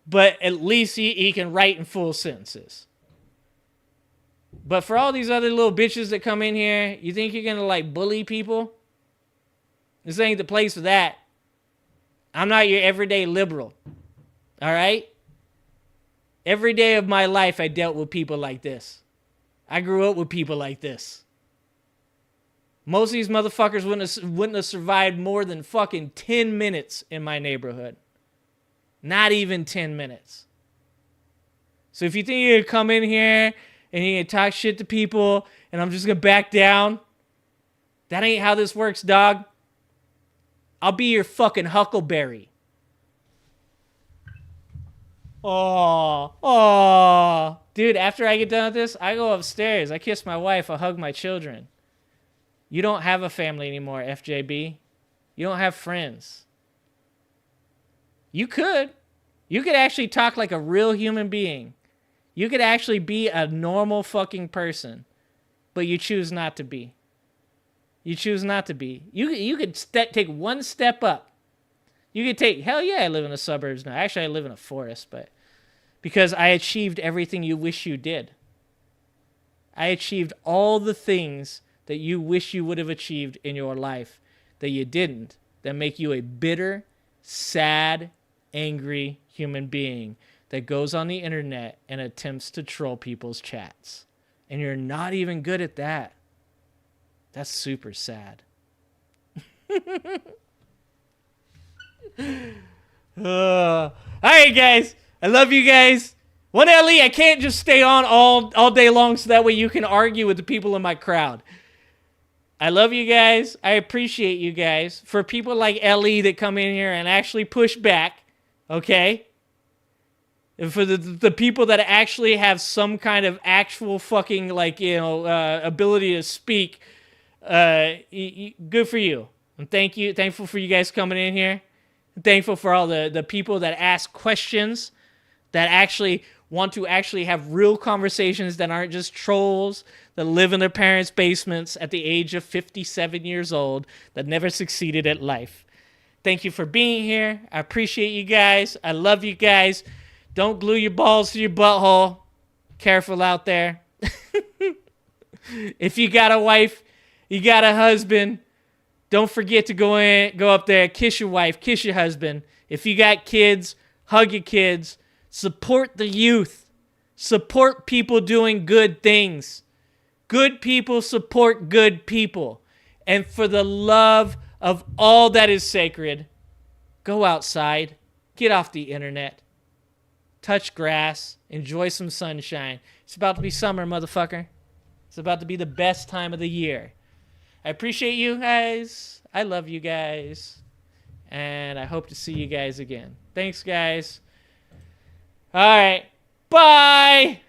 but at least he can write in full sentences. But for all these other little bitches that come in here, you think you're going to like bully people? This ain't the place for that. I'm not your everyday liberal. All right? Every day of my life, I dealt with people like this. I grew up with people like this. Most of these motherfuckers wouldn't have survived more than fucking 10 minutes in my neighborhood. Not even 10 minutes. So if you think you're going to come in here and you're going to talk shit to people and I'm just going to back down, that ain't how this works, dog. I'll be your fucking Huckleberry. Oh. Dude, after I get done with this, I go upstairs. I kiss my wife. I hug my children. You don't have a family anymore, FJB. You don't have friends. You could. You could actually talk like a real human being. You could actually be a normal fucking person. But you choose not to be. You choose not to be. You could take one step up. You could take, hell yeah, I live in the suburbs now. Actually, I live in a forest, but because I achieved everything you wish you did. I achieved all the things that you wish you would have achieved in your life that you didn't, that make you a bitter, sad, angry human being that goes on the internet and attempts to troll people's chats. And you're not even good at that. That's super sad. All right, guys. I love you guys. 1LE, I can't just stay on all day long so that way you can argue with the people in my crowd. I love you guys. I appreciate you guys. For people like LE that come in here and actually push back, okay? And for the people that actually have some kind of actual fucking, ability to speak, good for you. And thankful for you guys coming in here. I'm thankful for all the people that ask questions, that actually want to actually have real conversations that aren't just trolls that live in their parents' basements at the age of 57 years old that never succeeded at life. Thank you for being here. I appreciate you guys. I love you guys. Don't glue your balls to your butthole. Careful out there. If you got a wife, you got a husband, don't forget to go up there, kiss your wife, kiss your husband. If you got kids, hug your kids. Support the youth. Support people doing good things. Good people support good people. And for the love of all that is sacred, go outside, get off the internet, touch grass, enjoy some sunshine. It's about to be summer, motherfucker. It's about to be the best time of the year. I appreciate you guys. I love you guys. And I hope to see you guys again. Thanks, guys. All right. Bye.